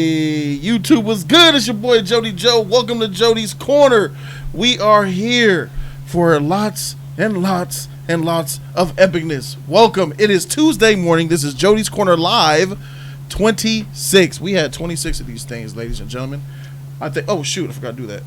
Hey, YouTube was good. It's your boy Jody Joe. Welcome to Jody's Corner. We are here for lots and lots and lots of epicness. Welcome. It is Tuesday morning. This is Jody's Corner Live 26. We had 26 of these things, ladies and gentlemen. I forgot to do that.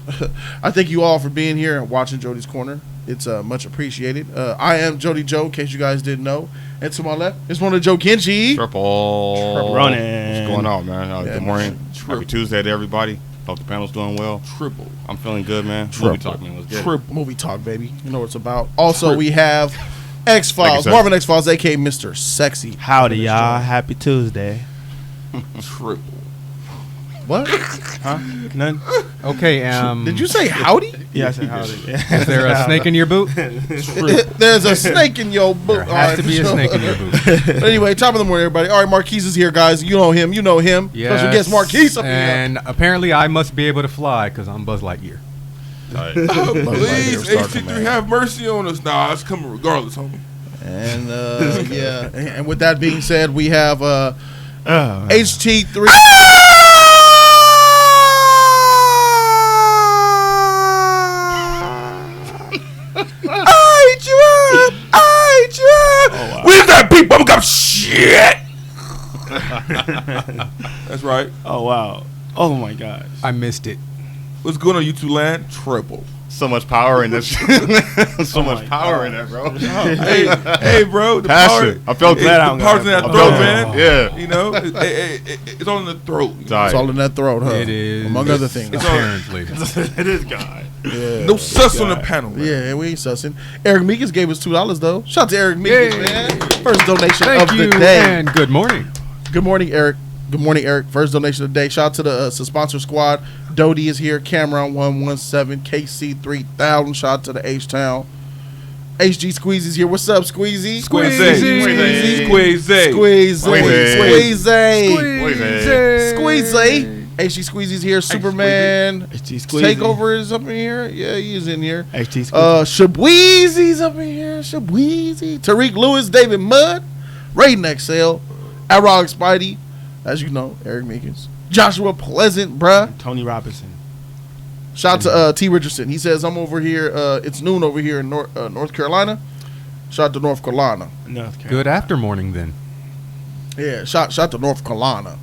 I thank you all for being here and watching Jody's Corner. It's much appreciated. I am Jody Joe, in case you guys didn't know. And to my left is one of Joe Kenchi. Triple running. What's going on, man? Good morning. Happy Tuesday to everybody. Hope the panel's doing well. Triple. I'm feeling good, man. Triple. Movie talk, man. Let's get it. Triple. Movie talk, baby. You know what it's about. Also, we have X-Files. Marvin X-Files, a.k.a. Mr. Sexy. Howdy, y'all. Happy Tuesday. Triple. What? Huh? None? Okay, Did you say howdy? Yeah, I said howdy. Is there a snake in your boot? There's a snake in your boot. There has to be a snake in your boot. But anyway, top of the morning, everybody. All right, Marquise is here, guys. You know him. Yes. Special guest Marquise up here. And apparently I must be able to fly because I'm Buzz Lightyear. Please, HT3, have mercy on us. Nah, it's coming regardless, homie. And, yeah. And with that being said, we have HT3. Where's that beat bubblegum shit? That's right. Oh, wow. Oh, my gosh. I missed it. What's going on, YouTube land? Triple. So much power in this. So much power in that, bro. Hey, bro. The Passion. I felt glad. The power's in that throat, man. Yeah. You know, it's all in the throat. It's all in that throat, huh? It is. Among other things. Apparently. It is God. Yeah. No sus on the panel, man. Yeah, we ain't sussing. Eric Meekins gave us $2, though. Shout out to Eric Meekins, man. First donation Thank of you, the day. and good morning. Good morning, Eric. Good morning, Eric. First donation of the day. Shout out to the sponsor squad. Jody is here. Cameron 117. KC 3000. Shout out to the H-Town. HG Squeezy's here. What's up, Squeezy? Squeezy. HG Squeezy's here. Superman. HT Squeezy. Takeover is up in here. Yeah, he is in here. HT Squeezy. Shabweezy's up in here. Shabweezy. Tariq Lewis. David Mudd. Raiden XL. Arog Spidey. As you know, Eric Meekins. Joshua Pleasant, bruh. Tony Robinson. Shout out to T. Richardson. He says, I'm over here. It's noon over here in North Carolina. Shout out to North Carolina. Good after morning, then. Yeah, shout to North Carolina.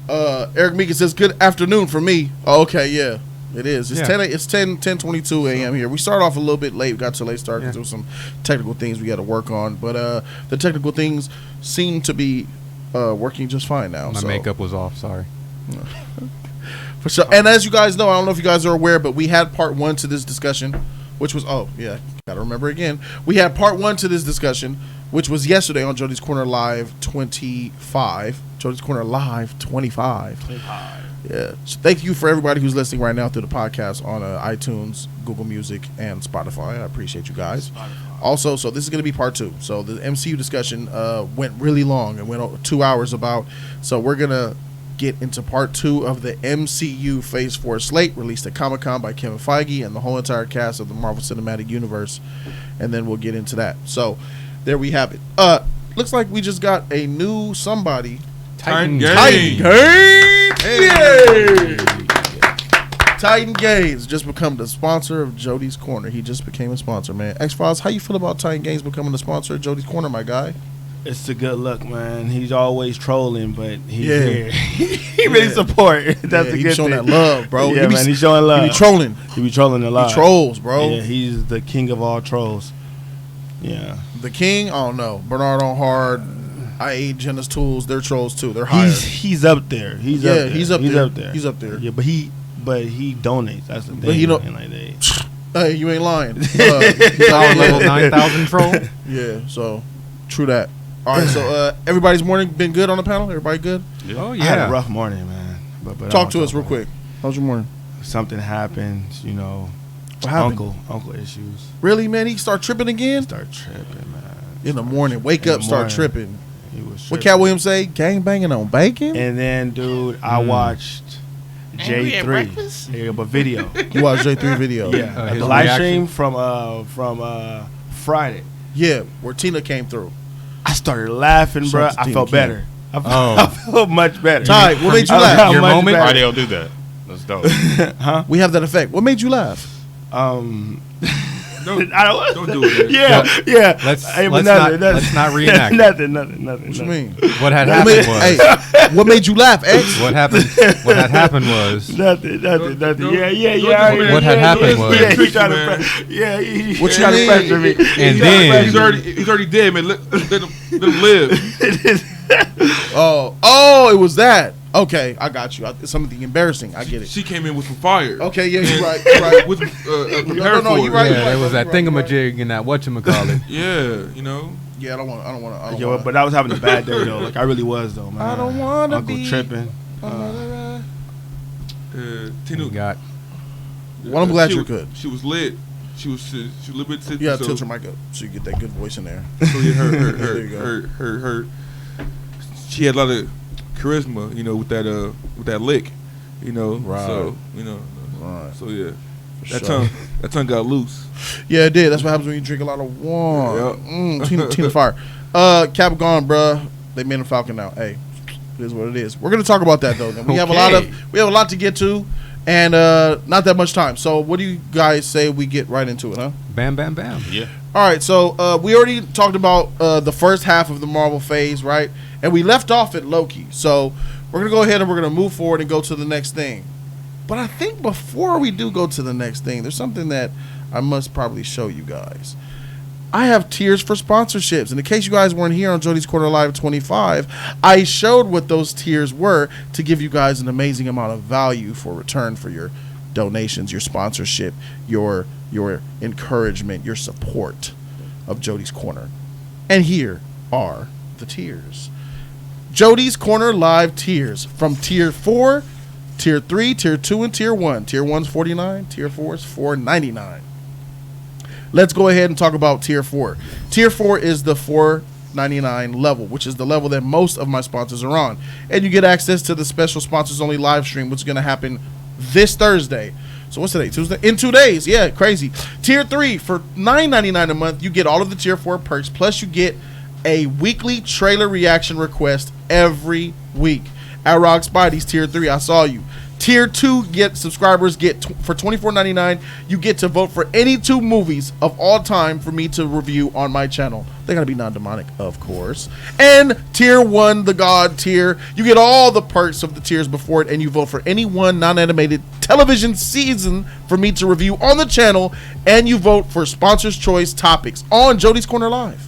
Eric Meekins says, good afternoon for me. Oh, okay, yeah. It is. It's 10:22 a.m. here. We started off a little bit late. We got to a late start because there was some technical things we had to work on. But the technical things seem to be working just fine now. My makeup was off, sorry. For sure. And as you guys know, I don't know if you guys are aware, but we had part one to this discussion, which was, gotta remember again. We had part one to this discussion, which was yesterday on Jody's Corner Live 25. Jody's Corner Live 25. Yeah. So thank you for everybody who's listening right now through the podcast on iTunes, Google Music, and Spotify. I appreciate you guys. Also, so this is going to be part two. So the MCU discussion went really long. It went 2 hours about. So we're going to get into part two of the MCU Phase 4 slate released at Comic-Con by Kevin Feige and the whole entire cast of the Marvel Cinematic Universe. And then we'll get into that. So there we have it. Looks like we just got a new somebody. Titan Games. Yay! Titan Games just become the sponsor of Jody's Corner. He just became a sponsor, man. X-Files, how you feel about Titan Games becoming the sponsor of Jody's Corner, my guy? It's the good luck, man. He's always trolling, but he's here. He really support. That's the good thing. He's showing that love, bro. Yeah, man, he's showing love. He be trolling. He be trolling a lot. He trolls, bro. Yeah, he's the king of all trolls. Yeah. The king? I don't know. Bernard on Hard, I.A. Jenna's Tools, they're trolls too. They're higher. He's up there. He's up there. He's up there. He's up there. Yeah, but he donates. That's the thing. But he don't. Hey, you ain't lying. Power level 9,000 troll. Yeah, so true that. All right, so everybody's morning been good on the panel? Everybody good? Yeah. Oh, yeah. I had a rough morning, man. But talk to us real quick. How's your morning? Something happened, you know. What happened? Uncle issues. Really, man? He start tripping again? Start tripping, man. In the morning. Wake up, start tripping. He was tripping. What Cat Williams say? Gang banging on bacon? And then, dude, I watched J3. Yeah, but video. You watched J3 video? Yeah. The live stream from Friday. Yeah, where Tina came through. I started laughing, bro. I felt better. I feel much better. Ty, what made you laugh? Your moment? Why they'll do that? That's dope. We have that effect. What made you laugh? Don't do it. Yeah. Let's not reenact. Nothing. What you mean? What had happened was. Hey, what made you laugh, X? What had happened was. Nothing. Yeah. What had happened was. Yeah, he's trying to. What you trying to mean? pressure me. And then. He's already dead, man. Let him live. Oh, it was that. Okay, I got you. It's something embarrassing. I get it. She came in with some fire. Okay, yeah, you're right. You're right. With prepared No, for you're it. right. Yeah, there was that thingamajig and that whatchamacallit. Yeah, you know. Yeah, I don't want. Yo, but I was having a bad day though. Like I really was though, man. I don't want to Uncle be tripping. Tinu Got. Well, I'm glad you're good. She was lit. She was a little bit tipsy. You gotta tilt your mic up so you get that good voice in there. So yeah, There you go. her. She had a lot of charisma, you know, with that lick, you know. Right. So you know. Right. So yeah, For that tongue got loose. Yeah, it did. That's what happens when you drink a lot of wine. Tina Fire. Cap gone, bruh. They made a Falcon now. Hey, it is what it is. We're gonna talk about that though. We have a lot to get to, and not that much time. So, what do you guys say we get right into it, huh? Bam, bam, bam. Yeah. All right. So we already talked about the first half of the Marvel phase, right? And we left off at Loki. So we're gonna go ahead and we're gonna move forward and go to the next thing. But I think before we do go to the next thing, there's something that I must probably show you guys. I have tiers for sponsorships. And in case you guys weren't here on Jody's Corner Live 25, I showed what those tiers were to give you guys an amazing amount of value for return for your donations, your sponsorship, your encouragement, your support of Jody's Corner. And here are the tiers. Jody's Corner Live tiers from tier 4, tier 3, tier 2, and tier 1. Tier 1's $49, tier 4 is $4.99. Let's go ahead and talk about tier 4. Tier 4 is the $4.99 level, which is the level that most of my sponsors are on. And you get access to the special sponsors only live stream, which is going to happen this Thursday. So what's today? Tuesday? In 2 days. Yeah, crazy. Tier 3, for $9.99 a month, you get all of the tier 4 perks, plus you get a weekly trailer reaction request every week. At Rock Spidey's tier 3, I saw you. Tier 2 subscribers get for $24.99. You get to vote for any 2 movies of all time for me to review on my channel. They're gonna be non-demonic, of course. And tier 1, the God tier, you get all the perks of the tiers before it, and you vote for any one non-animated television season for me to review on the channel, and you vote for Sponsor's Choice topics on Jody's Corner Live.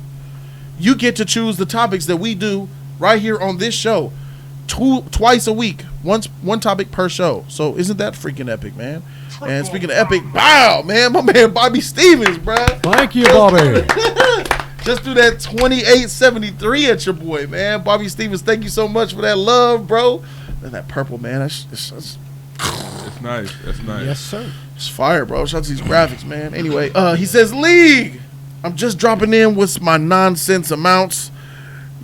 You get to choose the topics that we do right here on this show. Twice a week, one topic per show. So isn't that freaking epic, man? And speaking of epic, wow, man, my man Bobby Stevens, bruh. Thank you, Bobby. Just do that 2873 at your boy, man. Bobby Stevens, thank you so much for that love, bro. And that purple, man, that's nice. That's nice. Yes, sir. it's fire, bro. Shout out to these graphics, man. Anyway, he says, League, I'm just dropping in with my nonsense amounts.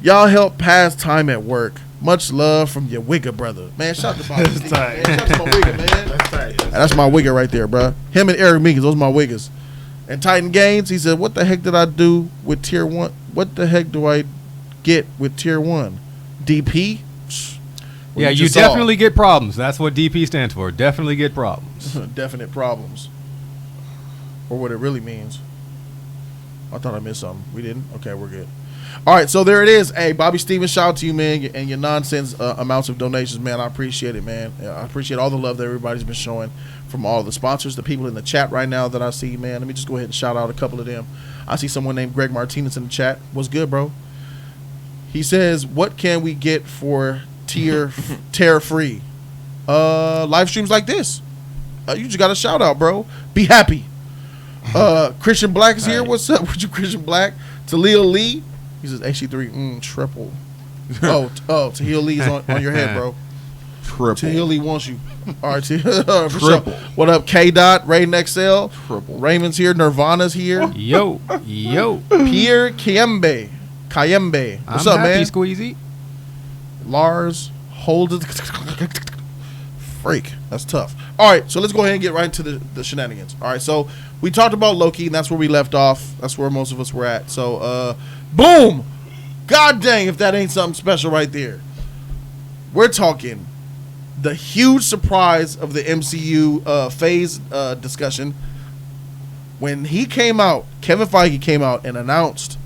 Y'all help pass time at work. Much love from your wigger brother. Man, shout out to Bobby Stevens, man. Shout out to my wigger, man. That's my wigger right there, bro. Him and Eric Meekins, those are my wiggers. And Titan Gaines, he said, what the heck did I do with tier 1? What the heck do I get with tier 1? DP? Well, Yeah, you definitely get problems. That's what DP stands for. Definitely get problems. Definite problems. Or what it really means. I thought I missed something. We didn't? Okay, we're good. All right, so there it is. Hey, Bobby Stevens, shout out to you, man, and your nonsense amounts of donations, man. I appreciate it, man. I appreciate all the love that everybody's been showing from all the sponsors, the people in the chat right now that I see, man. Let me just go ahead and shout out a couple of them. I see someone named Greg Martinez in the chat. What's good, bro? He says, what can we get for tear free? Live streams like this. You just got a shout out, bro. Be happy. Christian Black is here. What's up with you, Christian Black? Talia Lee. He says HC3 triple. Tahil Lee's on your head, bro. Triple. Tahil Lee wants you. All right, for sure. What up, K Dot, Raiden XL, Triple. Raymond's here, Nirvana's here, Yo. Pierre Kayembe. What's up, I'm happy, man? Squeezy. Lars, hold it. Freak. That's tough. All right, so let's go ahead and get right into the shenanigans. All right, so we talked about Loki, and that's where we left off. That's where most of us were at. So, boom! God dang, if that ain't something special right there. we're talking the huge surprise of the MCU phase discussion. When he came out, Kevin Feige came out and announced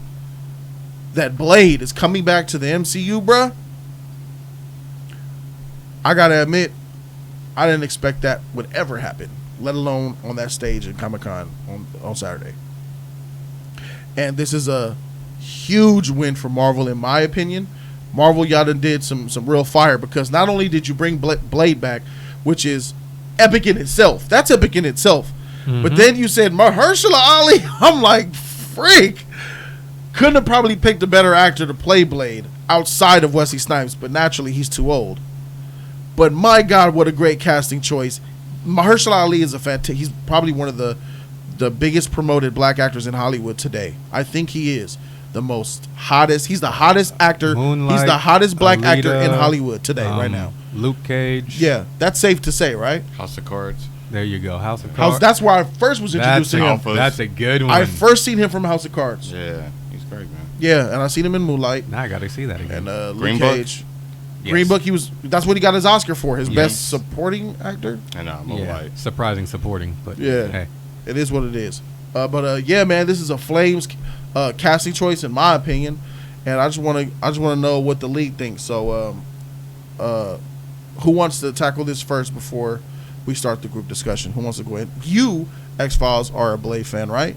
that Blade is coming back to the MCU, bruh. I gotta admit, I didn't expect that would ever happen, let alone on that stage at Comic-Con on Saturday. And this is a huge win for Marvel, in my opinion. Marvel, y'all done did some real fire, because not only did you bring Blade back, which is epic in itself. That's epic in itself. Mm-hmm. But then you said Mahershala Ali. I'm like, freak. Couldn't have probably picked a better actor to play Blade outside of Wesley Snipes, but naturally he's too old. But my God, what a great casting choice. Mahershala Ali is he's probably one of the biggest promoted black actors in Hollywood today. I think he is the hottest. He's the hottest actor. Moonlight, he's the hottest black Alita, actor in Hollywood today, right now. Luke Cage. Yeah, that's safe to say, right? House of Cards. There you go. House of Cards. That's where I first was introduced to him. That's a good one. I first seen him from House of Cards. Yeah, he's great, man. Yeah, and I seen him in Moonlight. Now I got to see that again. And Green Luke Book? Cage. Yes. Green Book, that's what he got his Oscar for, his Yes. best supporting actor. And Yeah, Moonlight. surprising supporting, but Yeah. hey. It is what it is. But yeah, man, this is a Flames casting choice in my opinion, and I just want to know what the league thinks. So, who wants to tackle this first before we start the group discussion? Who wants to go ahead? You, X-Files, are a Blade fan, right?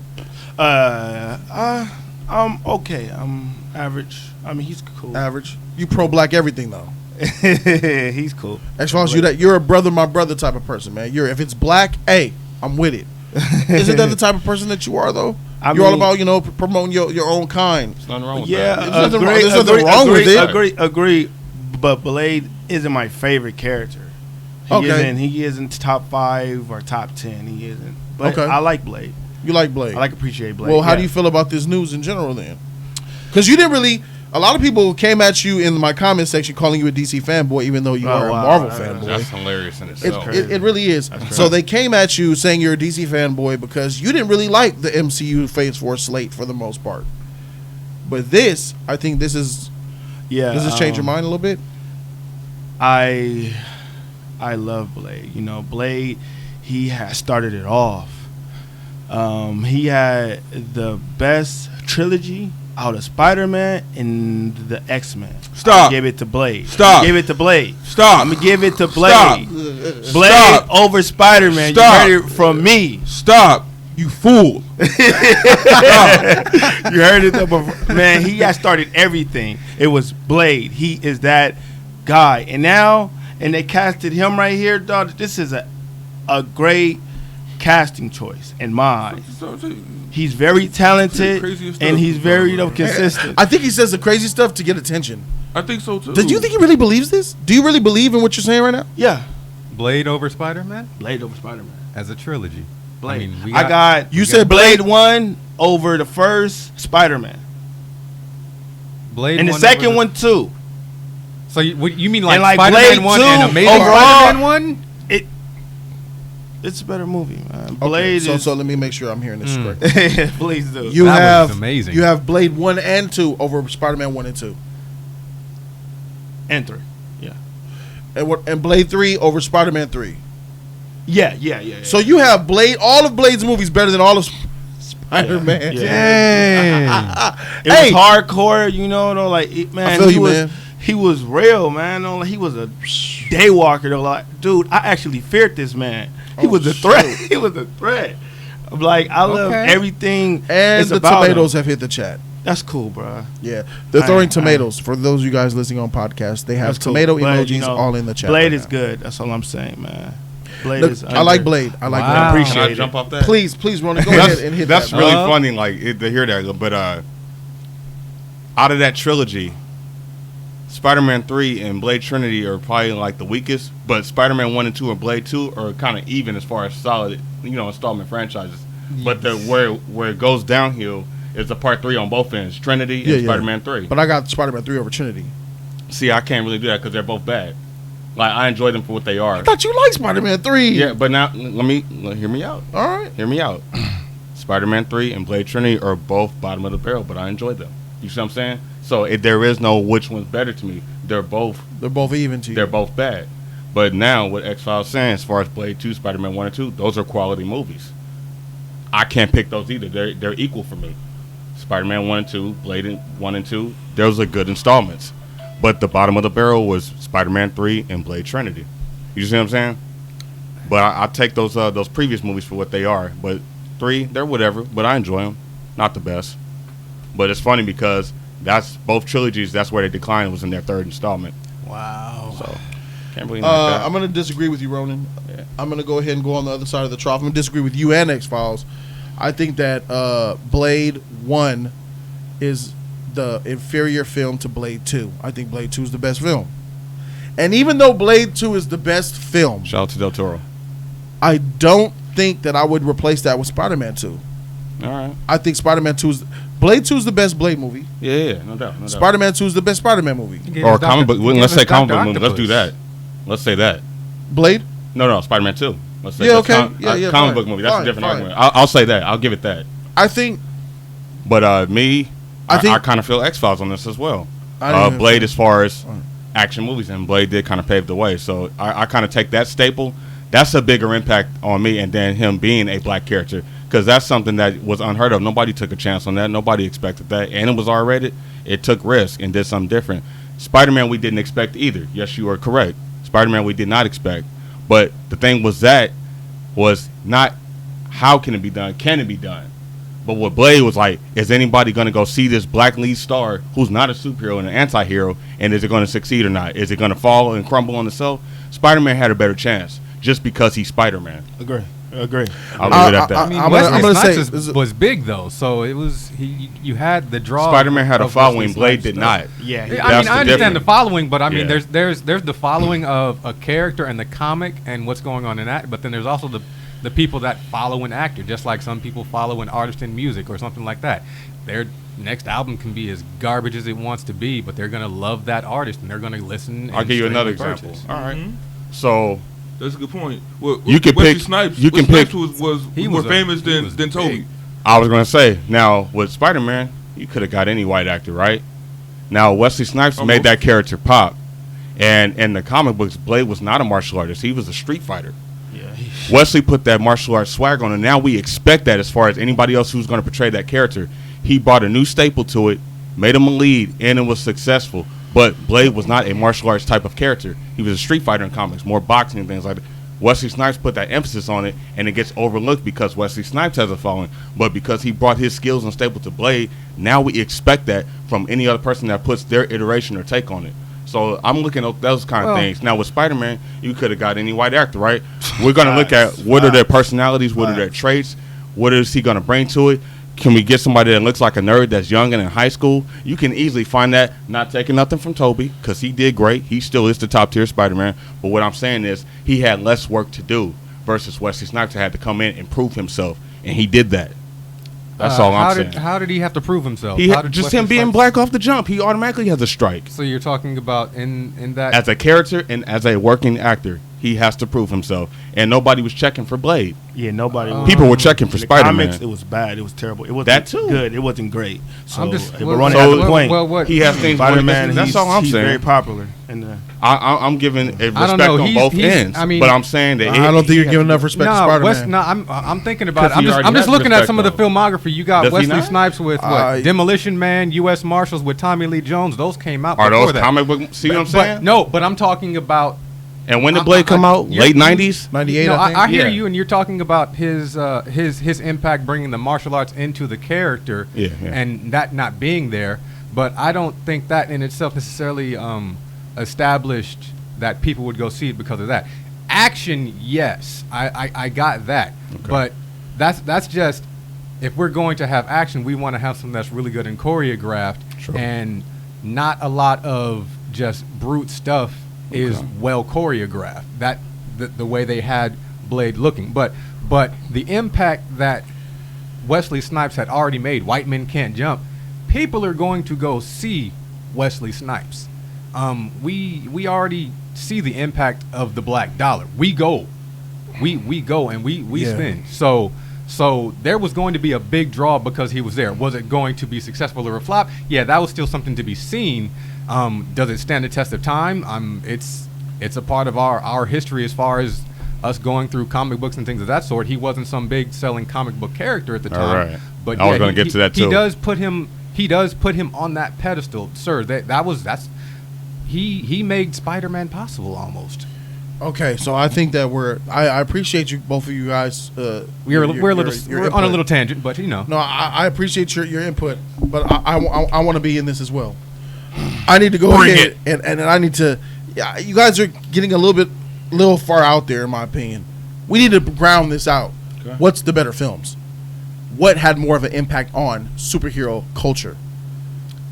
I'm okay. I'm average. I mean, he's cool. Average. You pro-black everything though. He's cool. X-Files, you're a brother, my brother type of person, man. If it's black, hey, I'm with it. Isn't that the type of person that you are though? You're all about promoting your own kind. There's nothing wrong with Yeah, that. There's nothing wrong with it. Agree. But Blade isn't my favorite character. He isn't top 5 or top 10. He isn't. But Okay. I like Blade. You like Blade? Appreciate Blade. Well, how do you feel about this news in general then? Because you didn't really. A lot of people came at you in my comment section calling you a DC fanboy, even though you are a Marvel fanboy. That's hilarious in itself. It really is. So they came at you saying you're a DC fanboy because you didn't really like the MCU Phase 4 slate for the most part. But this, I think this is. Yeah. Does this change your mind a little bit? I love Blade. Blade, he has started it off. He had the best trilogy out of Spider-Man and the X-Men. Stop. Give it to Blade. Stop. Give it to Blade. Stop. I'm gonna give it to Blade. Stop. Blade Stop. over Spider-Man. Stop. You heard it from me. Stop. You fool. You heard it before. Man, he has started everything. It was Blade. He is that guy. And they casted him right here, dog. This is a great casting choice in my eyes. He's very talented and he's very consistent. I think he says the crazy stuff to get attention. I think so too. Do you think he really believes this? Do you really believe in what you're saying right now? Yeah. Blade over Spider-Man Blade over Spider-Man. as a trilogy. Blade. I mean, You said Blade 1 over the first Spider-Man. Blade And the 1 second over one too. So you mean like, And like Spider-Man Blade 1 2 and Amazing overall, Spider-Man 1? It's a better movie, man. Okay, Blade is so let me make sure I'm hearing this correct. please do. You That have was amazing. You have Blade 1 and 2 over Spider-Man 1 and 2. And 3. Yeah. And Blade 3 over Spider-Man 3. Yeah. So you have all of Blade's movies better than all of Spider-Man. Yeah. Dang. It was hardcore, man. I feel you, man. He was real, man. He was a daywalker, though. Like, dude, I actually feared this man. He was a threat. He was a threat. I'm like, I love everything. And it's the about tomatoes him. have hit the chat. That's cool, bro. Yeah, they're throwing tomatoes. For those of you guys listening on podcast, they have That's cool. tomato But, emojis all in the chat. Blade right is now. good. That's all I'm saying, man. Blade Look, is. I like Blade. I like Wow. Blade. Can Appreciate I it. jump off that? Please, Ronnie, go ahead and hit That's that. really funny, like to hear that. But out of that trilogy, Spider-Man 3 and Blade Trinity are probably like the weakest. But Spider-Man 1 and 2 and Blade 2 are kind of even as far as solid, installment franchises. But where it goes downhill is the part 3 on both ends, Trinity and Spider-Man 3. But I got Spider-Man 3 over Trinity. See, I can't really do that because they're both bad. Like, I enjoy them for what they are. I thought you liked Spider-Man 3. Yeah, but now hear me out. All right. Hear me out. Spider-Man 3 and Blade Trinity are both bottom of the barrel, but I enjoyed them. You see what I'm saying? So there is no which one's better to me. They're both They're both even to you. They're both bad. But now, what X-Files saying, as far as Blade 2, Spider-Man 1 and 2, those are quality movies. I can't pick those either. They're equal for me. Spider-Man 1 and 2, Blade 1 and 2, those are good installments. But the bottom of the barrel was Spider-Man 3 and Blade Trinity. You see what I'm saying? But I take those previous movies for what they are. But 3, they're whatever. But I enjoy them. Not the best. But it's funny because that's both trilogies. That's where they declined. Was in their third installment. Wow. So can't believe that. I'm going to disagree with you, Ronan. Yeah. I'm going to go ahead and go on the other side of the trough. I'm going to disagree with you and X-Files. I think that Blade 1 is the inferior film to Blade 2. I think Blade 2 is the best film. And even though Blade 2 is the best film, Shout out to Del Toro. I don't think that I would replace that with Spider-Man 2. All right. I think Spider-Man 2 is... Blade 2 is the best Blade movie. Yeah, no doubt. Spider-Man 2 is the best Spider-Man movie. Or comic book. Let's say comic book movie. Let's do that. Let's say that. Blade? No, Spider-Man 2. Let's say Yeah, that's okay. Yeah, comic fine. book movie. That's Fine, a different fine. argument. I'll say that. I'll give it that. I think... But I think- kind of feel X-Files on this as well. I didn't even Blade, feel- as far as action movies, and Blade did kind of pave the way. So I kind of take that staple. That's a bigger impact on me, and then him being a black character, because that's something that was unheard of. Nobody took a chance on that. Nobody expected that, and it was R-rated. It took risk and did something different. Spider-Man, we didn't expect either. Yes, you are correct. Spider-Man, we did not expect. But the thing was not how can it be done? Can it be done? But what Blade was like, is anybody going to go see this black lead star who's not a superhero and an anti-hero, and is it going to succeed or not? Is it going to fall and crumble on itself? Spider-Man had a better chance just because he's Spider-Man. Agree. I'll leave it at that. I mean, I'm Wesley gonna Snipes say- was big though, so it was you had the draw. Spider-Man had a of following. Wesley Blade Snipes. did not. Yeah. I That's mean, the I understand difference. the following, but I mean, Yeah. there's the following of a character in the comic and what's going on in that, but then there's also the people that follow an actor, just like some people follow an artist in music or something like that. Their next album can be as garbage as it wants to be, but they're gonna love that artist and they're gonna listen. I'll and give you stream another and example. purchase. All right. So That's a good point. Well, You can Wesley pick- Snipes. you can Wesley pick- Snipes was He more was famous he was than Toby. big. I was going to say, now with Spider-Man, you could have got any white actor, right? Now Wesley Snipes Almost. made that character pop, and in the comic books, Blade was not a martial artist; he was a street fighter. Yeah. Wesley put that martial arts swag on, and now we expect that as far as anybody else who's going to portray that character. He brought a new staple to it, made him a lead, and it was successful. But Blade was not a martial arts type of character. He was a street fighter in comics, more boxing and things like that. Wesley Snipes put that emphasis on it, and it gets overlooked because Wesley Snipes has a following. But because he brought his skills and staple to Blade, now we expect that from any other person that puts their iteration or take on it. So I'm looking at those kind of things. Now with Spider-Man, you could have got any white actor, right? We're going to look at what are their personalities, what are their traits, what is he going to bring to it. Can we get somebody that looks like a nerd that's young and in high school? You can easily find that, not taking nothing from Toby, because he did great. He still is the top-tier Spider-Man. But what I'm saying is he had less work to do versus Wesley Snipes had to come in and prove himself, and he did that. That's all I'm saying. How did he have to prove himself? He How did just Wesley him being Snipes- black off the jump, he automatically has a strike. So you're talking about in that As a character and as a working actor, he has to prove himself. And nobody was checking for Blade. Yeah, nobody. People were checking for in the Spider-Man. comics, it was bad. It was terrible. It wasn't That too. good. It wasn't great. So I'm just we're running out of the point. What He has things. Spider-Man, That's all I'm he's saying. very popular. And I'm giving a respect I don't know. on both He's- ends. I mean- but I'm saying that I don't think you're giving enough respect to Spider-Man. No, I'm thinking about it. 'Cause he already I'm just has looking at respect, some of the though. filmography. You got Does he Wesley not? Snipes with what? Demolition Man, U.S. Marshals with Tommy Lee Jones. Those came out Are before those that. comic book? See what I'm saying? But I'm talking about. And when did Blade come out? you're- Late '90s. 98, No, I think. I hear Yeah. you, and you're talking about his impact bringing the martial arts into the character, Yeah, yeah. and that not being there. But I don't think that in itself necessarily established that people would go see it because of that. Action, yes, I got that, but that's just if we're going to have action, we want to have something that's really good and choreographed, Sure. and not a lot of just brute stuff is well choreographed. That the way they had Blade looking, but the impact that Wesley Snipes had already made, White Men Can't Jump, people are going to go see Wesley Snipes. We already see the impact of the black dollar. We go and we Yeah. spend. So So there was going to be a big draw because he was there. Was it going to be successful or a flop? Yeah, that was still something to be seen. Does it stand the test of time? It's a part of our history as far as us going through comic books and things of that sort. He wasn't some big selling comic book character at the time. All right. But I was going to get to that too. He does put him on that pedestal, sir. He made Spider-Man possible almost. Okay, so I think that I appreciate you, both of you guys. We're on a little tangent, but No, I appreciate your input, but I want to be in this as well. I need to go ahead and I need to. Yeah, you guys are getting a little far out there, in my opinion. We need to ground this out. Okay. What's the better films? What had more of an impact on superhero culture?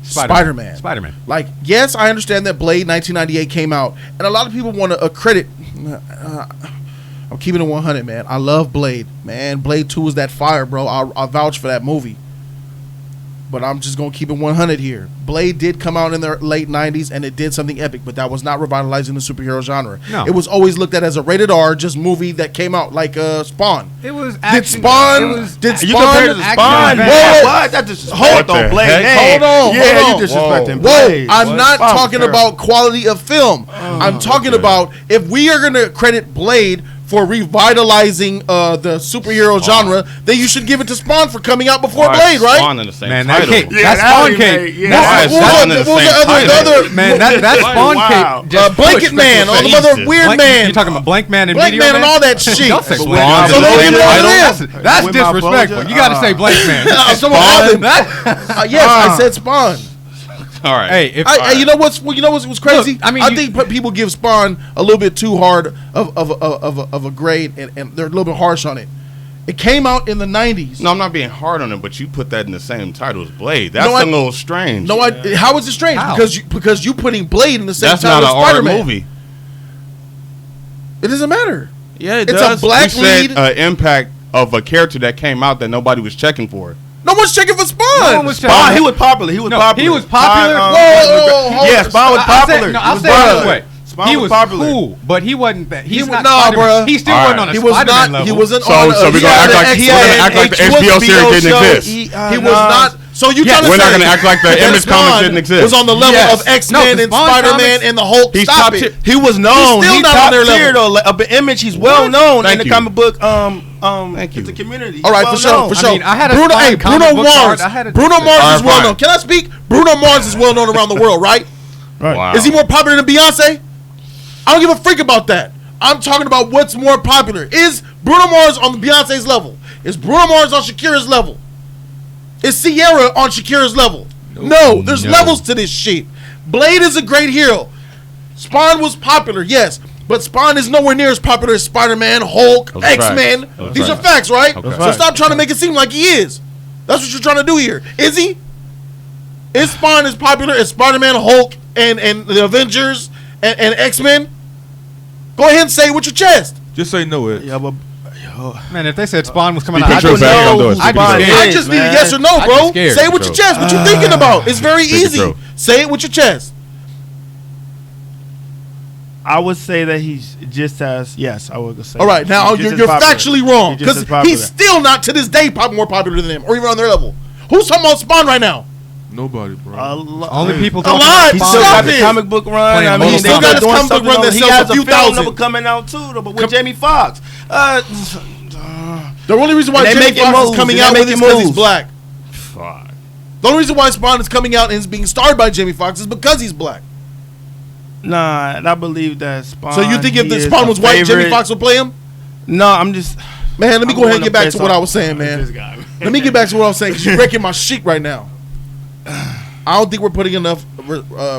Spider-Man. Spider-Man. Like, yes, I understand that Blade 1998 came out, and a lot of people want to credit. I'm keeping it 100, man. I love Blade, man. Blade 2 is that fire, bro. I'll vouch for that movie. But I'm just going to keep it 100 here. Blade did come out in the late 90s, and it did something epic, but that was not revitalizing the superhero genre. No. It was always looked at as a rated R just movie that came out, like Spawn. It was Did action. Spawn? You compared it to Spawn? Whoa. What? That's disrespect on Blade. Hold on. Yeah, hold on. you disrespecting Whoa, Blade. I'm not Spawn was talking terrible. about quality of film. I'm talking about if we are going to credit Blade for revitalizing the superhero genre, then you should give it to Spawn for coming out before Blade, right? Spawn in the same Man, title. that Spawn cape. Why is Spawn in the same title? Man, that Spawn Wow. cape. just Blanket pushed Man, all the Jesus. other weird man. You're talking about Blank Man and Blank Meteor Man and all that shit. Don't say So Blank Spawn Man. in the they same give it all title? to them. That's With my disrespectful. blowjob. You got to say Blank Man. Someone called him. Yes, I said Spawn. All right. Hey, if You know what's crazy? Look, I mean, I think people give Spawn a little bit too hard of a grade, and they're a little bit harsh on it. It came out in the 90s. No, I'm not being hard on it, but you put that in the same title as Blade. That's No, a little strange. No, how is it strange? How? Because you putting Blade in the same That's title not as an R Spider-Man. movie. It doesn't matter. Yeah, it It's does. a black we said, lead. impact of a character that came out that nobody was checking for. No one's checking for Spawn. No one was Spawn, checking. he was popular. He was popular. He was popular. Whoa, Yeah, Spawn was popular. I'll say it this way. He was cool, but he wasn't that. He's not Spider-Man. He still wasn't on a He was Spider-Man not. level. He wasn't So on. we're gonna act like the HBO series didn't exist. He was not. So you trying to We're say not gonna act like the that Image comics Spawn didn't exist. was on the level Yes. of X-Men No, and Spawn Spider-Man comics- and the Hulk. He's Stop top it. tier. He was known. He's still He not top on their tier level. though. Of the Image, he's well known Thank in the you. comic book. Thank you. It's a community. All right, He's for well sure, known. for I sure. mean, I had a Bruno, fine comic Bruno book Mars. card. I had a- Bruno Mars All is right, well fine. known. Can I speak? Bruno Mars is well known around the world, right? Wow. Is he more popular than Beyonce? I don't give a freak about that. I'm talking about what's more popular. Is Bruno Mars on Beyonce's level? Is Bruno Mars on Shakira's level? Is Ciara on Shakira's level? No, there's levels to this shit. Blade is a great hero. Spawn was popular, yes, but Spawn is nowhere near as popular as Spider-Man, Hulk, Those are X-Men. facts. Those These are are facts, right? Okay. So stop trying to make it seem like he is. That's what you're trying to do here. Is he? Is Spawn as popular as Spider-Man, Hulk, and the Avengers and X-Men? Go ahead and say it with your chest. Just say no, Ed. Yeah, but Man, if they said Spawn was coming Speak out, your I'd truth, Ed. Don't do it. I'd Speak your be truth. I just need a yes or no, I'd bro. be scared. Say it with your chest. What you thinking about? It's very Speak easy. your truth. Say it with your chest. I would say that he's just as I would say. All right, now he's just you're as popular. factually wrong He's just because as popular. he's still not to this day more popular than them or even on their level. Who's talking about Spawn right now? Nobody, bro. only people A talking lot. about He Stop still Spawn. got the it. comic book run. Playing I mean, He they still got his doing comic book something run on- that He sells has a few a film thousand. number coming out too, though, but with Jamie Foxx. The only reason why And they Jamie making Foxx is moves, coming and out they with it is making because he's moves. black. Fuck. The only reason why Spawn is coming out and is being starred by Jamie Foxx is because he's black. Nah, and I believe that Spawn. So you think if he the is Spawn a was white, Jamie favorite- Foxx would play him? No, I'm just. Man, let me I'm go ahead and going get to back piss to what off I was saying, this man. guy. Let me get back to what I was saying because you're wrecking my shit right now. I don't think we're putting enough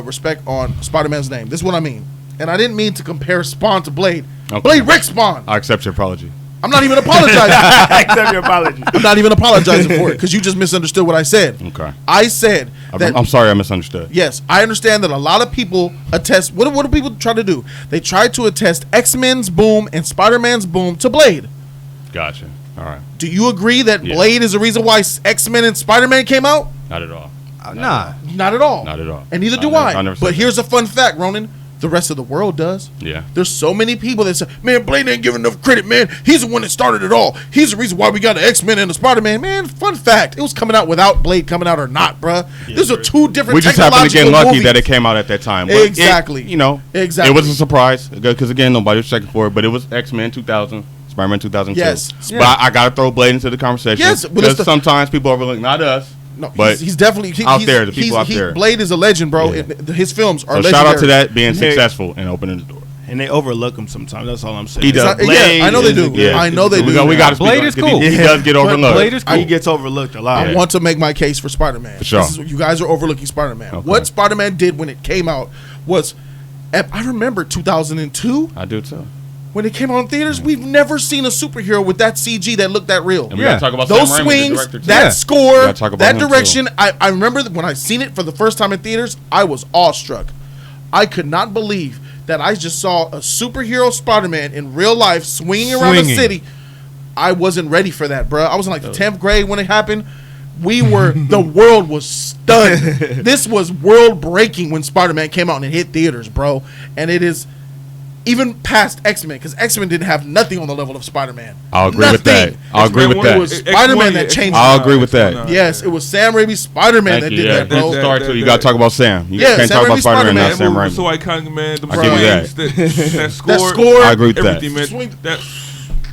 respect on Spider-Man's name. This is what I mean. And I didn't mean to compare Spawn to Blade. Okay. Blade wrecked Spawn. I accept your apology. I'm not even apologizing. Accept your apology. I'm not even apologizing for it because you just misunderstood what I said. Okay. I said that. I'm sorry I misunderstood. Yes, I understand that a lot of people attest. What do people try to do? They try to attest X-Men's boom and Spider-Man's boom to Blade. Gotcha. All right. Do you agree that Yeah. Blade is the reason why X-Men and Spider-Man came out? Not at all. Nah. Not at all. Not at all. And neither do I I. never said But that. here's a fun fact, Ronan. the rest of the world does. Yeah. There's so many people that say, man, Blade ain't giving enough credit, man. He's the one that started it all. He's the reason why we got the X-Men and the Spider-Man. Man, fun fact, it was coming out without Blade coming out or not, bruh. These are two different We just happened to get lucky movies. that it came out at that time. But Exactly. It was a surprise because again, nobody was checking for it. But it was X-Men 2000, Spider-Man 2002. Yes. But I got to throw Blade into the conversation. Yes, but because sometimes people overlook, not us. No, but he's definitely out there, the people out there. Blade is a legend, bro. Yeah. His films are So legendary. shout out to that being successful and opening the door. And they overlook him sometimes. That's all I'm saying. He does. Yeah, I know they do. Yeah. I know they do. We got to speak Blade on it, is 'cause cool. He does get overlooked. Blade is cool. He gets overlooked a lot. I want to make my case for Spider-Man. For sure. You guys are overlooking Spider-Man. Okay. What Spider-Man did when it came out was, I remember 2002 I do too. when it came out in theaters. We've never seen a superhero with that CG that looked that real. And we got to talk about Those Sam Raimi, the swings, director, too. that We score, gotta talk about that him, direction. too. I remember that when I seen it for the first time in theaters, I was awestruck. I could not believe that I just saw a superhero Spider-Man in real life swinging around the city. I wasn't ready for that, bro. I was in like the 10th grade when it happened. The world was stunned. This was world breaking when Spider-Man came out and it hit theaters, bro. And it is even past X-Men, because X-Men didn't have nothing on the level of Spider-Man. I'll agree with that. I'll agree with It was that. Spider-Man that changed. I'll agree with that. Yes, it was Sam Raimi's Spider-Man that Thank did you. that, bro. Start to, you got to talk about Sam. You Yeah, can't Sam talk about Raimi's Spider-Man, not Spider-Man. Sam That was Raimi. so iconic, man. The I give you that. that score. That score. I agree with that. Everything, man. Swing.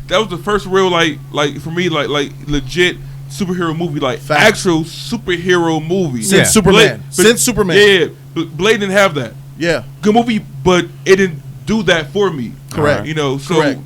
That was the first real like for me like legit superhero movie, like Fact. actual superhero movie Since Superman. Since Superman. Yeah, Blade didn't have that. Yeah. Good movie, but it didn't do that for me. Correct. You know, so Correct.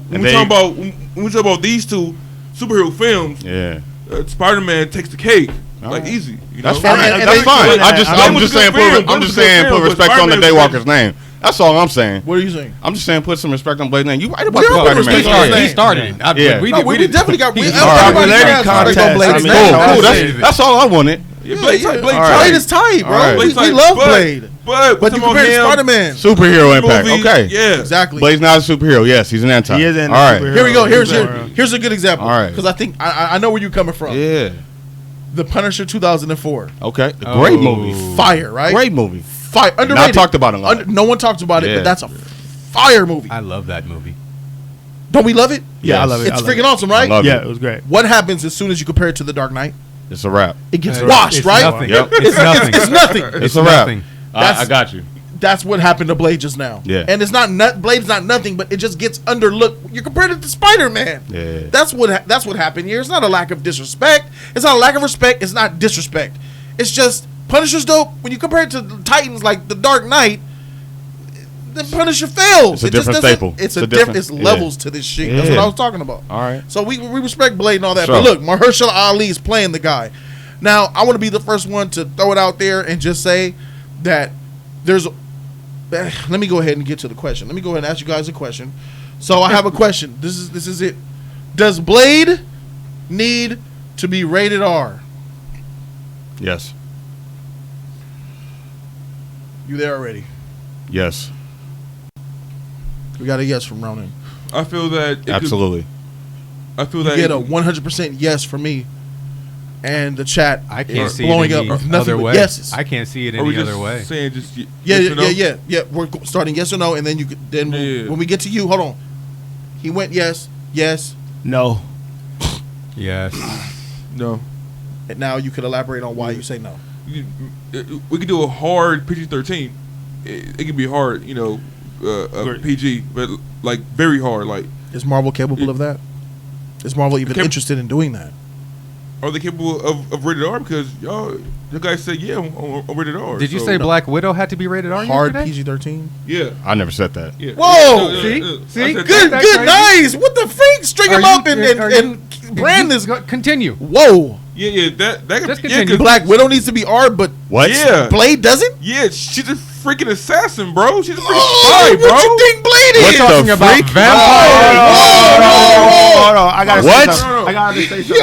when we talk about these two superhero films, Yeah. Spider-Man takes the cake, like right. easy. You That's know? fine. And That's they- fine. and I'm just saying. I'm just saying. Put respect on the Daywalker's name. That's all I'm saying. What are you saying? I'm just saying. Put some respect on Blade's name. You right about We are putting Spider-Man. respect on his name. He started it. Yeah. We No, we definitely got. All right, Everybody related has contest. respect on Blade's I mean, name. Cool. Blade. That's all I wanted. Blade tight. All right. Blade is tight, bro. All right. We love Blade. But You compare to Spider-Man. Superhero impact. movies, Okay. yeah, Exactly. Blade's not a superhero. Yes, he's an anti. He is an All right. superhero. Here we go. Yeah. Here's a good example. All right. Because I think I know where you're coming from. Yeah. The Punisher 2004. Okay. Great movie. Fire, right? Great movie. Fire. Underrated. Not talked about a lot. No one talks about it, Yeah. but that's a fire movie. I love that movie. Don't we love it? Yeah, I love it. It's freaking awesome, right? I love Yeah, it. it was great. What happens as soon as you compare it to The Dark Knight? It's a wrap. It gets Uh, washed, it's right? nothing. Yep. It's nothing. It's nothing. It's a wrap. nothing. That's- I got you. That's what happened to Blade just now. Yeah. And it's not Blade's not nothing, but it just gets underlooked. You compared it to Spider-Man. Yeah. That's what happened here. It's not a lack of disrespect. It's not a lack of respect. It's not disrespect. It's just Punisher's dope. When you compare it to Titans like The Dark Knight, the Punisher fails. It's a It just different doesn't- staple. It's It's a a different. different- It's levels to this shit. That's Yeah. what I was talking about. All right. So we respect Blade and all that. Sure. But look, Mahershala Ali is playing the guy. Now, I want to be the first one to throw it out there and just say that there's. Let me go ahead and get to the question. Let me go ahead and ask you guys a question. So I have a question. This is it. Does Blade need to be rated R? Yes. You there already? Yes. We got a yes from Ronan. I feel that Absolutely. I feel You that get a 100% yes from me, and the chat I can't is see blowing it up any with nothing other but way. yeses. I can't see it Are we any just other way. saying just Yeah, yes or no? yeah. We're starting yes or no, and then you could, then Yeah. when we get to you, hold on. He went yes, No. Yes. No. and now you could elaborate on why you say no. We could do a hard PG-13. It can be hard, you know, Great. PG, but like very hard. Like, Is Marvel capable of that? Is Marvel even interested in doing that? are they capable of rated R? Because you guys said yeah on rated R. Did you so- say Black Widow had to be rated R? Hard yesterday? PG-13. Yeah. I never said that. Yeah. Whoa! Yeah, See? yeah, See? I said Good, that. That's good, crazy. nice. What the freak? String him up and brand this. Continue. Whoa! Yeah, that Just could continue. 'cause- Black Widow needs to be R, but What? Yeah. Blade doesn't. Yeah, she's a freaking assassin, bro. She's a freaking Oh, spy, bro. what you think Blade is? What the Talking about freak? vampires. Hold on. I gotta What? say something. I gotta say something.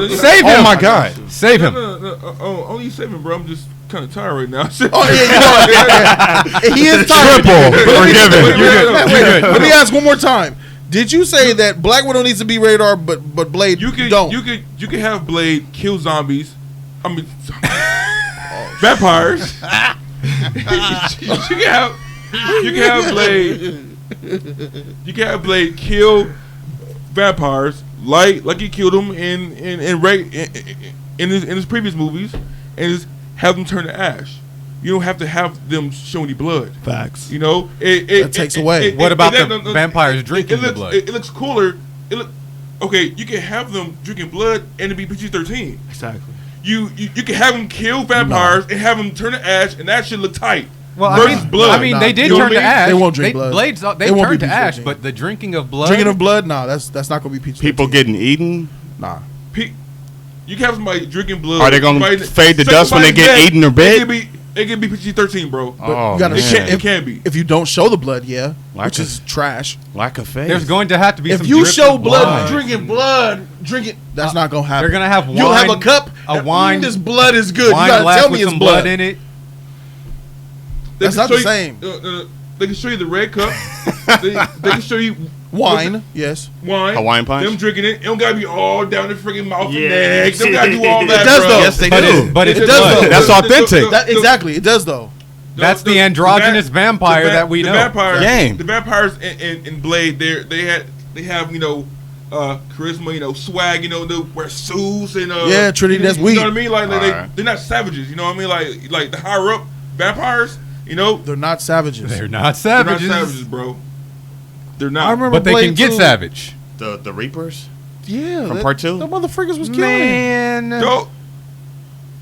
No. Save him. Oh my God. Save him. No. Only 7, bro. I'm just kind of tired right now. Oh yeah, you know, he is tired. Triple. Forgiven. Wait, let me ask one more time. Did you say that Black Widow needs to be rated R, but Blade You could don't? you could have Blade kill zombies. I mean, vampires. have Blade kill vampires like he killed them in his previous movies, and just have them turn to ash. You don't have to have them show any blood. Facts. You know, That takes away. What about the vampires drinking the looks, blood? It looks cooler. Okay, you can have them drinking blood and it be PG-13. Exactly. You can have them kill vampires and have them turn to ash, and that should look tight. Well, versus blood. I mean, Nah, they did you know turn what I to mean? ash. They won't drink blood. Blades, they It won't turned be to ash, PG-13. but the drinking of blood. Drinking of blood? Nah, that's not gonna be PG. People getting eaten. Nah. You can have somebody drinking blood. Are they gonna somebody- fade to dust when they get somebody's eaten or dead. bit? It can be PG-13, bro. Oh, you gotta man. It can be. If you don't show the blood, yeah, Like which is trash. Lack of faith. There's going to have to be. If some you drip show of blood, drinking, that's not gonna happen. They're gonna have wine. You'll have a cup. A and, wine. This blood is good. wine You gotta glass tell me with it's some blood. in it. They That's can not the show same. They can show you the red cup. they can show you Wine, yes. wine. Hawaiian punch? Them drinking it. It don't gotta be all down the freaking mouth Yeah. and neck. They gotta do all that. It does, bro. though. Yes, they But do. but It it's does, blood. though. That's authentic. Exactly, it does though. That's the androgynous vampire that we know. Game. The vampires in Blade, they have charisma, swag, they wear suits and Yeah, Trinity, that's you weak. know what I mean? Like Alright. they're not savages, you know what I mean? Like the higher up vampires, They're not savages. They're not they're not savages, savages, bro. They're not. I remember but they can Blade get 2. savage. The Reapers. Yeah, From part 2? The motherfuckers was killing. Man,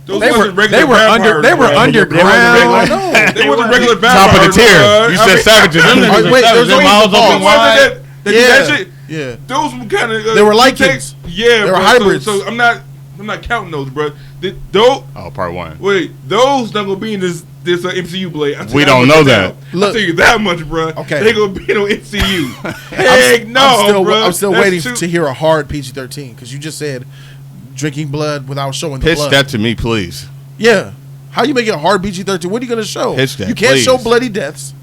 Those they wasn't were regular vampires, they were bro. underground. I know. They wasn't regular Top vampires. of the tier. bro. You I said mean, savages. Them niggas Wait, are there's savages. no Them mouths reason open to wide. that did that shit. Yeah. Those were kind of They were Lycans. Yeah, They were bro. hybrids. So I'm not counting those, bro. Those Oh, part 1. those not gonna be in this MCU Blade. I'll tell We you don't that know much that. now. Look. I'll tell you that much, bro. Okay. They gonna be in MCU. Heck no, bro. I'm still That's waiting too- to hear a hard PG-13 because you just said drinking blood without showing the Pitch blood. that to me, please. Yeah. How you make it a hard PG-13? What are you gonna show? Pitch that, You can't please. show bloody deaths.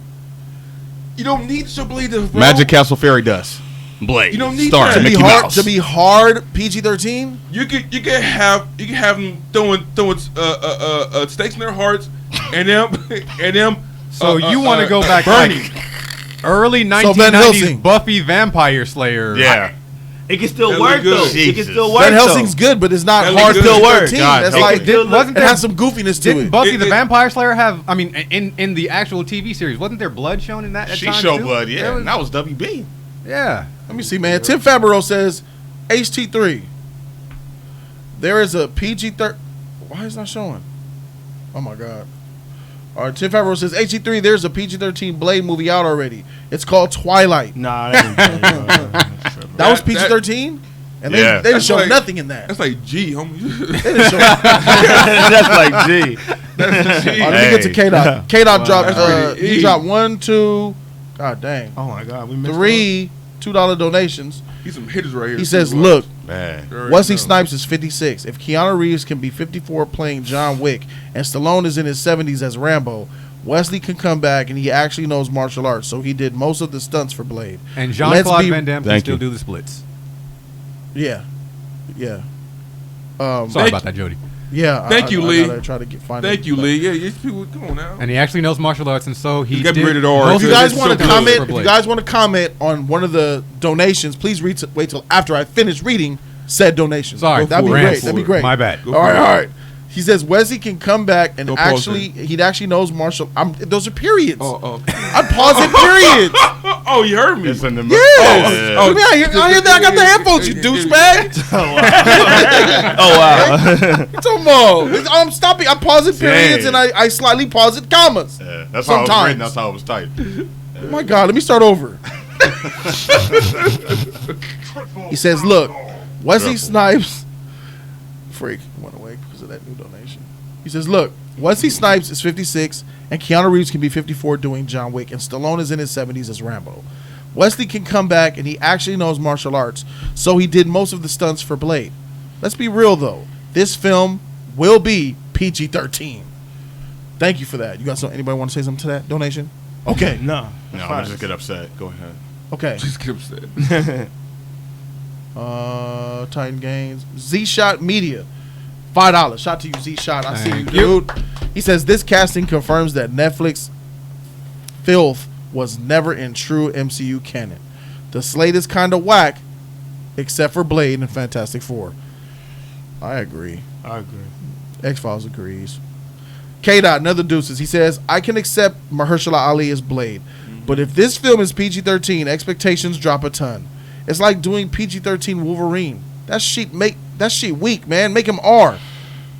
You don't need to Blade this, bro. Magic Castle Fairy Dust. Blade. You don't need Stars that. To be Mickey hard Mouse. to be hard PG-13. You can have them throwing stakes in their hearts and them. So you want to go back burning. like early So Van 1990s Helsing. Buffy Vampire Slayer? Yeah. It can still That work look good. though. It can Jesus. still work. Van Helsing's though. good, but it's not That hard looks good. PG-13. God, That's help like me. Wasn't it there has some goofiness to Didn't it. Buffy the Vampire Slayer have? I mean, in the actual TV series, wasn't there blood shown in that? At She times showed too? blood, yeah. There was- And that was WB. yeah. Let me see, man. Tim Fabro says HT3. There is a PG-13. Why is it not showing? Oh my god. All right, Tim Fabro says HT3. There's a PG-13 Blade movie out already. It's called Twilight. Nah, that That was That- PG-13, and Yeah. they didn't That's show like- nothing in that. That's like G, homie. They didn't show. that's like G. That's G. All right, let me get to Hey. K Dot. K Dot dropped. That's pretty He easy. dropped 1, 2. God dang. Oh my God, we missed 3 $2 donations. He's some hitters right here. He says, "Look, Man. Wesley Snipes is 56. If Keanu Reeves can be 54 playing John Wick, and Stallone is in his 70s as Rambo, Wesley can come back, and he actually knows martial arts. So he did most of the stunts for Blade. And Let's Jean-Claude be- Van Damme can Thank still you. do the splits. Yeah, yeah, Sorry about that, Jody. yeah. Thank you, Lee. Gotta try to find Thank it. you, Lee. Yeah, these people, come on now. And he actually knows martial arts, and so he He's got did rated R. most If you of guys his want to splits comment, for if you Blade. guys want to comment on one of the donations, please wait till after I finish reading said donation. Sorry, that'd be ran great. for That'd be it. great. My bad. Go All right, for it. all right. He says Wesley can come back and Go pause he actually knows martial. Those are periods. Oh, I'm pausing periods. oh, you heard me. It's in the Yes. Oh, I hear that. I got the headphones, you douchebag. Oh wow. It's almost. I'm stopping. I'm pausing periods and I slightly pause at commas. Yeah, that's how it was Sometimes. written. That's how it was typed. Oh my God, let me start over. He says, look, Wesley Snipes. Freak. Went away because of that new donation. He says, look, Wesley Snipes is 56 and Keanu Reeves can be 54 doing John Wick and Stallone is in his 70s as Rambo. Wesley can come back and he actually knows martial arts, so he did most of the stunts for Blade. Let's be real though. This film will be PG-13. Thank you for that. You got some? Anybody want to say something to that donation? Okay. No. No, I'm gonna just get upset. Go ahead. Okay. Just get upset. Titan Games. Z-Shot Media. $5. Shout to you, Z-Shot. I see you, Thank you. dude. He says this casting confirms that Netflix filth was never in true MCU canon. The slate is kind of whack, except for Blade and Fantastic Four. I agree. X-Files agrees. K-Dot, another deuces. He says, I can accept Mahershala Ali as Blade, but if this film is PG-13, expectations drop a ton. It's like doing PG-13 Wolverine. That shit weak, man. Make him R.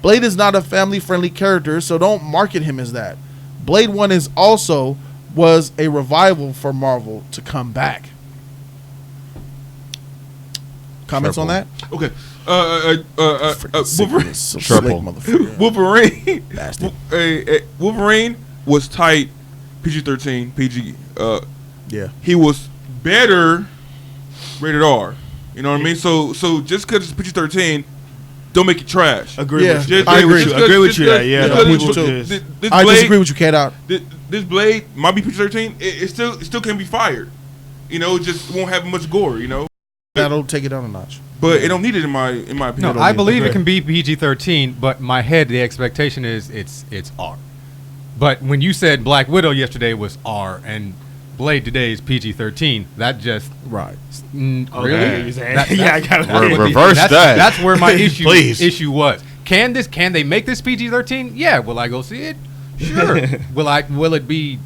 Blade is not a family-friendly character, so don't market him as that. Blade 1 was a revival for Marvel to come back. Comments on that? Okay. Wolverine. Wolverine. Bastard. Wolverine was tight. PG-13. PG. Yeah. He was better. Rated R. You know what I mean? So just because it's PG-13, don't make it trash. Agree with you. I agree. Agree with you. Yeah. I disagree with you, K-Dot. This Blade might be PG-13. It still can be fired. You know, it just won't have much gore. You know. That'll take it down a notch. But it don't need it in my opinion. No, I believe it can be PG-13, but my head, the expectation is it's R. But when you said Black Widow yesterday was R and Blade today is PG-13, that just Right. Really? I got it. Reverse that. That's where my issue Please. was. Can they make this PG-13? Yeah. Will I go see it? Sure. Will it be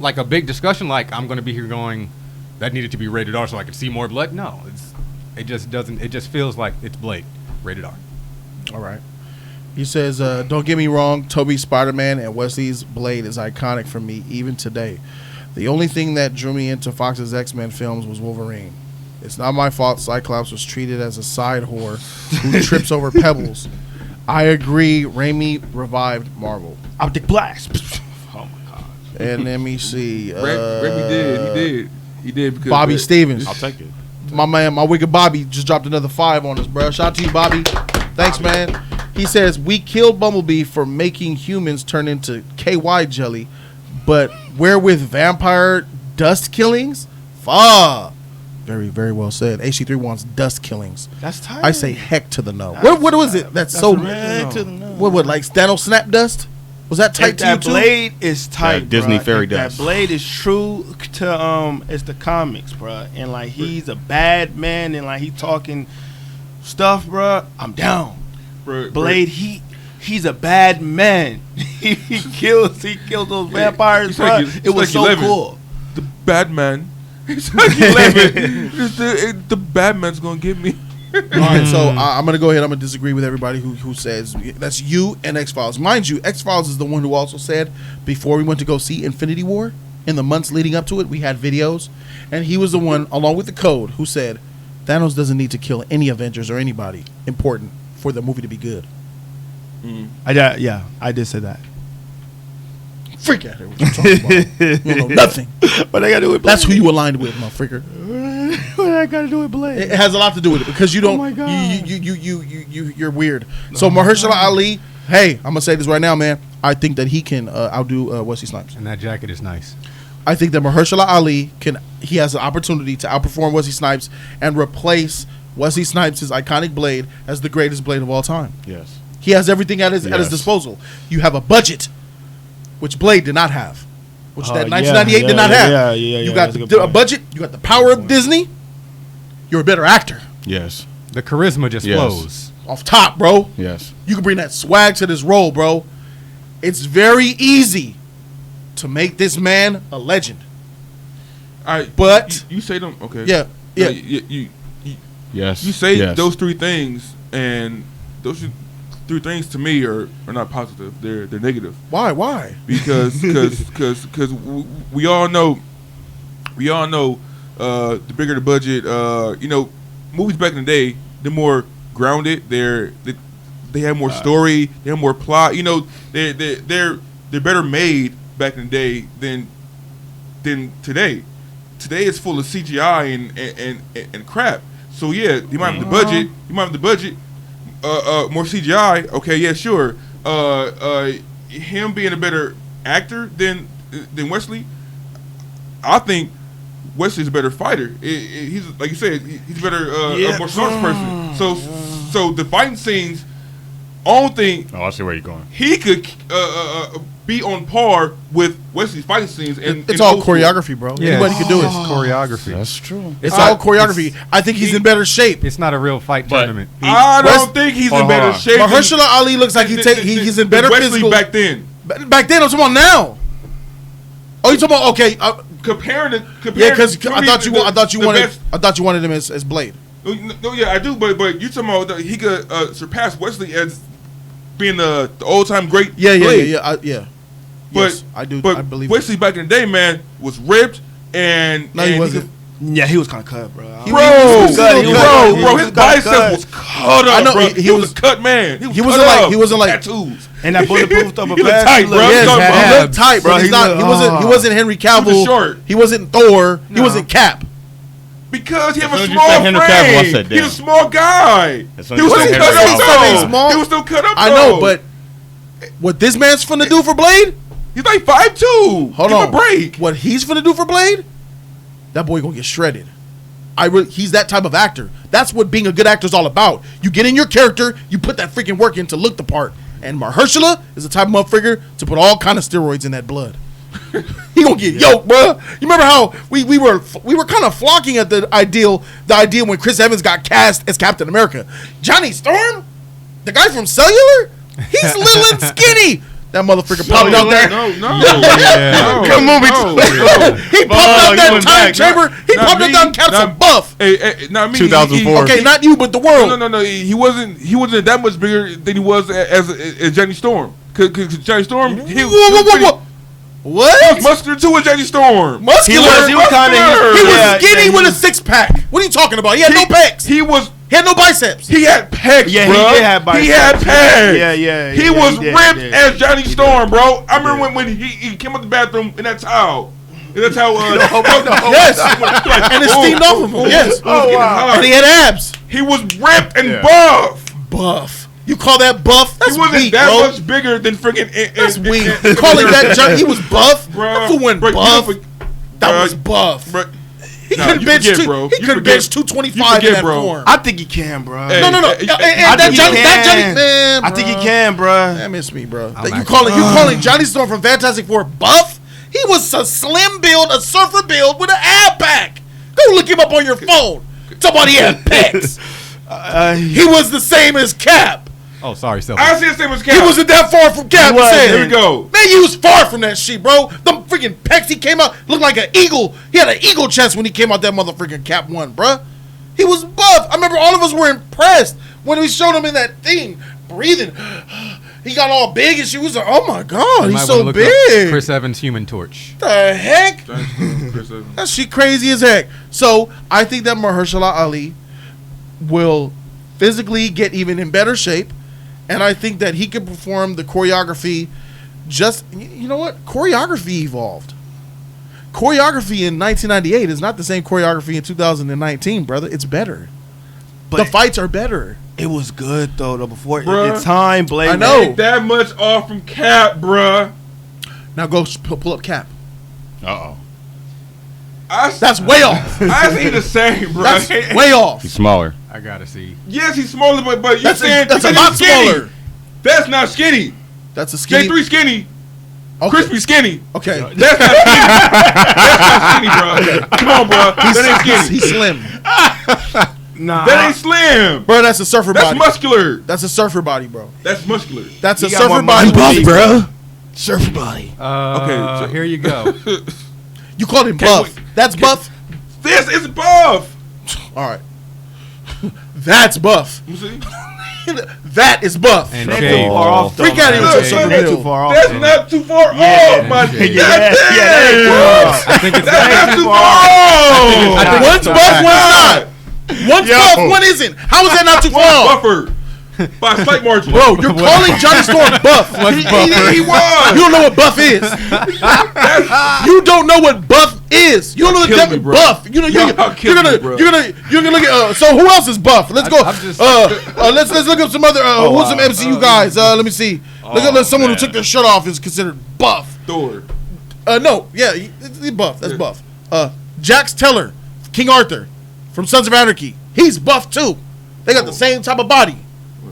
like a big discussion? Like I'm going to be here going, that needed to be rated R so I could see more blood? No. It just doesn't. It just feels like it's Blade rated R. All right. He says, don't get me wrong, Toby's Spider-Man and Wesley's Blade is iconic for me even today. The only thing that drew me into Fox's X-Men films was Wolverine. It's not my fault Cyclops was treated as a side whore who trips over pebbles. I agree, Raimi revived Marvel. Optic blast. Oh my god. And let me see. Raimi did because Bobby Stevens. I'll take it. My wicked Bobby just dropped another 5 on us, bro. Shout out to you, Bobby. Thanks, man. He says, we killed Bumblebee for making humans turn into KY jelly, but wherewith vampire dust killings? Fuck. Very, very well said. HC3 wants dust killings. That's tight. I say heck to the no. What was it? That's so. Heck to the no. What, like Thanos snap dust? Was that tight to you That too? Blade is tight, That Disney bruh. fairy That dust. Blade is true to it's the comics, bro. And like he's a bad man, and like he talking stuff, bro. I'm down. Blade, he's a bad man. he kills those vampires, it's bro. like you- It was it's so like 11. cool. The bad man. It's like 11. The bad man's gonna get me. All right, so I'm gonna go ahead. I'm gonna disagree with everybody who says that's you and X-Files. Mind you, X-Files is the one who also said before we went to go see Infinity War, in the months leading up to it, we had videos, and he was the one, along with the Code, who said Thanos doesn't need to kill any Avengers or anybody important for the movie to be good. I did say that. Freak out here! What you talking about? You don't know nothing. But I got to do it. That's who you aligned with, motherfucker. What I got to do with Blade? It has a lot to do with it because you don't. Oh my God. You're weird. So Mahershala Ali. Hey, I'm gonna say this right now, man. I think that he can outdo Wesley Snipes. And that jacket is nice. I think that Mahershala Ali he has an opportunity to outperform Wesley Snipes and replace Wesley Snipes' iconic Blade as the greatest Blade of all time. Yes. He has everything at his Yes. disposal. You have a budget, which Blade did not have, which that yeah, 1998 did not have. yeah, You that's a got good a point. budget. You got the power of Disney. You're a better actor. Yes. The charisma just Yes. flows. Off top, bro. Yes. You can bring that swag to this role, bro. It's very easy to make this man a legend. All right, But- you say them. Okay. Yeah, yeah. You Yes. say yes. those three things, and those three things to me are not positive. They're negative. Why? Because we all know the bigger the budget, movies back in the day, they're more grounded. They have more story, they have more plot. They're better made back in the day than today. Today it's full of CGI and crap. So yeah, you might have the budget. More CGI. Okay, yeah, sure. Him being a better actor than Wesley, I think Wesley's a better fighter. He's like you said, he's better, a more smarts person. So the fighting scenes only thing Oh, I see where you're going. he could be on par with Wesley's fighting scenes. And It's all choreography, bro. Yeah, Anybody can do it's it. choreography. That's true. It's all choreography. I think he's in better shape. It's not a real fight But- tournament. I Wes- don't think he's Hold in on, better hold on. shape. than- Mahershala Ali looks like he's in better Wesley physical. back then. Back then, I'm talking about now. Oh, you talking about okay? Comparing Yeah, because I thought you best. wanted him as Blade. No, yeah, I do, but you talking about that he could surpass Wesley as being the old time great. Yeah. Blade. Yeah. But Yes, I do. But I believe Wesley back in the day, man, was ripped and No, he and wasn't. Yeah, he was kind of cut, bro. He Bro, was cut. He was bro, cut. his He got bicep cut. was cut up. I know, bro. he He was was- a cut man. he cut wasn't like- up. he wasn't like- tattoos. And that bulletproof upper He looked pass, tight, he bro. looked- Yes, Talking he about- looked tight, Bro, but he's he not. looked- He wasn't Henry Cavill. short. He wasn't Thor. He No. wasn't Cap. Because he have As a soon as you small said Henry Cavill, I frame. said, He's a damn. small guy. As soon He as was you still said cut Henry up Cavill. though. Small. He was still cut up I though. know, but what this man's finna do for Blade? he's like 5'2". Hold Give on. him a break. What he's finna do for Blade? That boy gonna get shredded. He's that type of actor. That's what being a good actor is all about. You get in your character, you put that freaking work in to look the part. And Mahershala is the type of motherfucker to put all kind of steroids in that blood. He gonna get yoked, bro. You remember how we were kind of flocking at the idea when Chris Evans got cast as Captain America. Johnny Storm, the guy from Cellular, he's little and skinny. That motherfucker popped out there. No. Good movie. He popped out that time chamber. He popped out that capsule buff. Hey, not me. 2004. Okay, not you, but the world. No. He wasn't that much bigger than he was as Johnny Storm. Cause Johnny Storm, he was What? muscular too as Johnny Storm. Muscular. He was kinda- He was Yeah, skinny he with a was- 6-pack. What are you talking about? He had no pecs. He had no biceps. pecs, Yeah, bro. he did have biceps. He had pecs. Yeah. He yeah, was he did, ripped he did. as Johnny Storm, bro. I remember when he came out the bathroom in that towel. And that's how Yes. And it steamed off of him. Yes. Oh, wow. And he had abs. He was ripped and Yeah. buff. Buff. You call that buff? That's He wasn't weak, that bro. much bigger than freaking. That's weak. Calling that Johnny, he was buff. bro. That fool went Bro, buff. you That was buff. Bro. He Nah, couldn't you bench. forget, bro. He You couldn't forget. bench 225 You in that forget, bro. form. I think he can, bro. Hey, No. I And think that he Johnny, can. man. I think he bro. can, bro. That missed me, bro. I'm You calling actually- Johnny Storm from Fantastic Four buff? He was a slim build, a surfer build with an ab pack. Go look him up on your phone. Somebody had pecs. He was the same as Cap. Oh, sorry, Self. I see the same as Cap. He wasn't that far from Cap. He wasn't. Here we go. Man, you was far from that shit, bro. Them freaking pecs he came out looked like an eagle. He had an eagle chest when he came out that motherfucking Cap 1, bro. He was buff. I remember all of us were impressed when we showed him in that thing, breathing. He got all big and she was like, oh my God, You he's might so wanna look up big. Chris Evans, Human Torch. The heck? Chris Evans. That shit crazy as heck. So I think that Mahershala Ali will physically get even in better shape, and I think that he can perform the choreography. You know what? Choreography evolved. Choreography in 1998 is not the same choreography in 2019, brother. It's better. But the fights are better. it was good though. Before Bruh. it's time, Blade. I know. Ain't that much off from Cap, bruh. Now go pull up Cap. Uh-oh. That's way off. I see the same, bro. That's way off. He's smaller. I gotta see. Yes, he's smaller, but you're saying That's a he's lot skinny. smaller. That's not skinny. That's a skinny. J3 skinny. Okay. Crispy skinny. Okay. That's not skinny. That's not skinny, bro. Come on, bro. That ain't skinny. He's slim. Nah, That ain't slim. Bro, that's a surfer That's body. muscular. That's a surfer body, bro. That's muscular. That's a He got surfer more body. muscle. bro. surfer body. Okay, so- Here you go. You called him buff. That's buff. This is buff. All right. That's buff. You see? That is buff. And That's shave. too far off. Though, Freak out man. of here with your That's surfer too bill. far off. That's man. not too far Yeah, off, my yeah, nigga. yeah, That's that ain't too far off. I think it's That's not too far I off. think one's buff, one's not. One's buff, one isn't. How is that not too far off? Buffer. By a slight margin. Bro, you're calling Johnny Storm buff. He was. You don't know what buff is. You don't know what buff is. You don't know the Y'all depth kill me, of bro. buff. You know Y'all kill me, you're bro. gonna look at. So who else is buff? Let's go. I'm just- Let's look up some other. Who's some MCU guys? Let me see. Look at someone man. who took their shirt off is considered buff. Thor. No, yeah, he's buff. That's buff. Jax Teller, King Arthur, from Sons of Anarchy. He's buff too. They got the same type of body.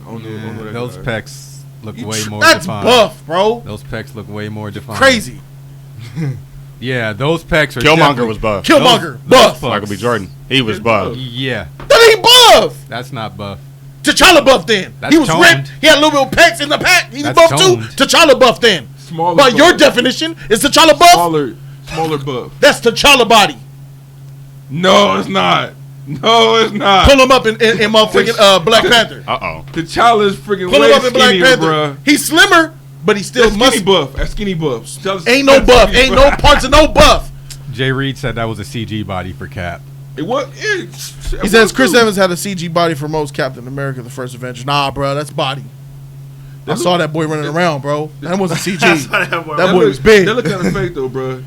on that Those guy. pecs look way more That's defined. buff, bro. Those pecs look way more defined. Crazy. Yeah, those pecs are Killmonger definitely- was buff. Killmonger, Those buff. fucks. Michael B. Jordan. He was buff. Yeah, That ain't buff. that's not buff. T'Challa buff then. That's He was toned. ripped. He had a little bit of pecs in the pack. He was That's buff toned. too. T'Challa buff then. Smaller. By your buff. definition, is T'Challa buff? Smaller buff. That's T'Challa body. No, it's not. No, it's not. Pull him up in motherfucking Black Panther. Uh-oh. T'Challa's freaking Pull way him up in Black skinnier, Panther. bruh. He's slimmer, but he's still That's skinny muscular. buff. That's skinny buff. T'Challa's- Ain't no that's buff. skinny Ain't no parts of no buff. Jay Reed said that was a CG body for Cap. It was. He says Chris Evans had a CG body for most Captain America: The First Avenger. Nah, bro, that's body. I saw that boy running around, bro. That wasn't CG. That boy was big. They look kind of fake though, bro.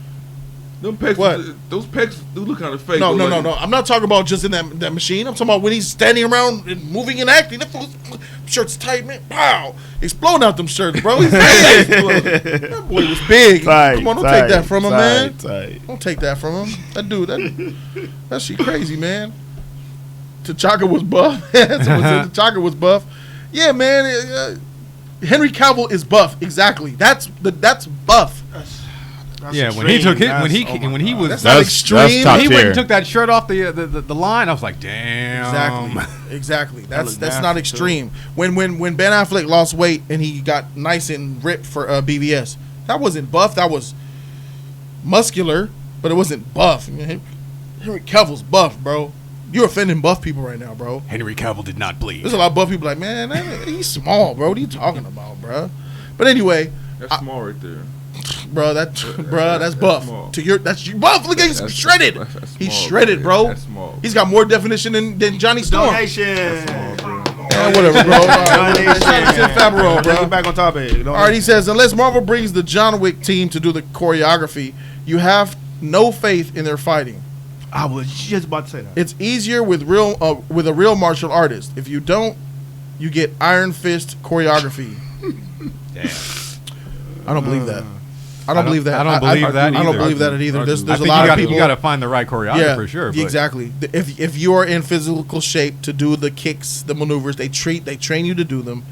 Them pecs, What? Those pecs do look kind of fake. No, though, no, like- no, no. I'm not talking about just in that machine. I'm talking about when he's standing around and moving and acting. That fool's shirt's tight, man. Pow! Exploding out them shirts, bro. He's big. That boy was big. Come on, don't take that from him, man. Don't take that from him. That dude, that shit crazy, man. T'Chaka was buff. T'Chaka was buff. Yeah, man. Henry Cavill is buff. Exactly. That's buff. Yeah, when he took it, when he was That's not extreme. top he went tier. and took that shirt off the line. I was like, damn. Exactly. That's nasty, not too. extreme. When Ben Affleck lost weight and he got nice and ripped for BVS, that wasn't buff. That was muscular, but it wasn't buff. Henry Cavill's buff, bro. You're offending buff people right now, bro. Henry Cavill did not bleed. There's a lot of buff people like, man, he's small, bro. What are you talking about, bro? But anyway, That's small right there. bro, that's buff. small. That's you buff. Look at he's That's- shredded. that's He's small, shredded, bro. That's small. He's got more definition than Johnny Storm. Donation. Yeah, whatever, bro. Shout out to Tim Favreau, bro. Back on topic. All right, he says, unless Marvel brings the John Wick team to do the choreography, you have no faith in their fighting. I was just about to say that. It's easier with a real martial artist. If you don't, you get Iron Fist choreography. I don't believe that. I don't believe that. I don't believe that I don't either. believe that either. I There's do. I a think lot of people. you got to find the right choreographer for sure. But Exactly. If you are in physical shape to do the kicks, the maneuvers, they train you to do them.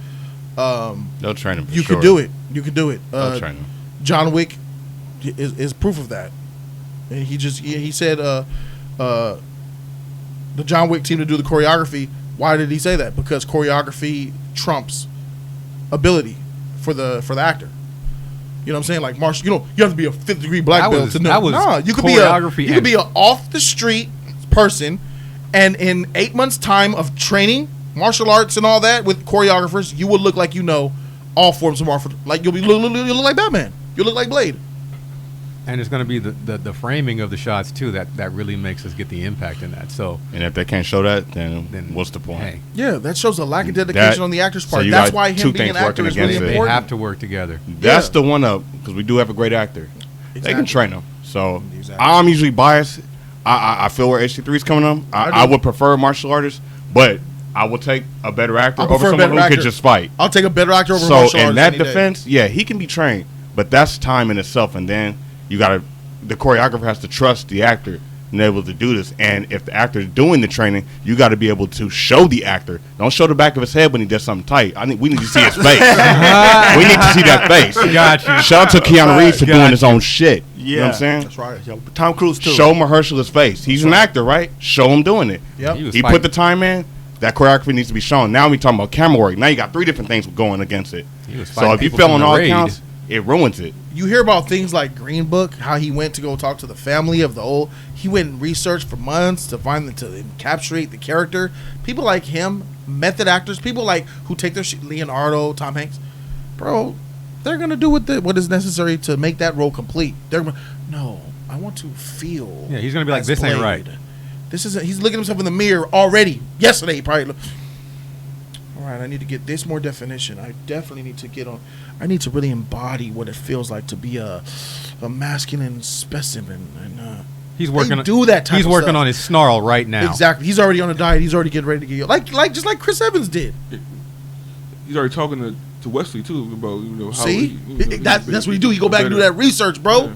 They'll train him. You could do it. You could do it. They'll train him. John Wick is proof of that. And he said the John Wick team to do the choreography. Why did he say that? Because choreography trumps ability for the actor. You know what I'm saying? Like martial, you have to be a 5th degree black That belt was- to know. that was Nah, you could choreography be an off the street person, and in 8 months' time of training, martial arts and all that with choreographers, you will look like you know all forms of martial. Like you'll look like Batman. You'll look like Blade. and it's going to be the framing of the shots too that really makes us get the impact in that. So And if they can't show that, then what's the point? hey, Yeah, that shows a lack of dedication on the actor's so part. you That's got why two him being things an actor working is really against it. they important. have to work together. That's Yeah. the one up because we do have a great actor. They Exactly. can train them. So Exactly. I'm usually biased. I feel where HC3 is coming on. I would prefer martial artists, but I would take a better actor I over prefer a someone who better could actor. just fight. I'll take a better actor over So martial in artist that any day. defense, yeah, he can be trained, but that's time in itself. And then the choreographer has to trust the actor and able to do this. And if the actor is doing the training, you got to be able to show the actor. Don't show the back of his head when he does something tight. I think we need to see his face. We need to see that face. Got you. Shout out to Keanu Reeves for Got doing you. his own shit. You know what I'm Yeah. saying? That's right. Yo, Tom Cruise too. Show Mahershala's face. He's an actor, right? Show him doing it. Yep. He was He fighting. put the time in. That choreography needs to be shown. Now we talking about camera work. Now you got 3 different things going against it. He was So fighting if you people fail from on the all raid. accounts, it ruins it. You hear about things like Green Book, how he went to go talk to the family of the old. He went and researched for months to find to encapsulate the character. People like him, method actors, people like who take their shit, Leonardo, Tom Hanks, bro, they're gonna do what is necessary to make that role complete. No, I want to feel. Yeah, he's gonna be like, as "This ain't Blade. right." This isn't. He's looking at himself in the mirror already. Yesterday, he probably looked. All right, I need to get this more definition. I definitely need to get on. I need to really embody what it feels like to be a masculine specimen. And He's working. They do that type He's of working stuff. on his snarl right now. exactly. He's already on a diet. He's already getting ready to get just like Chris Evans did. He's already talking to Wesley too about how See, that's what he do. He go back and do that research, bro. Yeah.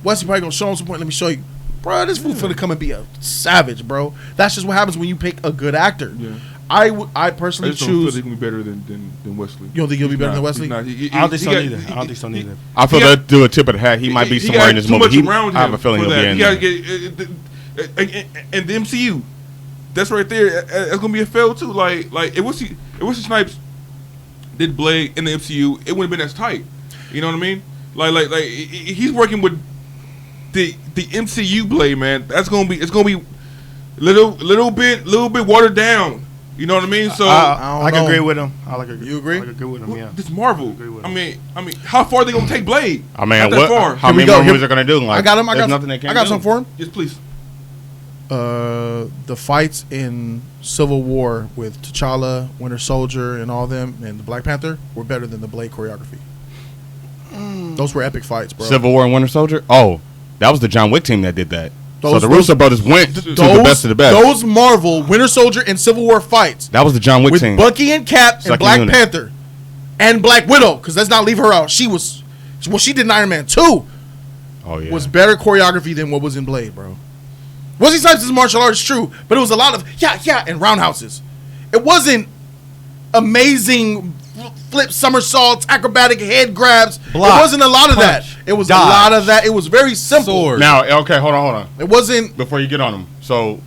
Wesley probably gonna show him some point. Let me show you, bro. This fool finna come and be a savage, bro. That's just what happens when you pick a good actor. Yeah. I I personally just don't feel choose. he's gonna be better than Wesley. You don't think he'll be He's better than not. Wesley? He's not. I don't think so neither. I don't think so neither. I feel He got- that do a tip of the hat. He might be somewhere in this too movie. much around I have him a feeling for he'll be that. in He there. gotta get and the MCU. That's right there. That's gonna be a fail too. Like if Wesley Snipes did Blade in the MCU, it wouldn't have been as tight. You know what I mean? Like he's working with the MCU Blade, man. It's gonna be little bit watered down. You know what I mean? So I can know. agree with him. I like agree. You agree? I can agree with him. Yeah. this Marvel. agree with I mean, how far are they gonna take Blade? I mean, Not that far. how Here we many go. more Here- movies are gonna do? Like, I got him. I there's got nothing they can't I got do. something for him. Yes, please. The fights in Civil War with T'Challa, Winter Soldier, and all them, and the Black Panther were better than the Blade choreography. Those were epic fights, bro. Civil War and Winter Soldier. Oh, that was the John Wick team that did that. So Those- the Russo brothers went to the best of the best. Those Marvel Winter Soldier and Civil War fights That was the John Wick with team. Bucky and Cap and Second Black unit. Panther and Black Widow, because let's not leave her out. She did in Iron Man 2 Oh yeah. was better choreography than what was in Blade, bro. Wesley Snipes is martial arts, true, but it was a lot of yeah and roundhouses. It wasn't amazing flip somersaults, acrobatic head grabs. Block, it wasn't a lot of that. punch, It was dodge, a lot of that. It was very simple. sword. Now, okay, hold on. It wasn't. Before you get on them, so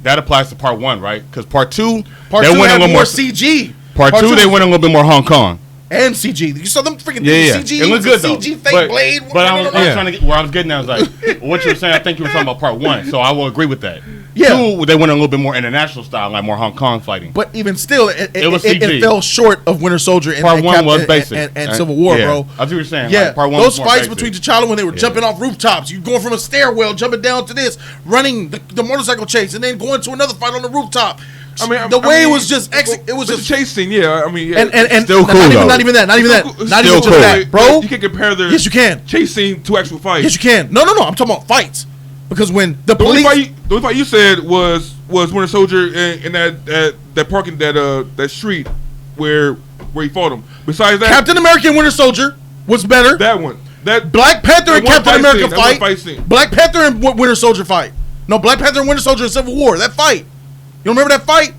that applies to part one, right? Because part two, Part they two went a had little more more. CG. Part two, they was- went a little bit more Hong Kong. and CG. You saw them freaking Yeah. CG. It looked good though. CG fake blade. But I was Yeah. trying to get where I was getting at. Was like what you were saying. I think you were talking about part one, so I will agree with that. Yeah. Two, they went a little bit more international style, like more Hong Kong fighting. But even still, it was it CG. fell short of Winter Soldier and Part and one Cap- was and- basic and Civil War, yeah. bro. That's what you were saying. Yeah, like, part one those was more fights basic. between T'Challa when they were Yeah. jumping off rooftops, you going from a stairwell, jumping down to this, running the motorcycle chase, and then going to another fight on the rooftop. The way it was just it was the just chase scene. Yeah, I mean, yeah. and Still cool, not though. even that, not even Still cool. even Still just cool. that, bro. You can compare their Yes, you can. chase scene to actual fights. Yes, you can. No, I'm talking about fights because when the The only police. fight you said was Winter Soldier in that parking that street where he fought him. Besides that, Captain America and Winter Soldier was better. that one, that Black Panther and that one Captain fight America scene, that one fight. fight scene. Black Panther and Winter Soldier fight. No, Black Panther and Winter Soldier in Civil War. That fight. You remember that fight?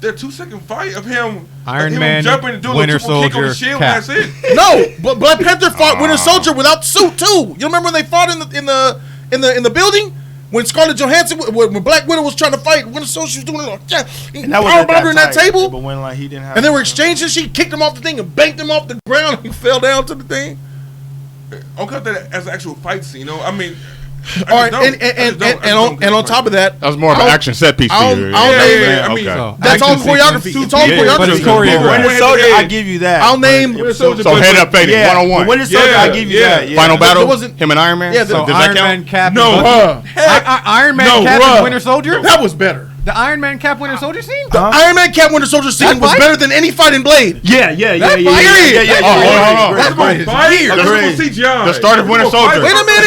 That 2-second fight of him, Iron him Man, jumping and doing Winter a triple kick on the Soldier, shield. Cap. That's it. No, but Black Panther fought Winter Soldier without suit too. You remember when they fought in the building when Scarlett Johansson when Black Widow was trying to fight Winter Soldier was doing it And that was power at bomber in that tight, table. But when like he didn't have, And they were exchanging. She kicked him off the thing and banked him off the ground. He fell down to the thing. I'll cut that as an actual fight scene. You know, I mean, All right, and on top of that, That was more of an action set piece. I'll- to you. I'll name it. I mean, Okay. So, that's all action choreography. sequence. It's all Yeah, choreography. but it's choreographed. Winter Soldier, I give you that. I'll name- So head up fading, Yeah, 1-on-one. Winter Soldier, Yeah, I give you yeah. that. Yeah. Final battle. There wasn't- Him and Iron Man. Yeah, so the does Iron that Man count? Cap. No, and Bucky. heck, Iron Man no, Cap bruh. and Winter Soldier. That was better. The Iron Man Cap Winter Soldier scene. The Iron Man Cap Winter Soldier scene That was fight? better than any fight in Blade. Yeah. Period. Oh, hold on. That's my That's weird. CGI. The start of Winter Soldier. Wait a minute.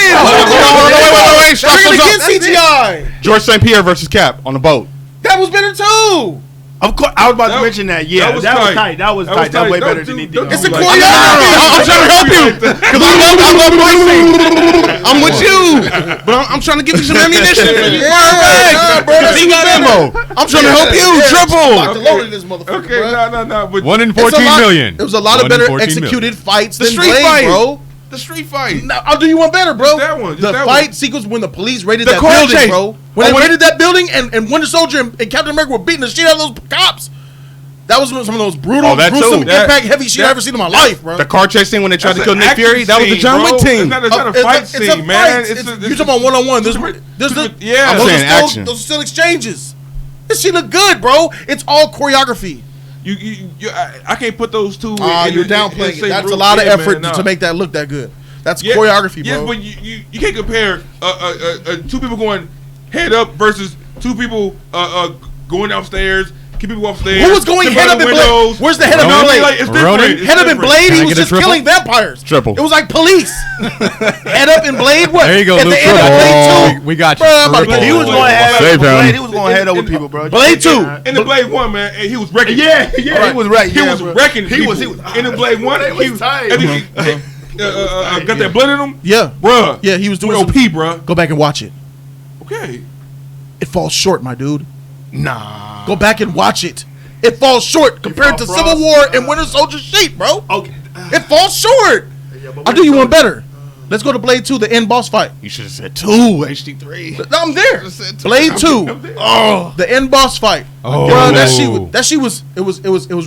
Wait. Stop, Trigger stop, against stop. CGI. George St. Pierre versus Cap on the boat. That was better too. Of course, I was about to That- mention that. Yeah, that was that was tight. tight. That was That was tight. That was way tight. better Don't than do- anything. don't It's a do else. like- choreography. I'm trying to help you because I love racing. I'm with you, but I'm trying to give you some ammunition. Yeah, bro. That's See, got ammo. I'm trying to help you. Lock the Triple. load in this motherfucker. Okay, bro. no. But 1 in It's a 14 lot- million. It was a lot of 1 in better 14 executed million. fights The than street Blade, fight. bro. The street fight. No, I'll do you one better, bro. Just that one, just The that fight one. sequence when the police raided The that car building, chase. bro. When they raided that building and Winter Soldier and Captain America were beating the shit out of those cops. That was some of the most brutal, Oh, that too. gruesome, That- impact, heavy shit I've ever seen in my life, bro. The car chase scene when they tried That's to kill an Nick action Fury. That was the scene, John bro. Wick team. It's not a fight scene, man. You talking about one-on-one. There's yeah. I'm those saying are still, action. those are still exchanges. This shit look good, bro. It's all choreography. I can't put those two. You're downplaying it. That's a lot of effort to make that look that good. That's choreography, bro. Yes, but you can't compare two people going head up versus two people going downstairs, keep people upstairs. Who was going head up in Blade? Where's the head up in Blade? It's Ronan? different. It's Head up in different. Blade, Can he I was get a just triple? killing vampires. Triple. It was like police. Head up in Blade, what? There you go, At Luke the end of Triple. Blade 2. We got you. Bro, I'm about to Triple. get He was going head up. Save with him. Blade. He was going head up with people, bro. Blade 2. In the Blade 1, man, and he was wrecking. Yeah, Alright. he was right. He was wrecking. He was. people. In the Blade 1. He was tight. and he got that blood in him. Yeah. Bruh. Yeah, he was doing OP, bruh. Go back and watch it. Okay. It falls short, my dude. Nah. Go back and watch it. It falls short compared to Civil War and Winter Soldier shape, bro. Okay. It falls short. I'll do you one better. Let's go to Blade 2, the end boss fight. You should have said 2, HD3. No, I'm there. Blade 2. Oh, the end boss fight. Oh. Bro, that shit was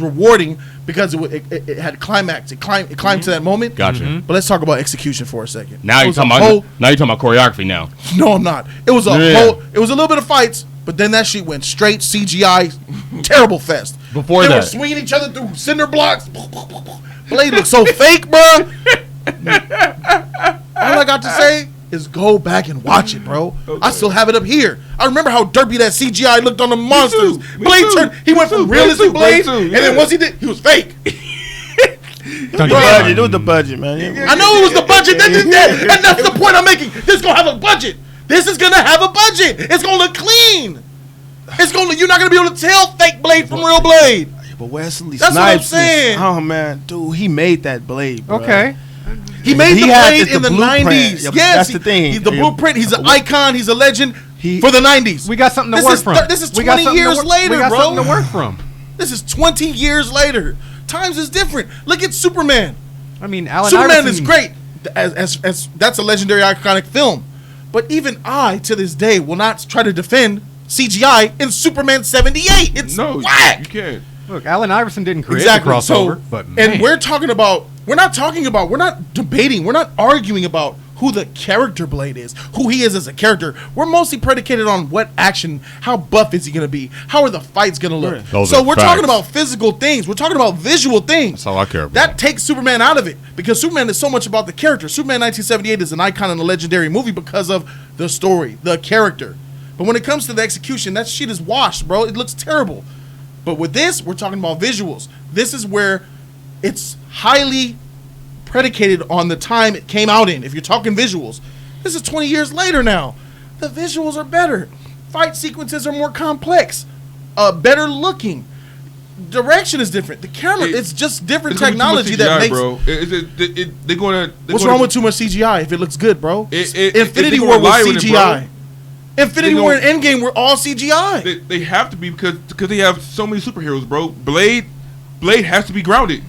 rewarding because it had climax. It climbed to that moment. Gotcha. But let's talk about execution for a second. Now you're talking about choreography now. No, I'm not. It was a little bit of fights, but then that shit went straight CGI, terrible fest. Before they that, were swinging each other through cinder blocks. Blade looked so fake, bro. All I got to say is go back and watch it, bro. Okay. I still have it up here. I remember how derpy that CGI looked on the monsters. Blade turned. He went from realistic Blade, and then once he did, he was fake. It was the budget, man. I know it was the budget. And that's the point I'm making. This is gonna have a budget. This is gonna have a budget. It's gonna look clean. You're not gonna be able to tell fake Blade from real Blade. But Wesley That's Snipes, what I'm saying. Oh man, dude, he made that Blade, bro. Okay. He made the Blade in the blueprint. 90s. Yeah, Yes, that's the thing. He's the blueprint. He's an icon. He's a legend for the 90s. We got something to work from. This is 20 years later, We got bro. something to work from. This is 20 years later. Times is different. Look at Superman. I mean, Alan Superman Iverson is great. As that's a legendary, iconic film. But even I, to this day, will not try to defend CGI in Superman 78. It's whack. You can't. Look, Alan Iverson didn't create the crossover, but man. And we're not debating, we're not arguing about who the character Blade is, who he is as a character. We're mostly predicated on what action, how buff is he going to be, how are the fights going to look. So we're talking about physical things. We're talking about visual things. That's all I care about. That takes Superman out of it because Superman is so much about the character. Superman 1978 is an icon and a legendary movie because of the story, the character. But when it comes to the execution, that shit is washed, bro. It looks terrible. But with this, we're talking about visuals. This is where it's highly predicated on the time it came out in. If you're talking visuals, this is 20 years later now. The visuals are better. Fight sequences are more complex, better looking. Direction is different. The camera, it's just different technology that makes. Bro. What's wrong with too much CGI if it looks good, bro? Infinity War was CGI. Infinity War and Endgame were all CGI. They have to be because they have so many superheroes, bro. Blade has to be grounded.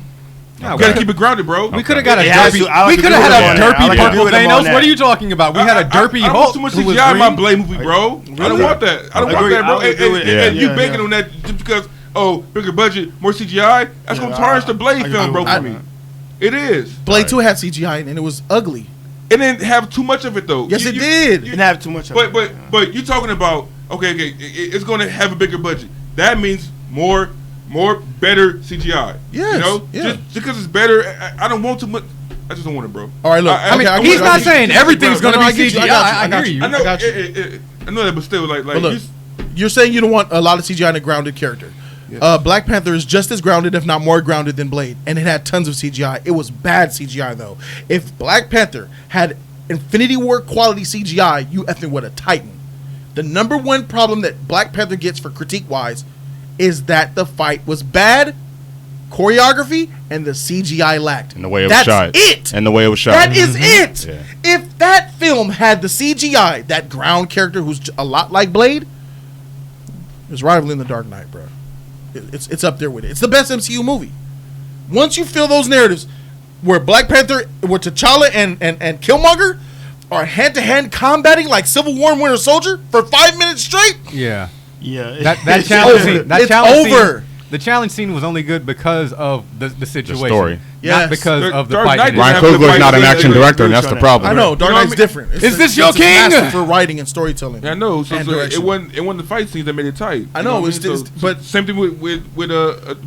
You gotta keep it grounded, bro. We could have got a derpy. We could have had a derpy purple Thanos. What are you talking about? We had a derpy Hulk. I don't want too much CGI in my Blade movie, bro. I don't want that. I don't want that, bro. And you banking on that just because bigger budget, more CGI. That's gonna tarnish the Blade film, bro. For me, it is. Blade 2 had CGI and it was ugly. It didn't have too much of it though. Yes, it did. It didn't have too much of it. But you talking about it's gonna have a bigger budget. That means more better CGI. Yes, you know, yeah. just because it's better. I don't want too much. I just don't want it, bro. All right, look. He's not saying everything's gonna be CGI. I hear you. I know that, but still, like look, you're saying you don't want a lot of CGI in a grounded character. Yeah. Black Panther is just as grounded, if not more grounded, than Blade, and it had tons of CGI. It was bad CGI though. If Black Panther had Infinity War quality CGI, you effing with a Titan. The number one problem that Black Panther gets for critique wise is that the fight was bad, choreography, and the CGI lacked. And the way it was shot. That's it. And the way it was shot. That is it. Yeah. If that film had the CGI, that ground character who's a lot like Blade, is rivaling The Dark Knight, bro. It's up there with it. It's the best MCU movie. Once you feel those narratives where Black Panther, where T'Challa and Killmonger are hand-to-hand combating like Civil War and Winter Soldier for 5 minutes straight. Yeah. Yeah. That challenge scene. That challenge over. Scene, the challenge scene was only good because of the situation. The story. Not because of the Dark fight. Knight Ryan Coogler's not an action director, and that's the problem. I know. Dark Knight's different. Is this your king? Master for writing and storytelling. Yeah, I know. So and it wasn't the fight scenes that made it tight. I know. But same thing with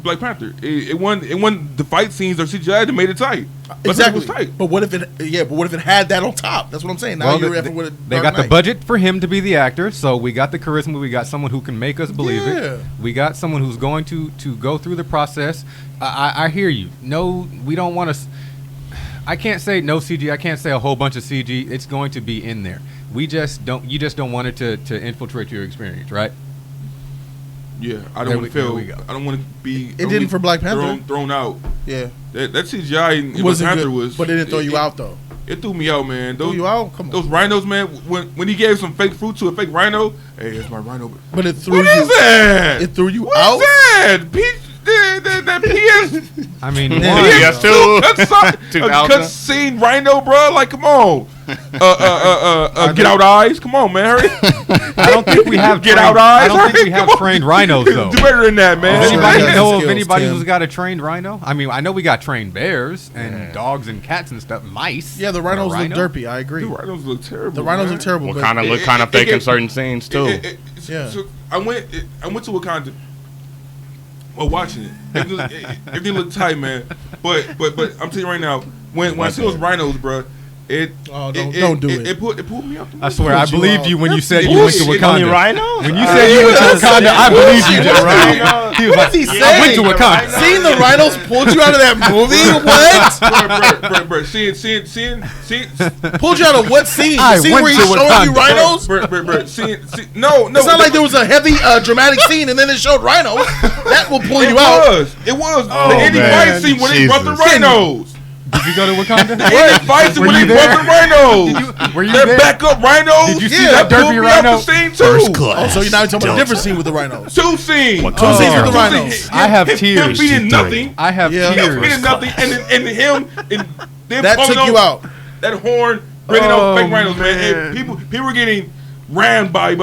Black Panther. It wasn't the fight scenes or CGI that made it tight. Exactly. It was tight. But what if it had that on top? That's what I'm saying. Now you're effing with a they Dark got the Knight. budget for him to be the actor, so we got the charisma. We got someone who can make us believe it. We got someone who's going to go through the process. I hear you. No, we don't want to. I can't say no CG. I can't say a whole bunch of CG. It's going to be in there. We just don't. You just don't want it to infiltrate your experience, right? Yeah, I There don't we- want to feel. there we go. I don't want to be. It didn't for Black Panther. Thrown out. Yeah, That CGI in Black wasn't Panther good, was. but it didn't throw you out though. It threw me out, man. Threw you out? Come on. Those rhinos, man. When he gave some fake fruit to a fake rhino, hey, that's my rhino. But it threw What you. is that? It threw you What's out. that? That PS. I mean, Yeah. one, Yeah. PS2. A 2000. cutscene rhino, bro. Like, come on. Get out eyes. Come on, man. Hurry. I don't think we have Get trained, out eyes. I don't think we Hurry. have Come on. trained rhinos though. Do better than that, man. Does anybody Yeah, know of skills, anybody Tim. who's got a trained rhino? I mean, I know we got trained bears and dogs and cats and stuff, mice. Yeah, the rhinos A look rhino? derpy. I agree. The rhinos look terrible. The rhinos man. look terrible. Well, but kind of look it- kind of it- fake in it- certain scenes too. Yeah. So I went to Wakanda. While watching it, everything looked tight, man. But I'm telling you right now, when I see those rhinos, bro, Oh, don't do it. It pulled me up. I swear, I Put you believed out. you when you said That's you went to bullshit. Wakanda. rhino? When you said you went to Wakanda, I believed you just Rhino. now. He was like, he I went to saying? Wakanda. Seeing the rhinos pulled you out of that movie? What? Bro, seeing, Pulled you out of what scene? I The scene went where to he's showing you Wakanda. rhinos? bro, seeing, no. It's not like there was a heavy dramatic scene and then it showed rhinos. That will pull you out. It was Oh, the ending man. fight scene when they brought the Jesus. rhinos. Did you go to Wakanda? The ending fight scene Were when you they brought the rhinos. Were you They're there? backup rhinos. Did you see that that pulled derpy me out rhino? the scene too. First class. Oh, so you're not talking about a different scene with the rhinos. Two scenes. Two scenes with the Oh. rhinos. I have Him tears. beating nothing. I have Yeah. Him beating tears. nothing, and him and them That pulling took you out. That horn, bringing Oh, out fake rhinos, man. man. And people were getting rammed by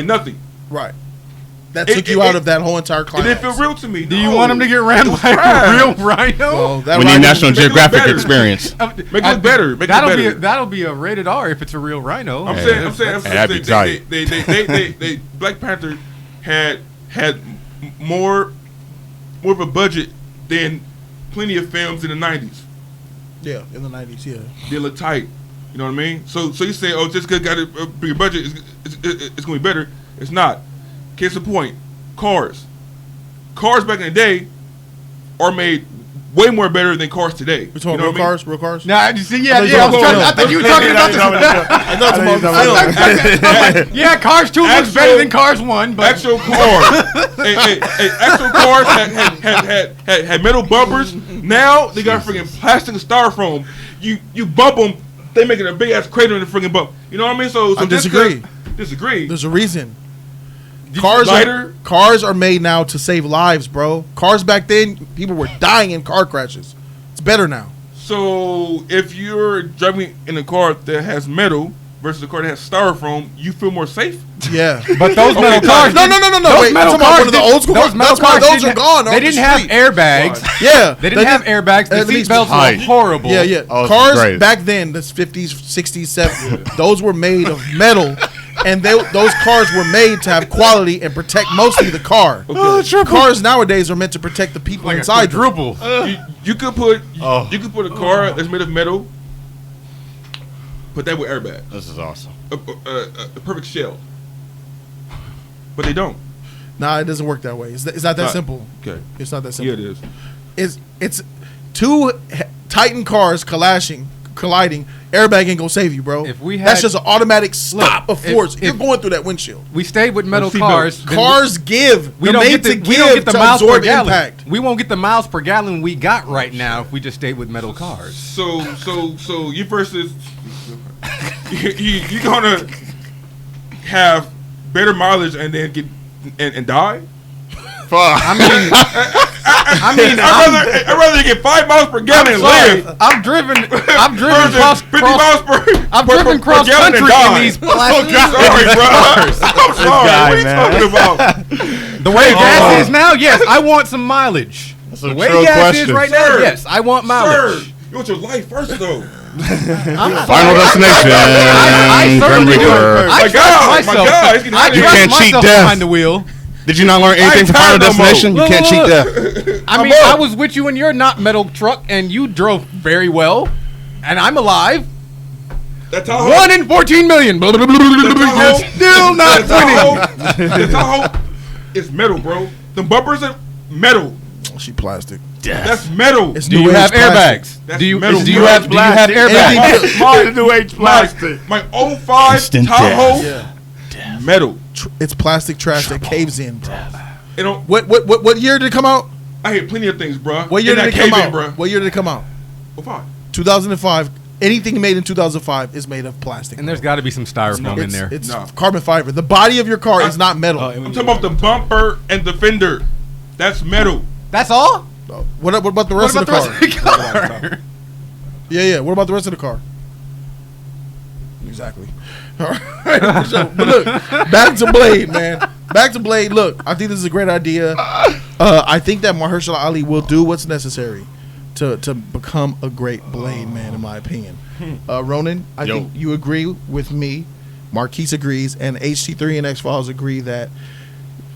nothing. Right. That took you out of that whole entire It climax. didn't feel real to me. Do you want him to get rammed by a trash. real rhino? Well, that We need rhino- National make it look Geographic better. experience. Make it look better. Make it That'll look be better. that'll be a rated R if it's a real rhino. I'm Yeah, saying, that'd be tight. they Black Panther had more of a budget than plenty of films in the 90s. Yeah, in the 90s, yeah. They look tight. You know what I mean? So you say, oh, just because got a bigger budget, it's going to be better. It's not. Case in point, cars. Cars back in the day are made way more better than cars today. We're talking You know real what I mean? cars? Real cars? Nah, you see, I I thought you were talking about this. Yeah, Cars 2 looks better than Cars 1, but Actual cars. Actual cars had metal bumpers. Now they got freaking plastic and styrofoam. You bump them, they make it a big ass crater in the freaking bump. You know what I mean? So I just disagree. 'cause- Disagree. There's a reason. Cars are made now to save lives, bro. Cars back then, people were dying in car crashes. It's better now. So if you're driving in a car that has metal versus a car that has styrofoam, you feel more safe. Yeah. but those metal Okay, cars. No. Those Wait, metal talking about cars one of the didn't- old school those cars. metal That's why cars those didn't are gone. They off the didn't have street. airbags. Yeah. They didn't have airbags. The At least seatbelts height. were horrible. Yeah. Oh, this is Cars great. back then, that's 50s, 60s, 70s. Those were made of metal, and those cars were made to have quality and protect mostly the car. Cars nowadays are meant to protect the people Like a inside. them. quadruple. You could put Oh. you could put a car that's made of metal, put that with airbag, This is awesome. a perfect shell. But they don't. Nah, it doesn't work that way. It's not that Not- simple. Okay. It's not that Yeah, simple. it is. It's two Titan cars colliding. Airbag ain't gonna save you, bro. If we That's had- just an automatic stop of if- force. You're if- going through that windshield. We stayed with metal seatbelt. cars. then Cars give. we They're don't made get the, to we don't give get the to miles per absorb gallon. impact. We won't get the miles per gallon we got right now if we just stayed with metal cars. So you versus you gonna have better mileage and then get and die? Fuck. I'd rather get 5 miles per gallon and live. I've driven Versus cross 50 miles per. I've per- driven per cross gallon country and die. in these Sorry, plastic. bro. I'm sorry. guy, What are you man. talking about? The way gas is now, yes, I want some mileage. That's The a way true gas is question. right now, Sir. yes, I want Sir, mileage. you want your life first, though. Final destination. I certainly Grim do. Reaper. I My trust God, my myself. God, it's getting I out of You here. trust can't cheat myself death. behind the wheel. Did you not learn anything ain't from Final tired no more. Destination? You Look, can't look, cheat look. death. I mean, I was with you in your not metal truck, and you drove very well, and I'm alive. That Tahoe. 1 in 14 million. Blah, blah, blah, blah, blah, blah, Tahoe. Still not The winning. Tahoe is metal, bro. The bumpers are metal. She plastic. That's metal. It's Do new you age have plastic. airbags? That's Do you metal, do you bro. have airbags? My New age plastic. My 05 Instant Tahoe, Yeah. metal. It's plastic trash that caves in, bro. It don't. What year did it come out? I hate plenty of things, bro. What year did it come out, bro? What year did it come out? What fine? 2005. Anything made in 2005 is made of plastic. And there's got to be some styrofoam in there. It's carbon fiber. The body of your car is not metal. I'm talking about the bumper and the fender. That's metal. That's all? What about the rest of the car? Yeah. What about the rest of the car? Exactly. All right. But look, back to Blade, man. Back to Blade. Look, I think this is a great idea. I think that Mahershala Ali will do what's necessary to become a great Blade man, in my opinion. Ronan, I think you agree with me. Marquise agrees, and HT3 and X-Files agree that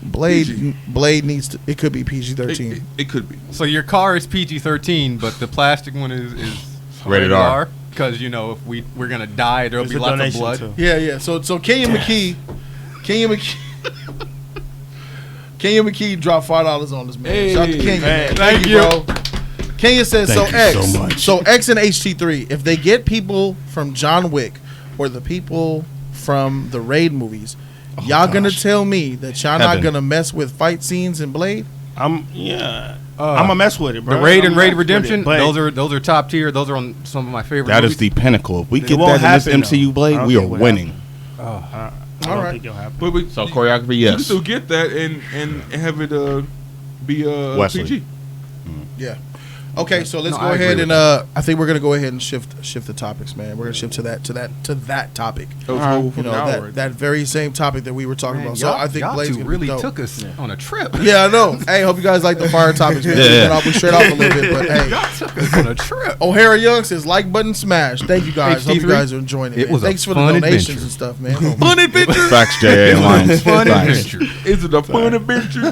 Blade needs to. It could be PG-13. It could be. So your car is PG-13, but the plastic one is Rated R. Because if we're gonna die, there'll be lots of blood. Too. Yeah. So Kenyon McKee dropped $5 on this man. Hey, Shout out to Kenyon. man. Thank you, bro. Kenyon says Thank so. you X. so much. So X and HT3, if they get people from John Wick or the people from the Raid movies, y'all gonna tell me that y'all not gonna mess with fight scenes in Blade? I'm gonna mess with it, bro. The Raid and I'm Raid mess with Redemption, it, but those are top tier. Those are on some of my favorite That movies. is the pinnacle. If we get won't that in this happen, MCU though. I Blade, don't we are think it would winning. I All don't right. think it'll happen. But So choreography, you can yes. still get that and have it be Wesley. PG. Yeah. Okay, so let's No, go I agree ahead with and I think we're gonna go ahead and shift the topics, man. We're gonna shift to that topic. That was whole You from know, now that, right that very same topic that we were talking Man, about. So I think y'all Blade's two gonna really be dope. took us on a trip. Yeah, I know. Hey, hope you guys like the fire topics, man. Yeah. We straight off a little bit, but hey. took us on a trip. O'Hara Young says like button smash. Thank you guys. Hope you HT3? guys are enjoying it. It man. was a Thanks for the fun donations adventure. and stuff, man. Fun adventure. Facts, J.A. Lions. Fun Facts. adventure. Is it a fun adventure?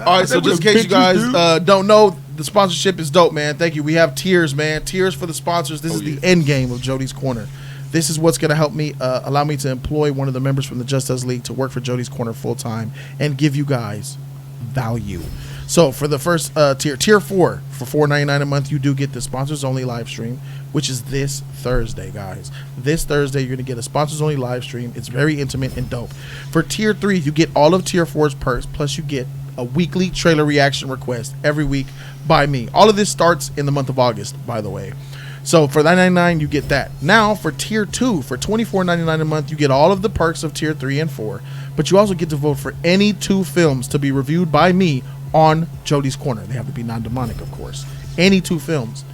All right, so just in case you guys don't know, the sponsorship is dope, man. Thank you. We have tiers, man. Tiers for the sponsors. This is the end game of Jody's Corner. This is what's going to help me, allow me to employ one of the members from the Just Us League to work for Jody's Corner full time and give you guys value. So for the first tier 4, for $4.99 a month, you do get the sponsors only live stream, which is this Thursday, guys. This Thursday, you're going to get a sponsors only live stream. It's very intimate and dope. For tier 3, you get all of tier 4's perks, plus you get a weekly trailer reaction request every week by me. All of this starts in the month of August, by the way. So for $9.99, you get that. Now for tier 2, for $24.99 a month, you get all of the perks of tier 3 and 4, but you also get to vote for any 2 films to be reviewed by me on Jody's Corner. They have to be non-demonic, of course. Any 2 films.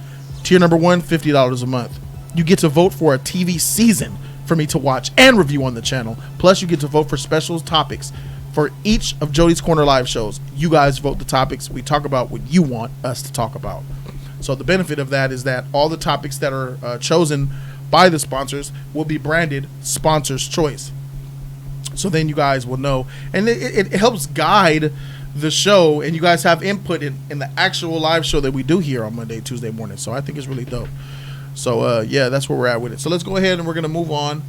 Tier number 1, $50 a month. You get to vote for a TV season for me to watch and review on the channel. Plus, you get to vote for special topics. For each of Jody's Corner live shows, you guys vote the topics. We talk about what you want us to talk about. So the benefit of that is that all the topics that are chosen by the sponsors will be branded Sponsor's Choice. So then you guys will know. And it helps guide the show, and you guys have input in the actual live show that we do here on Monday, Tuesday morning. So I think it's really dope. So, yeah, that's where we're at with it. So let's go ahead and we're going to move on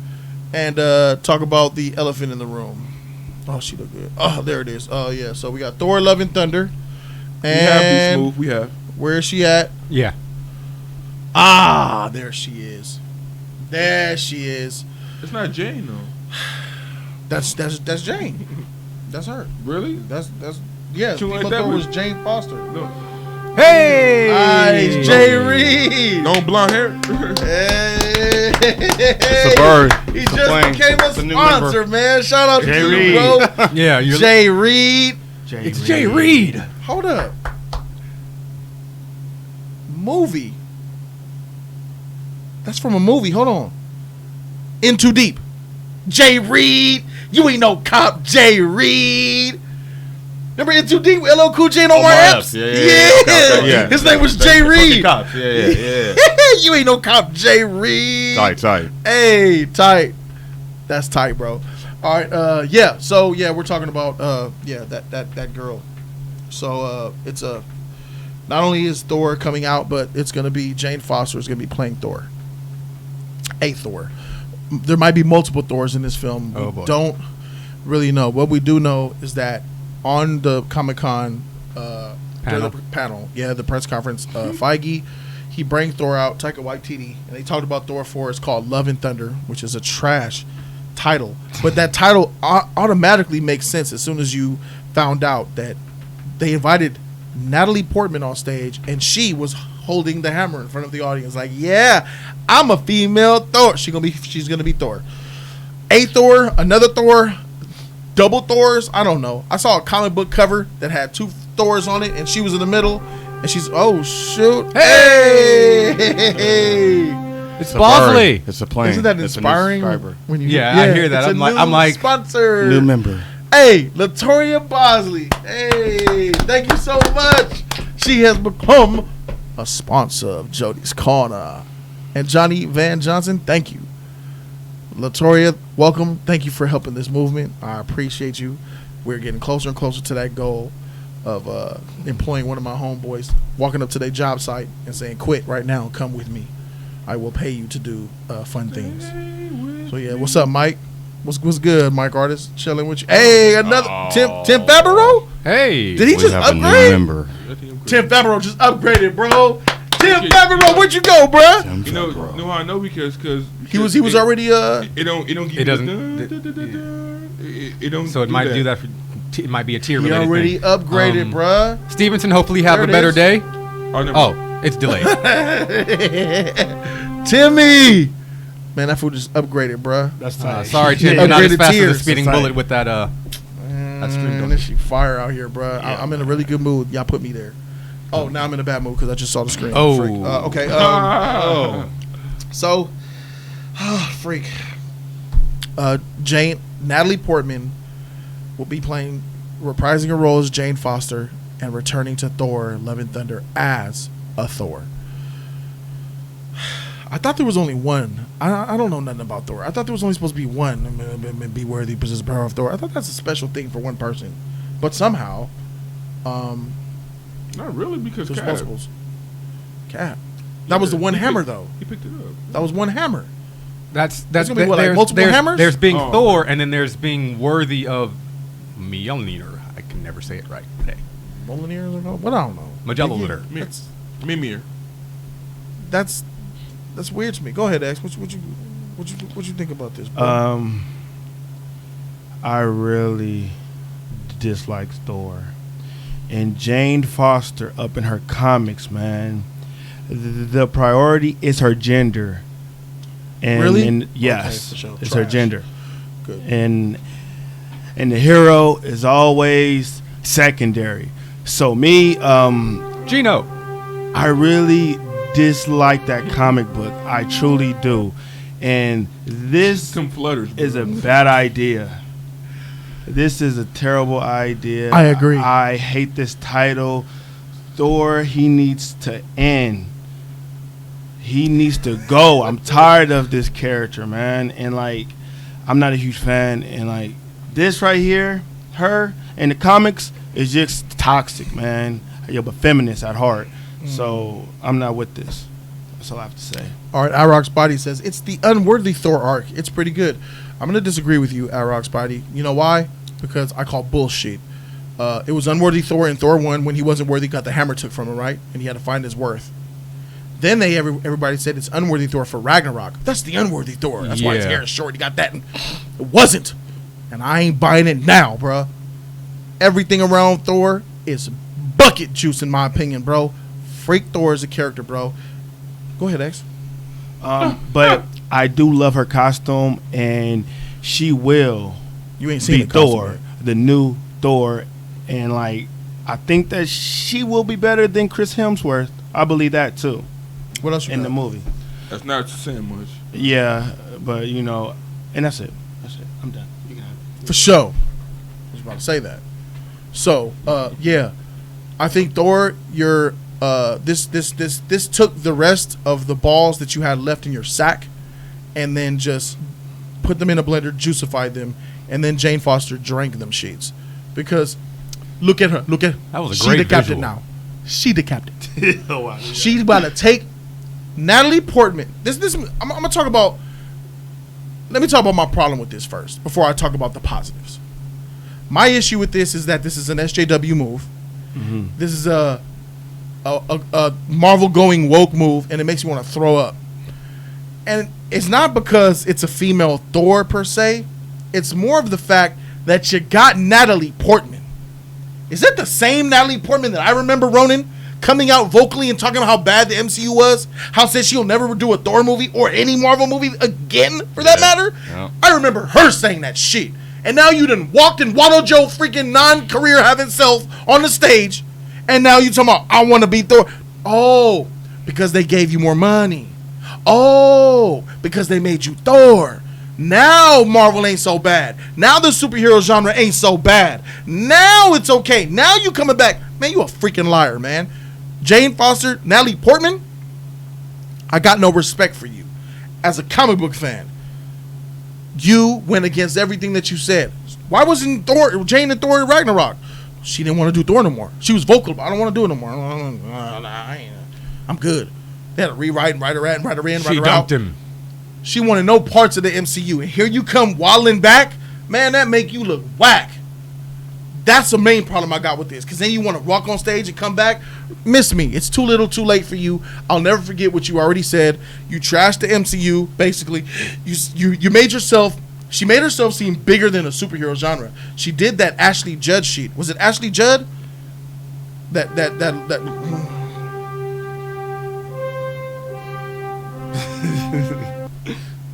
and talk about the elephant in the room. Oh, she look good. Oh, there it is. Oh, yeah. So we got Thor, Love and Thunder. We have And B Smooth. We have. where is she at? Yeah. Ah, there she is. There she is. It's not Jane though. That's Jane. That's her. Really? That's yeah. She like Female that Thor one? was Jane Foster. No. Hey! Nice, Jay Reed. No blonde hair. Hey. It's a bird. He It's a just plane. became a It's a new sponsor, member. man. Shout out Jay to you, Reed. bro. Yeah, you're Jay Reed. It's Jay Reed. Hold up. Movie. That's from a movie. Hold on. In Too Deep. Jay Reed. You ain't no cop, Jay Reed. Remember In Too Deep with LL Cool J and Omar Epps? Yeah. Okay, yeah. His name was Jay Reed. Cops. Yeah. You ain't no cop, Jay Reed. Tight. Hey, tight. That's tight, bro. All right, yeah. So yeah, we're talking about that girl. So it's a not only is Thor coming out, but it's gonna be Jane Foster is gonna be playing Thor. A Thor. There might be multiple Thors in this film. Oh, We boy. don't really know. What we do know is that on the Comic-Con panel, the press conference, Feige, he brought Thor out, Taika Waititi, and they talked about Thor 4. It's called Love and Thunder, which is a trash title, but that title automatically makes sense as soon as you found out that they invited Natalie Portman on stage and she was holding the hammer in front of the audience. Like, yeah, I'm a female Thor. She's gonna be Thor. A Thor, another Thor, double Thors. I don't know. I saw a comic book cover that had 2 Thors on it, and she was in the middle, and she's shoot, hey. It's Bosley. It's a plane. Isn't that It's a inspiring? newspaper. When you I hear that. it's I'm like sponsor. New member. Hey, Latoria Bosley. Hey, thank you so much. She has become a sponsor of Jody's Corner. And Johnny Van Johnson, thank you. Latoria, welcome. Thank you for helping this movement. I appreciate you. We're getting closer and closer to that goal of employing one of my homeboys, walking up to their job site and saying, quit right now, come with me. I will pay you to do fun things. So, yeah, what's up, Mike? What's good, Mike Artist? Chilling with you. Hey, another Tim Fabro? Hey. Did he just have a new upgrade? member. Tim Fabro just upgraded, bro. Tim Fabro, where'd you go, bro? You know how I know because He was already it don't give It doesn't. it don't So it might do that. It might be a tier he related already thing. upgraded, bruh. Stevenson, hopefully have There a it better is. day. never- Oh, it's delayed. Timmy, man, that fool just upgraded, bruh. That's tight. Sorry, Tim. Yeah, You're not as upgraded fast as tiers. a speeding Society. bullet with that. That's streamed Man, on. this shit fire out here, bruh. Yeah, I'm in a really good mood. Y'all put me there. Oh, now I'm in a bad mood because I just saw the screen. Oh. Freak. Okay. So, freak. Natalie Portman will be reprising her role as Jane Foster and returning to Thor: Love and Thunder as a Thor. I thought there was only one. I don't know nothing about Thor. I thought there was only supposed to be one. Be worthy, possess the power of Thor. I thought that's a special thing for one person, but somehow, Not really because there's Cap. multiples. Cap. That was the one hammer, though. He picked it up. That was one hammer. That's gonna be what, like multiple hammers? There's being Oh. Thor, and then there's being worthy of Mjolnir. I can never say it right today. Mjolnir or what? I don't know. Magellanor. Mimir. That's weird to me. Go ahead, X. What you think about this, bro? I really dislike Thor. And Jane Foster up in her comics, man. The priority is her gender. And, Really? And yes, Okay, for sure. it's her Trash. gender. Good. And the hero is always secondary. So me, Gino. I really dislike that comic book. I truly do. And this Some flutters. is a bad idea. This is a terrible idea. I agree. I hate this title. Thor, he needs to end. He needs to go. I'm tired of this character, man. And like, I'm not a huge fan. And like, this right here, her in the comics is just toxic, man. You're a feminist at heart. So I'm not with this. That's all I have to say. All right, Arrock's Body says it's the unworthy Thor arc. It's pretty good. I'm gonna disagree with you, Arrock's Body. You know why? Because I call bullshit. It was unworthy Thor in Thor 1 when he wasn't worthy, got the hammer took from him, right? And he had to find his worth. Then everybody said it's unworthy Thor for Ragnarok. That's the unworthy Thor. That's why his Yeah. hair is short. He got that. And it wasn't. And I ain't buying it now, bruh. Everything around Thor is bucket juice in my opinion, bro. Freak Thor is a character, bro. Go ahead, X. But I do love her costume, and she will You ain't seen be the costume Thor, yet. the new Thor, and like I think that she will be better than Chris Hemsworth. I believe that too What else you in got? the movie. That's not saying much. Yeah, but you know, and that's it. That's it. I'm done. You can have it. For sure. I was about to say that. So, yeah. I think Thor, you're this took the rest of the balls that you had left in your sack and then just put them in a blender, juicified them, and then Jane Foster drank them sheets. Because look at her. Look at That was a she great the captain visual. now. She the captain. Oh, wow. She's about to take Natalie Portman. I'm gonna talk about. Let me talk about my problem with this first before I talk about the positives. My issue with this is that this is an SJW move. Mm-hmm. This is a Marvel going woke move, and it makes me want to throw up. And it's not because it's a female Thor per se. It's more of the fact that you got Natalie Portman. Is that the same Natalie Portman that I remember, Ronan, coming out vocally and talking about how bad the MCU was? How said she'll never do a Thor movie or any Marvel movie again, for that matter? Yeah. I remember her saying that shit. And now you done walked in Watto Joe freaking non-career having self on the stage, and now you talking about, I want to be Thor. Oh, because they gave you more money. Oh, because they made you Thor. Now Marvel ain't so bad. Now the superhero genre ain't so bad. Now it's okay. Now you coming back. Man, you a freaking liar, man. Jane Foster, Natalie Portman, I got no respect for you. As a comic book fan, you went against everything that you said. Why wasn't Jane and Thor in Ragnarok? She didn't want to do Thor no more. She was vocal about, I don't want to do it no more. I'm good. They had to rewrite and write her in, write her She out. dumped him. She wanted no parts of the MCU. And here you come waddling back. Man, that make you look whack. That's the main problem I got with this. Because then you want to walk on stage and come back. Miss me. It's too little, too late for you. I'll never forget what you already said. You trashed the MCU, basically. You made yourself... She made herself seem bigger than a superhero genre. She did that Ashley Judd sheet. Was it Ashley Judd? That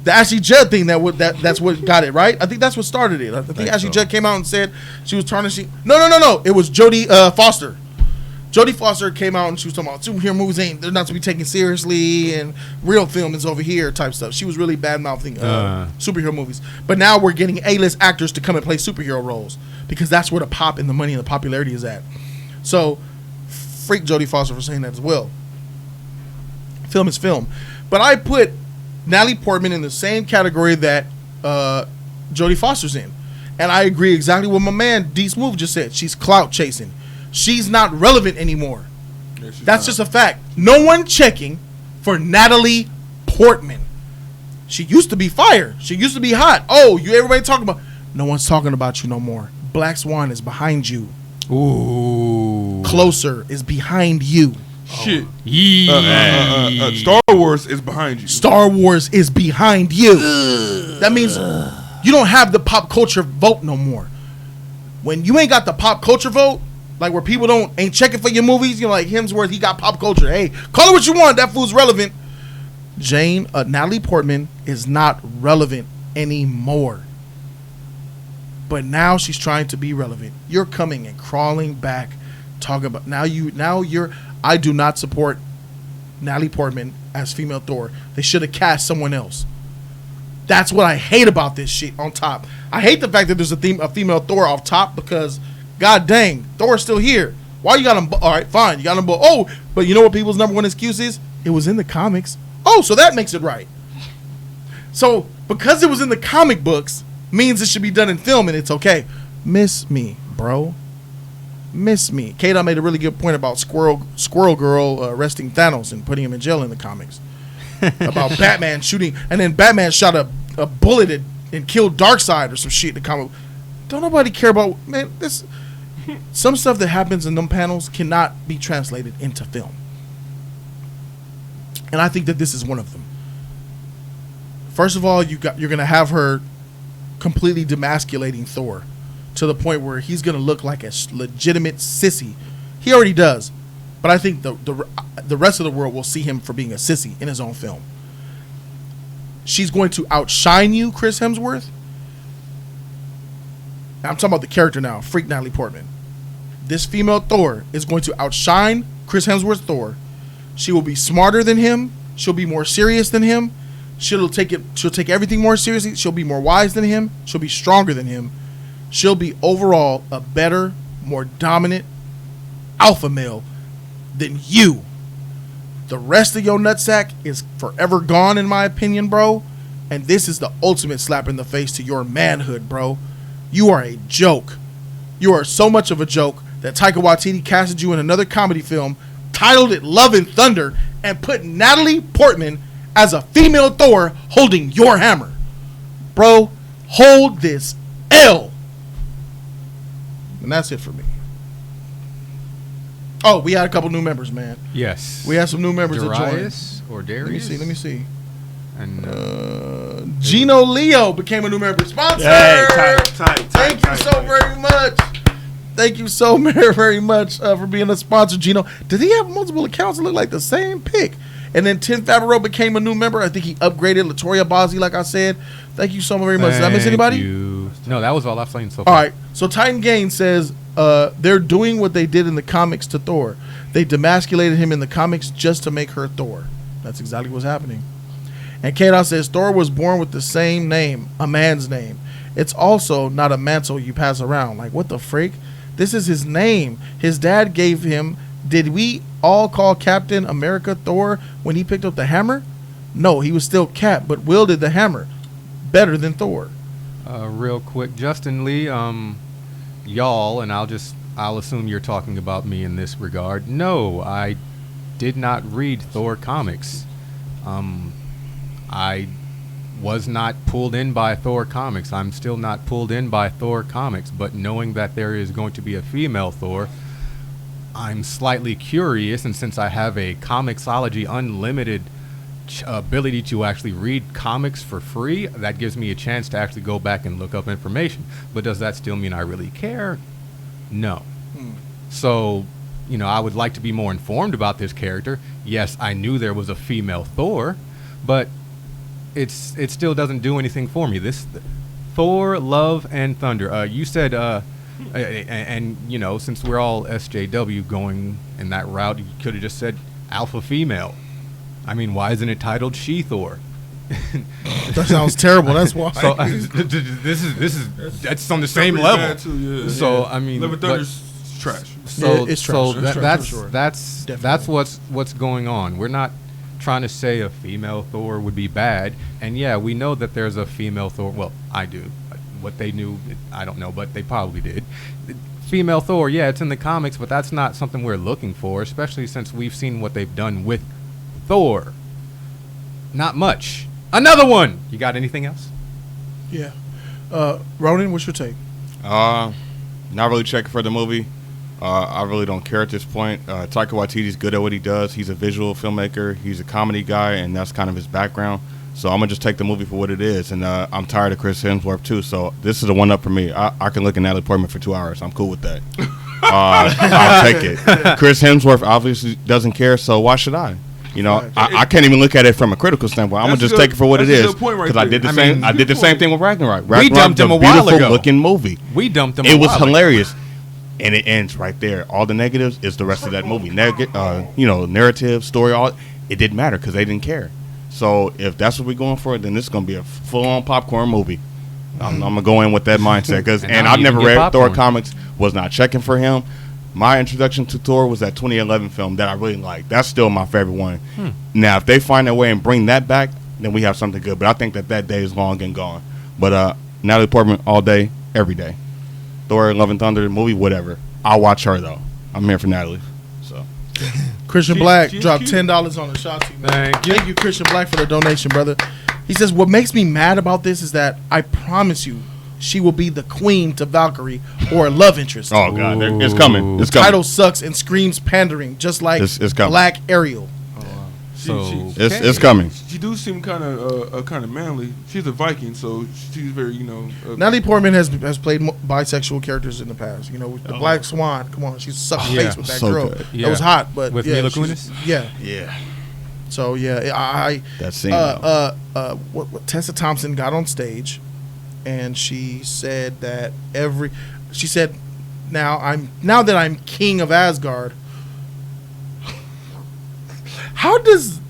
the Ashley Judd thing that's what got it, right? I think that's what started it. I think Ashley Judd came out and said she was tarnishing. No. It was Jody Foster. Jody Foster came out and she was talking about superhero movies they're not to be taken seriously and real film is over here type stuff. She was really bad mouthing superhero movies. But now we're getting A-list actors to come and play superhero roles because that's where the pop and the money and the popularity is at. So freak Jody Foster for saying that as well. Film is film. But I put Natalie Portman in the same category that Jodie Foster's in. And I agree exactly what my man D Smooth just said. She's clout chasing. She's not relevant anymore. Yeah, that's just a fact. No one checking for Natalie Portman. She used to be fire. She used to be hot. Oh, everybody talking about. No one's talking about you no more. Black Swan is behind you. Ooh. Closer is behind you. Shit. Yee. Star Wars is behind you. Star Wars is behind you. That means you don't have the pop culture vote no more. When you ain't got the pop culture vote, like where people ain't checking for your movies, you know, like Hemsworth, he got pop culture. Hey, call it what you want. That fool's relevant. Natalie Portman is not relevant anymore. But now she's trying to be relevant. You're coming and crawling back, talking about I do not support Natalie Portman as female Thor. They should have cast someone else. That's what I hate about this shit on top. I hate the fact that there's a female Thor off top because, god dang, Thor's still here. Why you got him? All right, fine. You got him. Oh, but you know what people's number one excuse is? It was in the comics. Oh, so that makes it right. So because it was in the comic books means it should be done in film and it's okay. Miss me, bro. Miss me. K-Dot made a really good point about Squirrel Girl arresting Thanos and putting him in jail in the comics. About Batman shooting, and then Batman shot a bullet and killed Darkseid or some shit in the comic. Don't nobody care about, man, this. Some stuff that happens in them panels cannot be translated into film. And I think that this is one of them. First of all, you're going to have her completely demasculating Thor to the point where he's going to look like a legitimate sissy. He already does. But I think the rest of the world will see him for being a sissy in his own film. She's going to outshine you, Chris Hemsworth. I'm talking about the character now, freak Natalie Portman. This female Thor is going to outshine Chris Hemsworth's Thor. She will be smarter than him. She'll be more serious than him. She'll take everything more seriously. She'll be more wise than him. She'll be stronger than him. She'll be overall a better, more dominant alpha male than you. The rest of your nutsack is forever gone, in my opinion, bro. And this is the ultimate slap in the face to your manhood, bro. You are a joke. You are so much of a joke that Taika Waititi casted you in another comedy film, titled it Love and Thunder, and put Natalie Portman as a female Thor holding your hammer. Bro, hold this L. And that's it for me. Oh, we had a couple new members, man. Yes. We had some new members that joined. Darius or Darius? Let me see. And Gino Leo became a new member. Sponsor. Hey, tight. Thank you so very much. Thank you so very much for being a sponsor, Gino. Did he have multiple accounts that look like the same pic? And then Tim Favreau became a new member. I think he upgraded Latoya Bozzi, like I said. Thank you so very much. Did I miss anybody? No, that was all I've seen so far. All right. So Titan Gain says they're doing what they did in the comics to Thor. They demasculated him in the comics just to make her Thor. That's exactly what's happening. And K-Dot says Thor was born with the same name, a man's name. It's also not a mantle you pass around. Like, what the freak? This is his name. His dad gave him. Did we all call Captain America Thor when he picked up the hammer? No, he was still Cap, but wielded the hammer better than Thor. Real quick, Justin Lee, y'all, and I'll assume you're talking about me in this regard. No, I did not read Thor comics. I was not pulled in by Thor comics. I'm still not pulled in by Thor comics, but knowing that there is going to be a female Thor, I'm slightly curious, and since I have a Comixology Unlimited ability to actually read comics for free, that gives me a chance to actually go back and look up information. But does that still mean I really care? No. So, I would like to be more informed about this character. Yes, I knew there was a female Thor, but it still doesn't do anything for me. This Thor, Love, and Thunder. You said, and since we're all SJW going in that route, you could have just said alpha female. I mean, why isn't it titled She Thor? That sounds terrible. That's why. So that's on the same level. Too, yeah. So I mean, Love and Thunder's trash. Yeah, it's trash. That's what's going on. We're not trying to say a female Thor would be bad, and yeah, we know that there's a female Thor. Well, I do. What they knew, I don't know, but they probably did. Female Thor, yeah, it's in the comics, but that's not something we're looking for, especially since we've seen what they've done with Thor. Not much. Another one. You got anything else? Yeah. Ronan, what's your take? Not really checking for the movie. I really don't care at this point. Taika Waititi's good at what he does. He's a visual filmmaker. He's a comedy guy, and that's kind of his background. So I'm going to just take the movie for what it is. And I'm tired of Chris Hemsworth, too. So this is a one-up for me. I can look at Natalie Portman for 2 hours. I'm cool with that. I'll take it. Chris Hemsworth obviously doesn't care, so why should I? I can't even look at it from a critical standpoint. I'm going to just take it for what it is. Because I did the same. I did the same thing with Ragnarok. We dumped him a while ago. Beautiful looking movie. We dumped him It was hilarious. And it ends right there. All the negatives is the rest of that movie. Narrative, story, all it didn't matter because they didn't care. So if that's what we're going for, then this is going to be a full-on popcorn movie. I'm going to go in with that mindset. And I've never read Thor comics, was not checking for him. My introduction to Thor was that 2011 film that I really liked. That's still my favorite one. Now, if they find a way and bring that back, then we have something good. But I think that day is long and gone. But Natalie Portman all day, every day. Thor, Love and Thunder, movie, whatever. I'll watch her, though. I'm here for Natalie. So Christian Black dropped $10 on the Shotzi. Thank you, Christian Black, for the donation, brother. He says, what makes me mad about this is that I promise you she will be the queen to Valkyrie or a love interest. Oh, God. It's coming. It's coming. Title sucks and screams pandering, just like it's Black Ariel. It's coming. She do seem kind of manly. She's a Viking, so she's very Natalie Portman has played bisexual characters in the past. The Black Swan. Come on, she's sucking face with that girl. Yeah. That was hot, but with Mila Kunis. Yeah. So that scene. What Tessa Thompson got on stage, and she said that now that I'm king of Asgard. How does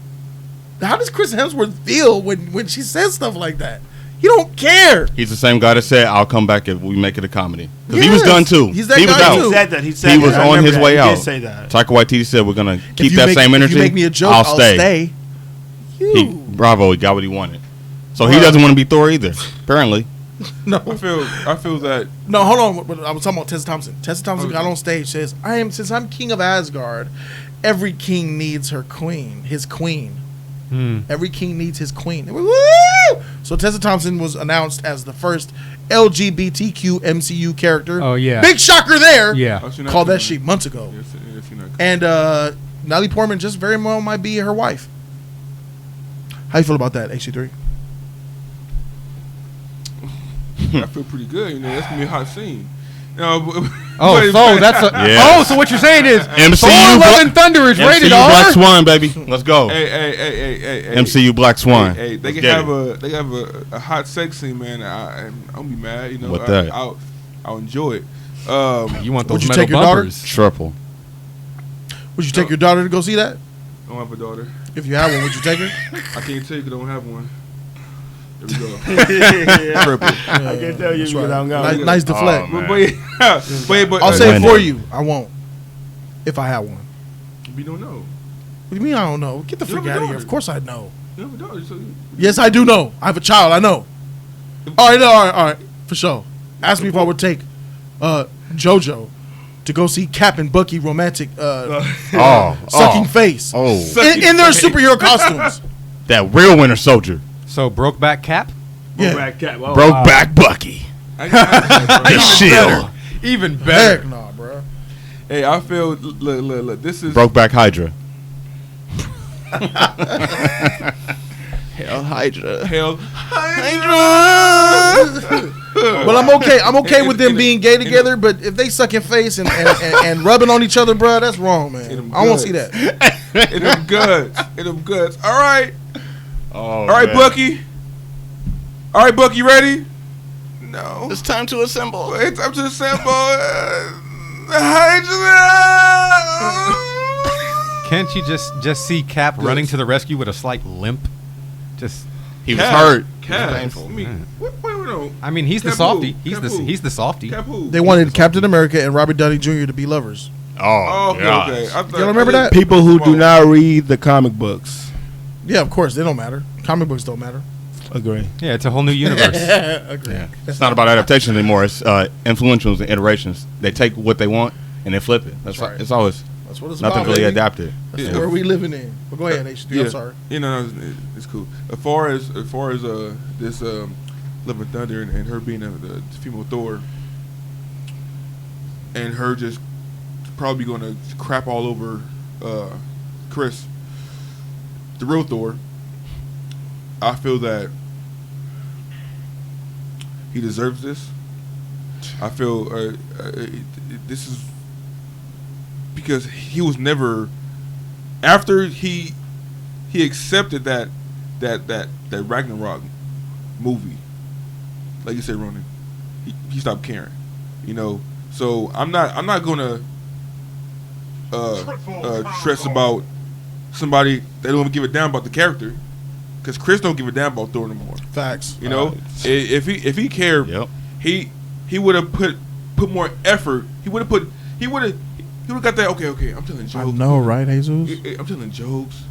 Chris Hemsworth feel when she says stuff like that? You don't care. He's the same guy that said, "I'll come back if we make it a comedy." Because he was done too. He's that he guy was out. too. He said that. He was on his way out. He did say that. Taika Waititi said, "We're gonna keep that same energy. If you make me a joke, I'll stay." Bravo, he got what he wanted. So he doesn't want to be Thor either. Apparently. No, I feel that. No, hold on. I was talking about Tessa Thompson. Tessa Thompson got on stage, says, since I'm king of Asgard, every king needs his queen. Every king needs his queen. Woo! So Tessa Thompson was announced as the first LGBTQ MCU character. Oh, yeah. Big shocker there. Yeah. Called that shit months ago. And Natalie Portman just very well might be her wife. How you feel about that, HC3? I feel pretty good. You know, that's gonna be a hot scene. So what you're saying is MCU Thor: Love and Thunder is rated MCU R. Black Swan, baby. Let's go. Hey. MCU Black Swan. Hey, they Let's can get have a hot sex scene, man. I'll be mad. You know, What that? I'll enjoy it. You want Would those you metal take your daughter? bumpers? Triple. Would you take your daughter to go see that? I don't have a daughter. If you had one, would you take her? I can't take it. I don't have one. There we go. Triple. I can't tell you That's because right. I don't got Nice deflect. Oh, man. but I'll say it Window. for you. I won't. If I had one. we don't know. What do you mean I don't know? Get the You freak have a out of here. daughter. Of course I know. You have a daughter, so Yes, I do know. I have a child. I know. All right. For sure. Ask me if I would take JoJo to go see Cap and Bucky romantic sucking face in their superhero costumes. That real Winter Soldier. So Brokeback Cap? Yeah. Brokeback Bucky. Shield. Even better. Heck nah, bro. Hey, I feel look. This is Brokeback Hydra. Hell Hydra. hell. But I'm okay with them being gay together. But if they sucking face and rubbing on each other, bro, that's wrong, man. I won't see that. In them guts. All right. All Right, Bucky. All right, Bucky, ready? No. It's time to assemble. It's up to the sample. Can't you just see Cap running to the rescue with a slight limp? Just He was hurt. Cap. Painful. I mean, wait, no. I mean, he's the Cap softy. who? He's Cap the who? he's the softy. Cap who? They wanted Captain America and Robert Downey Jr. to be lovers. Oh, Okay. gosh. I thought- Y'all remember that? People who do not read the comic books. Yeah, of course they don't matter. Comic books don't matter. Agree. Yeah, it's a whole new universe. Agree. Yeah. It's not about adaptation anymore. It's influentials and iterations. They take what they want and they flip it. That's right. right. It's always That's what it's nothing about. really baby. adapted. That's Yeah. where we living in. But go ahead, H3. I'm sorry. You know, it's cool. As far as this Love and Thunder and her being the female Thor, and her just probably going to crap all over Chris, the real Thor. I feel that he deserves this. I feel this is because he was never after he accepted that Ragnarok movie. Like you said, Ronan, he stopped caring. You know, so I'm not gonna stress about somebody that don't give a damn about the character, because Chris don't give a damn about Thor no more. Facts. You know, if he cared, Yep. he would have put more effort. He would have got that. Okay. I'm telling jokes. I know, right, Jesus? I'm telling jokes.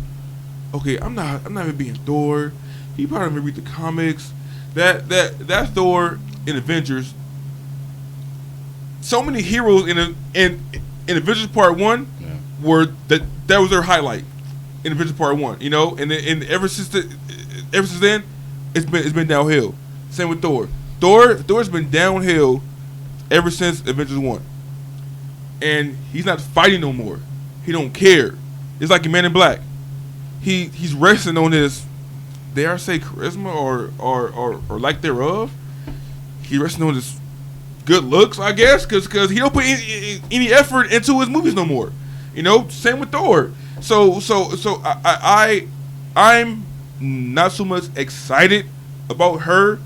Okay, I'm not even being Thor. He probably didn't read the comics. That Thor in Avengers. So many heroes in Avengers Part 1 were that was their highlight in Avengers Part 1. You know, and ever since then, it's been downhill. Same with Thor. Thor's been downhill ever since Avengers 1. And he's not fighting no more. He don't care. It's like a Man in Black. He's resting on his, dare I say, charisma or lack thereof. He's resting on his good looks, I guess, because he don't put any effort into his movies no more. You know, same with Thor. So I'm not so much excited about her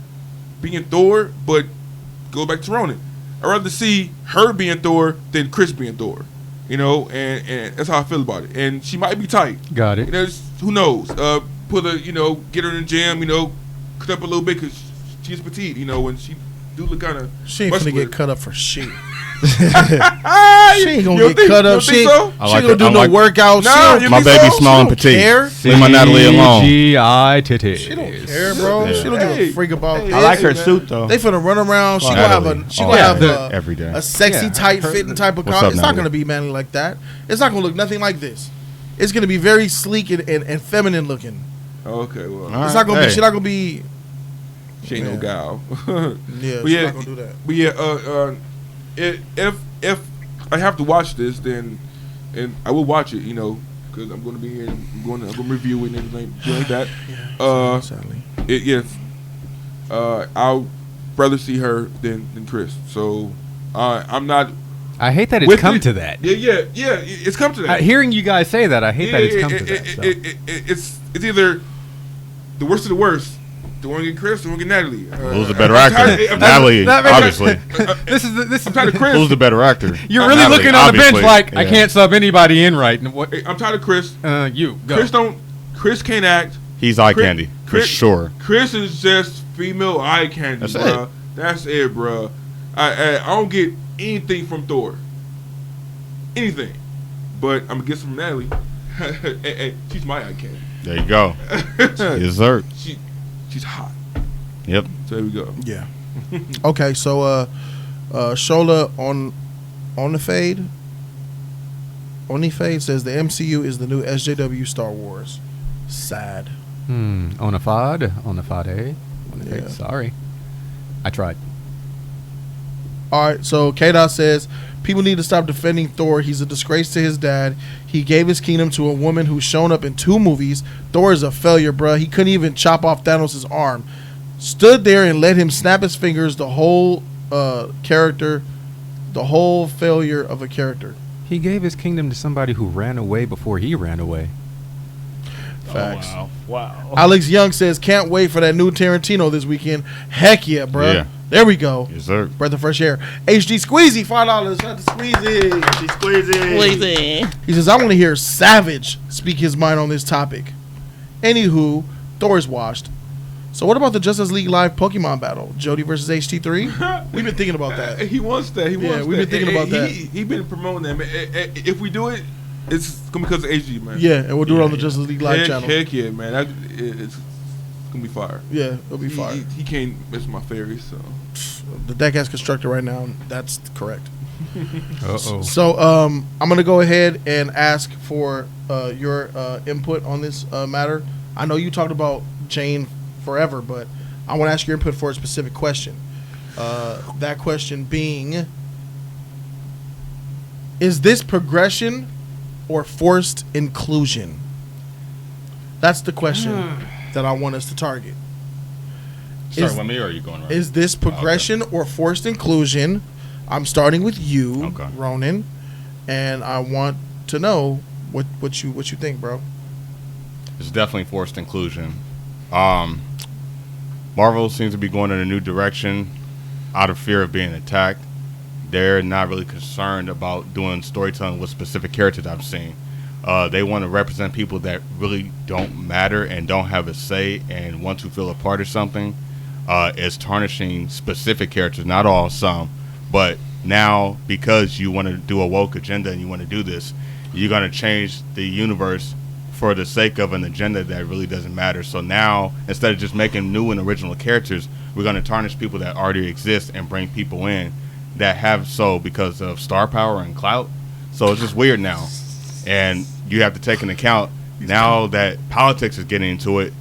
being Thor, but go back to Ronan. I'd rather see her being Thor than Chris being Thor. You know, and that's how I feel about it. And she might be tight. Got it. You know, who knows? Get her in the gym. You know, cut up a little bit because she's petite. You know, and she do look kind of. She ain't muscular. gonna get cut up for shit. She ain't gonna get cut up. She ain't gonna do no workouts. No, She you My think baby so? small and don't petite. care. Leave my Natalie alone. CGI titties. She don't care, bro. Yeah. She don't give a freak about this. I like her man. suit though. They finna run around. She gonna have a. She gonna Yeah, have every day. a sexy, Yeah. tight fitting type of What's car. up, It's not Natalie? gonna be manly like that. It's not gonna look nothing like this. It's gonna be very sleek and feminine looking. Okay, well, All It's right. not gonna be. Hey. She's not gonna be. she ain't no gal. Yeah, But she's yeah, not gonna do that. But yeah, if I have to watch this, then and I will watch it. You know, because I'm going to be here. I'm going to review it and everything like that. Sadly. Yes. I'll rather see her than Chris. So I'm not. I hate that it's with come it. to that. Yeah. It's come to that. Hearing you guys say that, I hate that it's come to that. So. It's either the worst of the worst. Do you want to get Chris? Do you want to get Natalie? Who's the better actor? Natalie, obviously. This is. I'm tired of Chris. Who's the better actor? You're really Natalie, looking on the bench obviously. like I Yeah. can't sub anybody in right. And what? I'm tired of Chris. You go. Chris can't act. He's eye candy, for sure. Chris is just female eye candy, That's bro. it. That's it, bro. I don't get anything from Thor. Anything. But I'm going to get some from Natalie. and she's my eye candy. There you go. Yes, sir. She's hot. Yep. So there we go. Yeah. Okay, so Shola on the fade. On the fade says the MCU is the new SJW Star Wars. Sad. On a fade. Yeah. Sorry, I tried. All right, so K-Dot says people need to stop defending Thor. He's a disgrace to his dad. He gave his kingdom to a woman who's shown up in 2 movies. Thor is a failure, bruh. He couldn't even chop off Thanos' arm. Stood there and let him snap his fingers. The whole character, the whole failure of a character. He gave his kingdom to somebody who ran away before he ran away. Facts. Oh, wow. Alex Young says can't wait for that new Tarantino this weekend. Heck yeah, bruh. Yeah. There we go. Yes, sir. Breath of fresh air. HD Squeezy, $5. Shout out to Squeezy. Squeezy. He says, I want to hear Savage speak his mind on this topic. Anywho, Thor is washed. So what about the Justice League Live Pokemon battle? Jody versus HT3? We've been thinking about that. He wants that. We've been thinking about that. He been promoting that, man. If we do it, it's going to be because of HG, man. Yeah, and we'll do it on the Justice League Live channel. Heck yeah, man. It's going to be fire. Yeah, it'll be fire. He can't mess with my fairies, so. The deck has constructed right now. That's correct. Uh-oh. So I'm going to go ahead and ask for your input on this matter. I know you talked about Jane forever, but I want to ask your input for a specific question. That question being, is this progression or forced inclusion? That's the question that I want us to target. Start with me, or are you going right? Is this progression or forced inclusion? I'm starting with you, Okay. Ronan, and I want to know what you think, bro. It's definitely forced inclusion. Marvel seems to be going in a new direction out of fear of being attacked. They're not really concerned about doing storytelling with specific characters I've seen. They want to represent people that really don't matter and don't have a say and want to feel a part of something. Is tarnishing specific characters, not all, some. But now, because you want to do a woke agenda and you want to do this, you're going to change the universe for the sake of an agenda that really doesn't matter. So now, instead of just making new and original characters, we're going to tarnish people that already exist and bring people in that have so because of star power and clout. So it's just weird now. And you have to take into account now that politics is getting into it,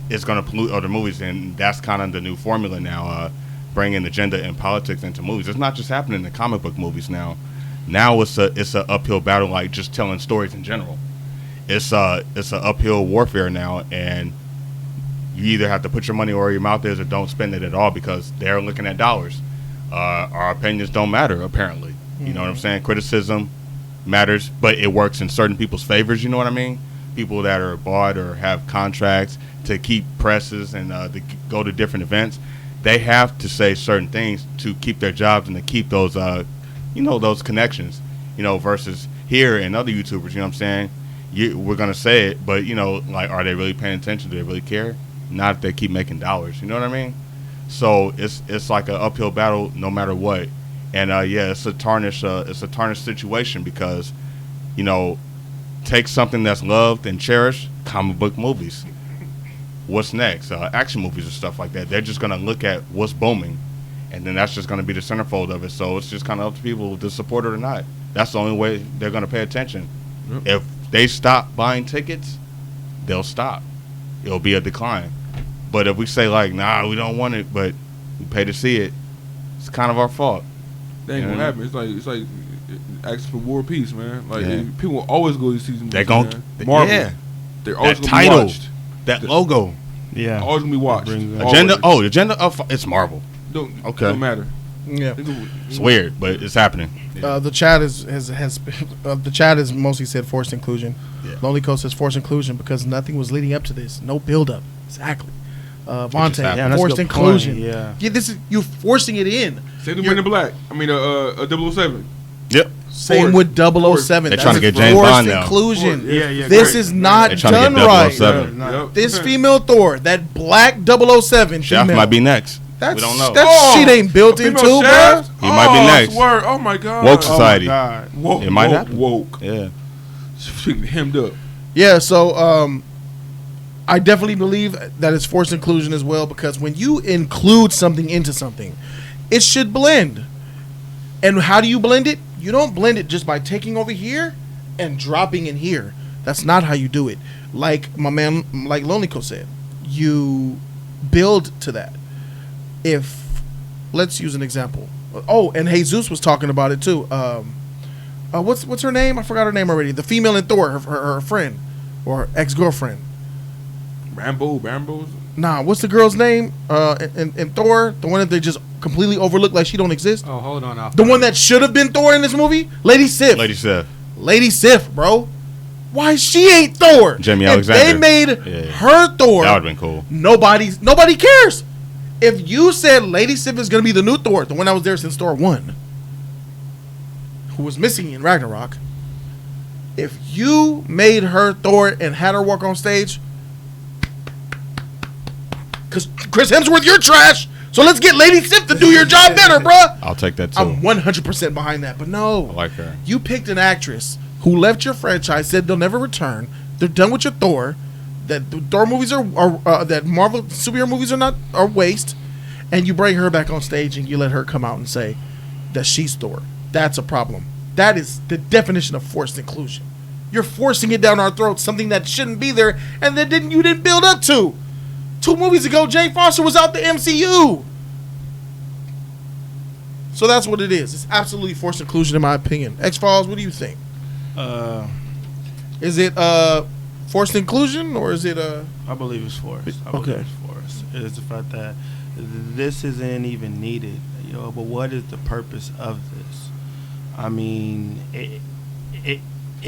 it's going to pollute other movies, and that's kind of the new formula now, bringing agenda and politics into movies. It's not just happening in the comic book movies now. Now it's a uphill battle, like just telling stories in general. It's a uphill warfare now, and you either have to put your money where your mouth is or don't spend it at all because they're looking at dollars. Our opinions don't matter, apparently. You know what I'm saying? Criticism matters, but it works in certain people's favors, you know what I mean? People that are bought or have contracts to keep presses and to go to different events, they have to say certain things to keep their jobs and to keep those, those connections, versus here and other YouTubers, you know what I'm saying? We're going to say it, but, are they really paying attention? Do they really care? Not if they keep making dollars, you know what I mean? So it's like an uphill battle no matter what. And, it's a tarnished situation because, take something that's loved and cherished, comic book movies. What's next? Action movies and stuff like that. They're just going to look at what's booming, and then that's just going to be the centerfold of it. So it's just kind of up to people to support it or not. That's the only way they're going to pay attention. Yep. If they stop buying tickets, they'll stop. It'll be a decline. But if we say, nah, we don't want it, but we pay to see it, it's kind of our fault. That ain't going to happen. It's like asking for war peace, man. Like Yeah. people will always go to these movies. They're going. man. Marvel. Yeah. They're always That gonna be title, watched. that logo, Yeah. Always gonna be watched. Brings Always. agenda. Oh, the agenda of it's Marvel. Okay. Don't matter. Yeah. It's weird, but it's happening. The chat the chat has mostly said forced inclusion. Yeah. Lonely Coast says forced inclusion because nothing was leading up to this. No build up. Exactly. Vontae, happened. Yeah, that's a forced good inclusion. point, yeah. This is you forcing it in. Same with Men in Black. I mean, 007. Yep. Same Forced. with 007. They're That's trying to get James forced Bond now. inclusion. Forced, yeah, This great. is not They're trying to done get right. 007. Yep. This female Thor, that black 007 Shaft female, might be next. that's, we don't know. That shit ain't built a into, female bro. Shaft? He might be next. Swear. Oh my god. Woke Oh, society. my God. Woke. It might woke, happen. Woke. Yeah. Hemmed up. Yeah, so I definitely believe that it's forced inclusion as well because when you include something into something, it should blend. And how do you blend it? You don't blend it just by taking over here and dropping in here. That's not how you do it. Like my man, like Lonely Co said, you build to that. If let's use an example. Oh, and Jesus was talking about it too. What's her name? I forgot her name already. The female in Thor, her friend or ex-girlfriend. Rambo. Nah, what's the girl's name? In Thor, the one that they just completely overlooked, like she don't exist. Oh, hold on. The one that should have been Thor in this movie, Lady Sif. Lady Sif. Bro. Why she ain't Thor? Jamie If Alexander. they made her Thor. That would have been cool. Nobody cares. If you said Lady Sif is gonna be the new Thor, the one that was there since Thor 1, who was missing in Ragnarok, if you made her Thor and had her walk on stage, because Chris Hemsworth, you're trash. So let's get Lady Sif to do your job better, bruh. I'll take that too. I'm 100% behind that. But no. I like her. You picked an actress who left your franchise, said they'll never return. They're done with your Thor. That the Thor movies are that Marvel superhero movies are waste. And you bring her back on stage and you let her come out and say that she's Thor. That's a problem. That is the definition of forced inclusion. You're forcing it down our throats, something that shouldn't be there, and that you didn't build up to. 2 movies ago, Jane Foster was out the MCU. So that's what it is. It's absolutely forced inclusion, in my opinion. X-Files, what do you think? Is it forced inclusion or is it I believe it's forced. I Okay. believe it's forced. It's the fact that this isn't even needed, but what is the purpose of this? I mean, it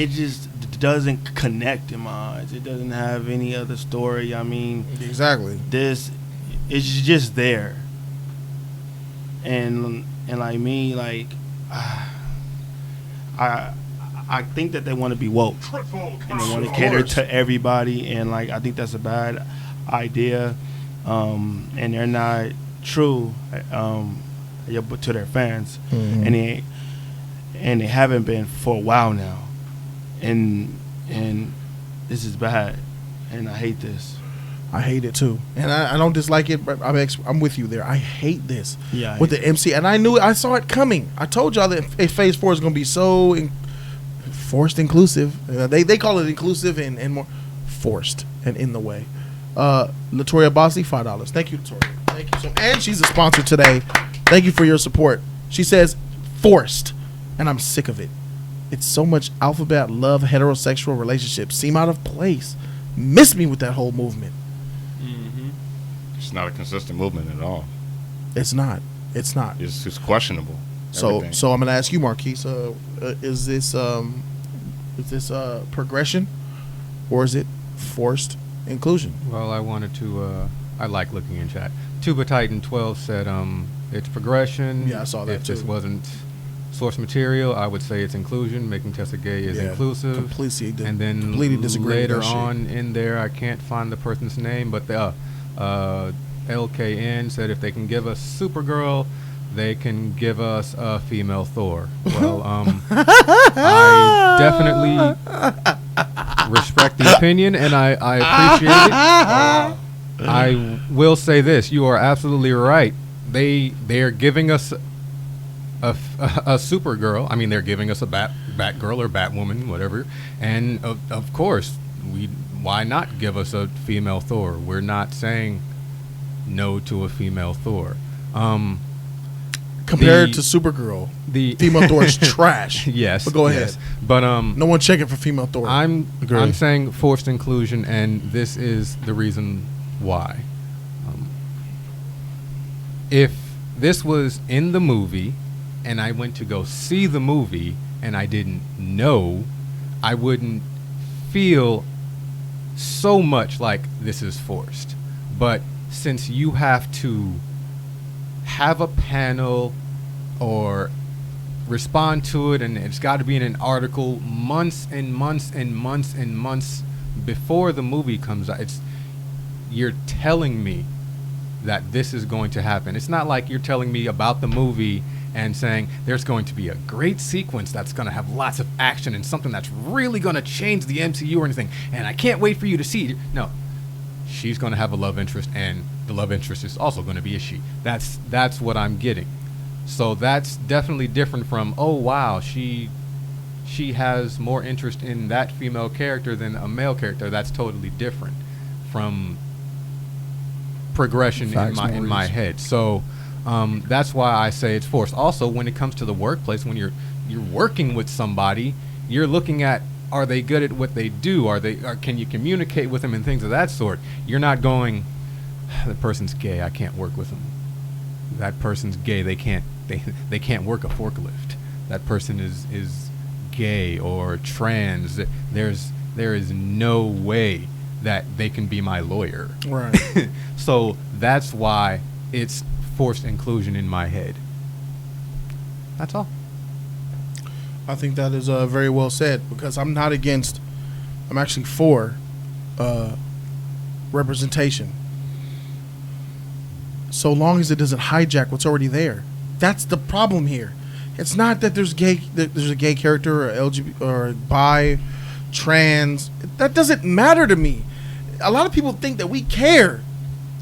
just doesn't connect in my eyes. It doesn't have any other story. I mean, exactly? this is just there, and like me, like I think that they want to be woke and they want to cater to everybody, and like I think that's a bad idea, and they're not true to their fans, and they haven't been for a while now, and this is bad, and I hate this. I hate it too, and I don't dislike it. But I'm with you there. I hate this. Yeah, with the MC, and I saw it coming. I told y'all that Phase 4 is going to be so forced inclusive. They call it inclusive and more forced and in the way. Latoya Bosley, $5. Thank you, Latoya. Thank you so. And she's a sponsor today. Thank you for your support. She says forced, and I'm sick of it. It's so much alphabet love heterosexual relationships seem out of place. Miss me with that whole movement. It's not a consistent movement at all. It's not. It's It's questionable. So Everything. so I'm gonna ask you, Marquise. Is this progression, or is it forced inclusion? Well, I wanted to. I like looking in chat. Tuba Titan 12 said it's progression. Yeah, I saw that if too. this wasn't source material, I would say it's inclusion. Making Tessa gay is inclusive. Completely disagree. Later with that on shit. in there, I can't find the person's name, but the LKN said if they can give us Supergirl, they can give us a female Thor. Well, I definitely respect the opinion, and I appreciate it. I will say this: you are absolutely right. They are giving us a Supergirl. I mean, they're giving us a Batgirl or Batwoman, whatever. And of course, why not give us a female Thor? We're not saying no to a female Thor. Compared to Supergirl, the female Thor is trash. Yes, but go yes. ahead. But No one checking for female Thor. I'm Agree. saying forced inclusion, and this is the reason why. If this was in the movie, and I went to go see the movie, and I didn't know, I wouldn't feel so much like this is forced. But since you have to have a panel or respond to it, and it's got to be in an article months and months and months and months before the movie comes out, you're telling me that this is going to happen. It's not like you're telling me about the movie and saying there's going to be a great sequence that's going to have lots of action and something that's really going to change the MCU or anything, and I can't wait for you to see it. No, she's going to have a love interest, and the love interest is also going to be a she. That's what I'm getting. So that's definitely different from, oh wow, she has more interest in that female character than a male character. That's totally different from progression in my head. So that's why I say it's forced. Also, when it comes to the workplace, when you're working with somebody, you're looking at, are they good at what they do? Can you communicate with them and things of that sort? You're not going, that person's gay, I can't work with them. That person's gay, they can't work a forklift. That person is gay or trans. There is no way that they can be my lawyer. Right. So that's why it's forced inclusion in my head. That's all. I think that is very well said, because I'm not against, I'm actually for representation, so long as it doesn't hijack what's already there. That's the problem here. It's not that there's a gay character or LGBT or bi, trans. That doesn't matter to me. A lot of people think that we care.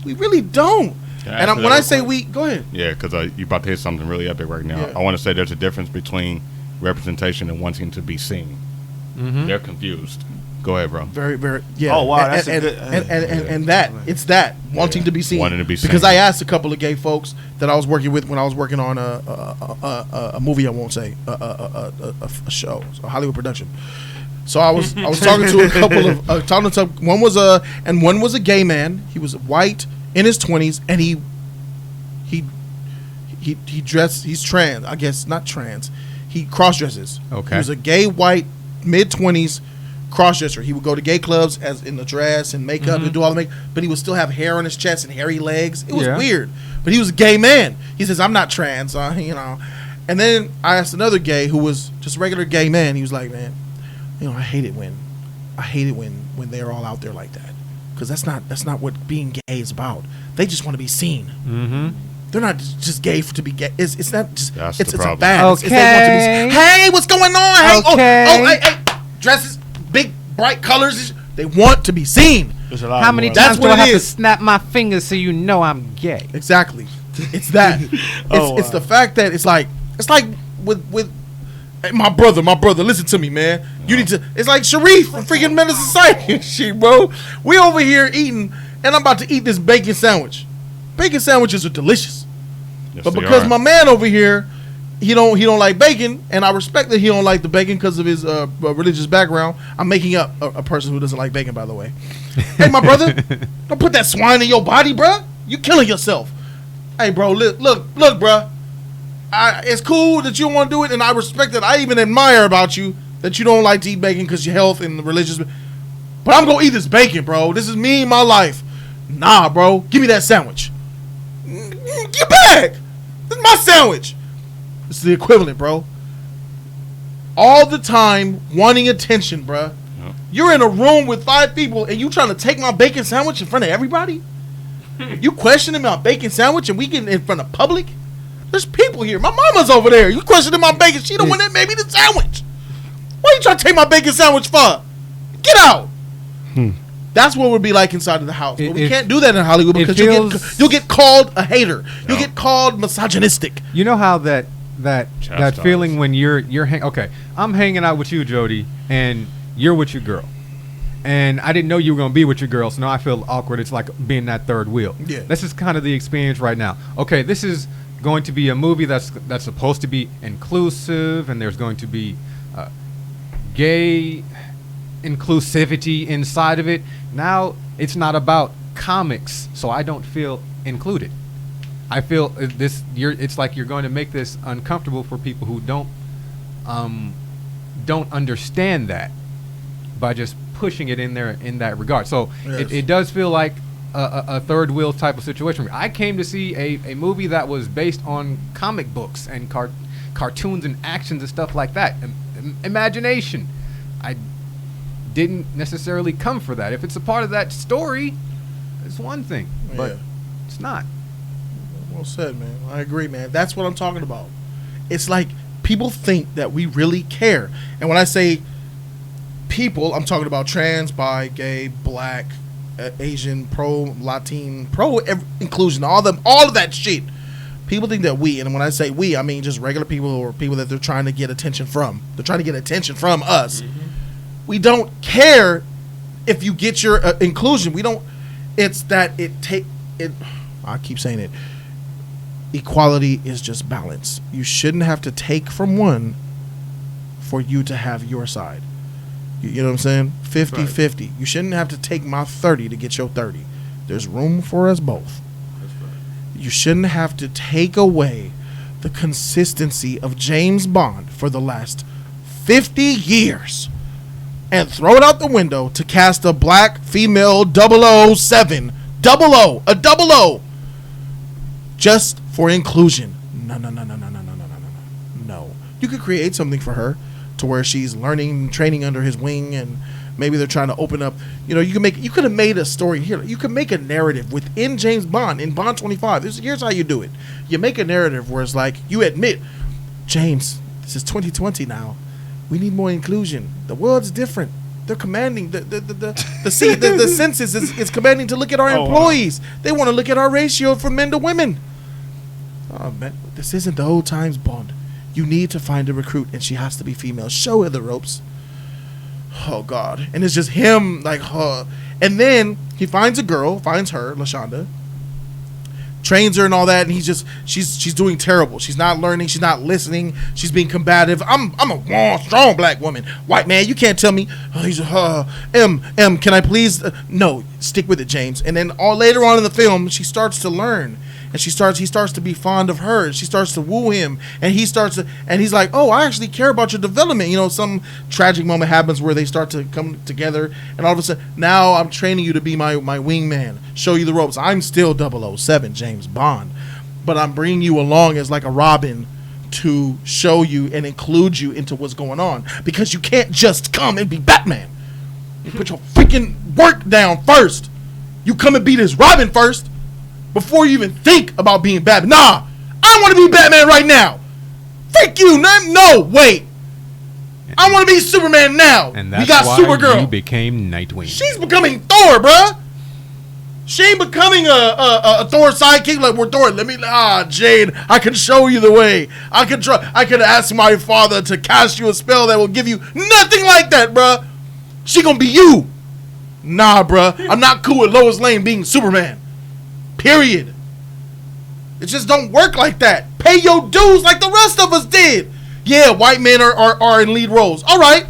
We really don't. And when I say we, go ahead. Yeah, because you're about to hit something really epic right now. Yeah. I want to say there's a difference between representation and wanting to be seen. Mm-hmm. They're confused. Go ahead, bro. Very, very, yeah. Oh, wow, that's and, a good... and that, it's that, wanting to be seen. Wanting to be Because seen. I asked a couple of gay folks that I was working with when I was working on a movie, I won't say, a show, a Hollywood production. So I was talking to a couple of, one was a gay man. He was white, in his 20s, and he dressed, he's trans, I guess, not trans. He cross-dresses. Okay. He was a gay, white, mid-20s cross-dresser. He would go to gay clubs as in the dress and makeup and do all the makeup, but he would still have hair on his chest and hairy legs. It was weird. But he was a gay man. He says, I'm not trans, And then I asked another gay who was just a regular gay man. He was like, man, I hate it when they're all out there like that. Because that's not what being gay is about. They just want to be seen. Mm-hmm. They're not just gay to be gay. It's not just. That's it's the a problem. bad. Okay. It's they want to be. Hey, what's going on? Hey, Okay. hey, dresses, big bright colors. They want to be seen. There's a lot How many more. That's times do what I it have to is. snap my fingers so you know I'm gay? Exactly. It's that. It's the fact that it's like with hey, my brother. Listen to me, man. You need to. It's like Sharif from freaking Menace Society and shit, bro. We over here eating, and I'm about to eat this bacon sandwich. Bacon sandwiches are delicious, Yes, but they because are. my man over here, he don't like bacon, and I respect that he don't like the bacon because of his religious background. I'm making up a person who doesn't like bacon, by the way. Hey, my brother, don't put that swine in your body, bro. You killing yourself. Hey, bro, look, bro. It's cool that you want to do it, and I respect that. I even admire about you that you don't like to eat bacon because your health and the religious. But I'm gonna eat this bacon, bro. This is me, my life. Nah, bro, give me that sandwich. Get back. This is my sandwich. It's the equivalent, bro. All the time wanting attention, bro. Yeah. You're in a room with 5 people, and you trying to take my bacon sandwich in front of everybody. You questioning my bacon sandwich, and we getting in front of public. There's people here. My mama's over there. You questioning my bacon? She the one that made me the sandwich. What are you trying to take my bacon sandwich for? Get out. That's what it would be like inside of the house. But we can't do that in Hollywood because you'll get called a hater. You'll get called misogynistic. You know how that Chastised. feeling when you're okay, I'm hanging out with you, Jody, and you're with your girl, and I didn't know you were gonna be with your girl, so now I feel awkward. It's like being that third wheel. Yeah. This is kind of the experience right now. Okay, this is going to be a movie that's supposed to be inclusive, and there's going to be gay inclusivity inside of it. Now it's not about comics, so I don't feel included. I feel it's like you're going to make this uncomfortable for people who don't understand that by just pushing it in there in that regard. So Yes. it does feel like a third wheel type of situation. I came to see a movie that was based on comic books and cartoons and actions and stuff like that. Imagination. I didn't necessarily come for that. If it's a part of that story, it's one thing, but Yeah. it's not. Well said, man. I agree, man. That's what I'm talking about. It's like people think that we really care. And when I say people, I'm talking about trans, bi, gay, black, Asian, pro, Latin, inclusion, all of that shit. People think that we, and when I say we, I mean just regular people or people that they're trying to get attention from. They're trying to get attention from us. Mm-hmm. We don't care if you get your inclusion. We don't. It's that it. I keep saying it. Equality is just balance. You shouldn't have to take from one for you to have your side. You know what I'm saying? 50-50. You shouldn't have to take my 30 to get your 30. There's room for us both. That's right. You shouldn't have to take away the consistency of James Bond for the last 50 years and throw it out the window to cast a black female 007. A 00. Just for inclusion. No. No. You could create something for her to where she's learning and training under his wing, and maybe they're trying to open up. You could have made a story here. You could make a narrative within James Bond in Bond 25. Here's how you do it. You make a narrative where it's like you admit, James, this is 2020 now. We need more inclusion. The world's different. They're commanding the census is commanding to look at our employees. Wow. They want to look at our ratio from men to women. Oh man, this isn't the old times Bond. You need to find a recruit, and she has to be female. Show her the ropes. Oh God, and it's just him like her. And then he finds a girl, finds her, LaShonda, trains her and all that, and she's doing terrible. She's not learning. She's not listening. She's being combative. I'm a strong black woman. White man, you can't tell me. Can I please? No, stick with it, James. And then later on in the film, she starts to learn, and he starts to be fond of her. She starts to woo him, and he's like, oh, I actually care about your development. Some tragic moment happens where they start to come together, and all of a sudden, now I'm training you to be my wingman, show you the ropes. I'm still 007, James Bond, but I'm bringing you along as like a Robin to show you and include you into what's going on, because you can't just come and be Batman. You put your freaking work down first. You come and be this Robin first before you even think about being Batman. Nah, I want to be Batman right now. Freak you. No, wait. I want to be Superman now. And that's we got why Supergirl. you became Nightwing. She's becoming Thor, bruh. She ain't becoming a Thor sidekick like we're Thor. Jade, I can show you the way. I could ask my father to cast you a spell that will give you nothing like that, bruh. She gonna be you. Nah, bruh. I'm not cool with Lois Lane being Superman. Period. It just don't work like that. Pay your dues like the rest of us did. Yeah, white men are in lead roles. All right.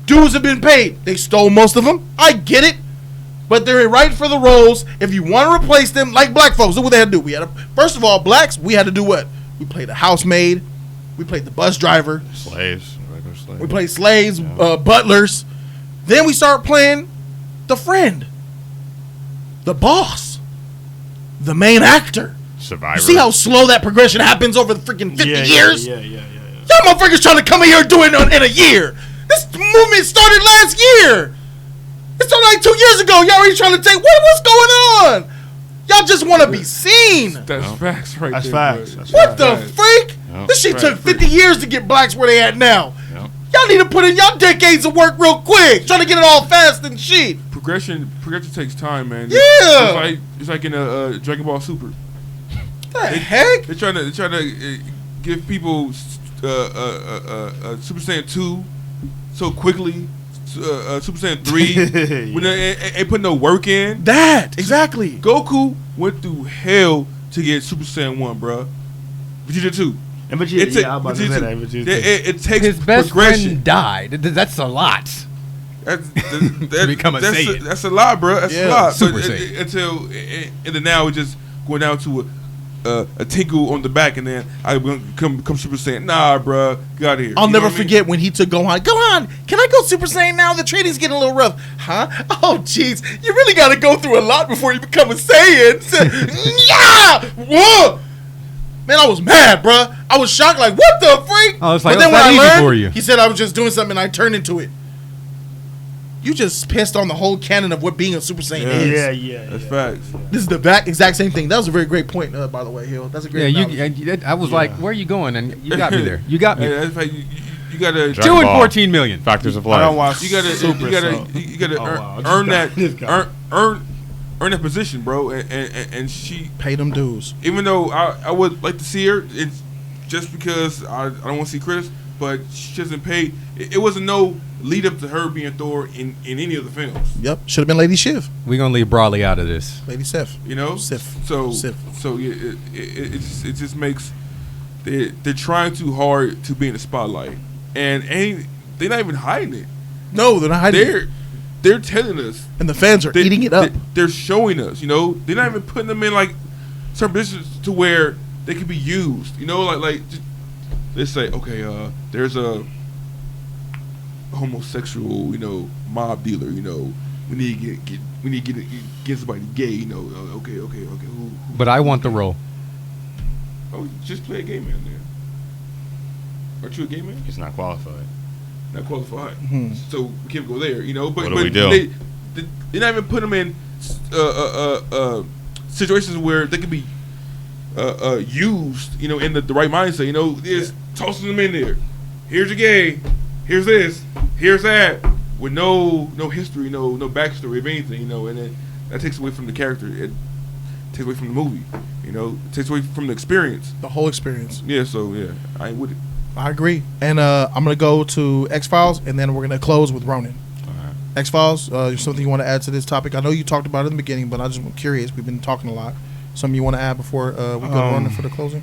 Dues have been paid. They stole most of them. I get it. But they're right for the roles. If you want to replace them, like black folks, look what they had to do. First of all, blacks, we had to do what? We played a housemaid. We played the bus driver. Slaves. Regular slaves. We played slaves, butlers. Then we start playing the friend, the boss, the main actor. Survivor. You see how slow that progression happens over the freaking 50 years? Yeah. Y'all motherfuckers trying to come in here and do it in a year. This movement started last year. It started like 2 years ago. Y'all already trying to take what's going on? Y'all just want to be seen. That's facts right That's there. facts. bro. That's What the freak? Yep. This shit Right, took 50 years to get blacks where they at now. Yep. Y'all need to put in y'all decades of work real quick. Trying to get it all fast and shit. Progression takes time, man. Yeah. It's like in a Dragon Ball Super. The heck? They're trying to give people Super Saiyan 2 so quickly. Super Saiyan 3 when they ain't put no work in. That exactly. Goku went through hell to get Super Saiyan 1, bro. Vegeta 2. And Vegeta, I'm about to say that. Vegeta. It takes His best progression. friend died. That's a lot. That's become a Saiyan. That's a lot, bro. That's a lot. Super But Saiyan. until and then now it's just going down to a tinkle on the back, and then I come Super Saiyan. Nah, bro, get out of here. I'll You know never what I mean? forget when he took Gohan. Gohan, can I go Super Saiyan now? The training's getting a little rough. Huh? Oh, jeez. You really got to go through a lot before you become a Saiyan. Yeah! Whoa! Man, I was mad, bro. I was shocked, like, what the freak? Oh, it's like, but then it's that when I easy learned, for you. he said I was just doing something and I turned into it. You just pissed on the whole canon of what being a Super Saiyan is. Yeah. That's facts. This is the exact same thing. That was a very great point, by the way, Hill. That's a great analogy. I was like, where are you going? And you got me there. You got me. Hey, that's fact. You gotta. Dragon 2 and Ball. 14 million. Factors of I don't life. watch You gotta earn that position, bro. And she Pay them dues. even though I would like to see her, it's just because I don't want to see Chris, but she doesn't pay. It wasn't no lead up to her being Thor in any of the films. Yep. Should have been Lady Shiv. We're going to leave Brawley out of this. Lady Sif. You know, Sif. So Sif. yeah, it just makes they're trying too hard to be in the spotlight, and they're not even hiding it. No, they're not hiding it. They're telling us. And the fans are eating it up. They're showing us, you know. They're not even putting them in like certain positions to where they can be used. You know, like just, let's say, okay, there's a homosexual, you know, mob dealer. You know, we need to get somebody gay. You know, okay. Who? But I want the role. Oh, just play a gay man then. Aren't you a gay man? He's not qualified. Not qualified. Mm-hmm. So we can't go there, you know. But What do we do? They're not even putting them in situations where they can be used, you know, in the right mindset. You know, just tossing them in there. Here's a gay. Here's this. Here's that. With no history, no backstory of anything, you know, and then that takes away from the character. It takes away from the movie. You know, it takes away from the experience. The whole experience. Yeah. So yeah, I ain't with it. I agree. And I'm going to go to X-Files, and then we're going to close with Ronin. Alright. X-Files, something you want to add to this topic? I know you talked about it in the beginning, but I'm just curious. We've been talking a lot. Something you want to add before we go to Ronin for the closing?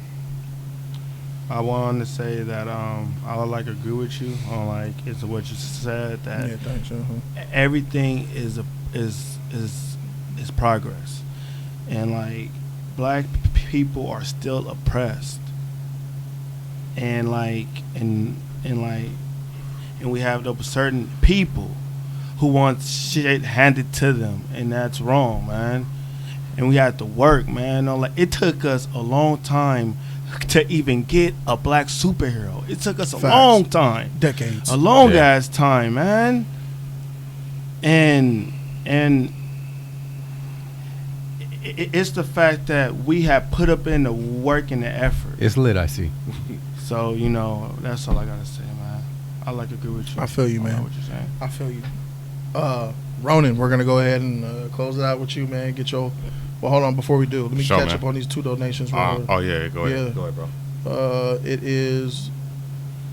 I wanted to say that I like agree with you on like it's what you said that Yeah, thanks. everything is progress, and like black people are still oppressed, and we have those certain people who want shit handed to them, and that's wrong, man. And we have to work, man. Like it took us a long time to even get a black superhero. It took us a long time, Decades. a long ass time, man. And it's the fact that we have put up in the work and the effort. It's lit, I see. So you know, that's all I gotta say, man. I like to agree with you. I feel you, I know man. what you're saying. I feel you. Ronin, we're going to go ahead and close it out with you, man. Get your... Well, hold on. Before we do, let me Sure, catch man. up on these 2 donations. Yeah, go ahead. Yeah. Go ahead, bro. It is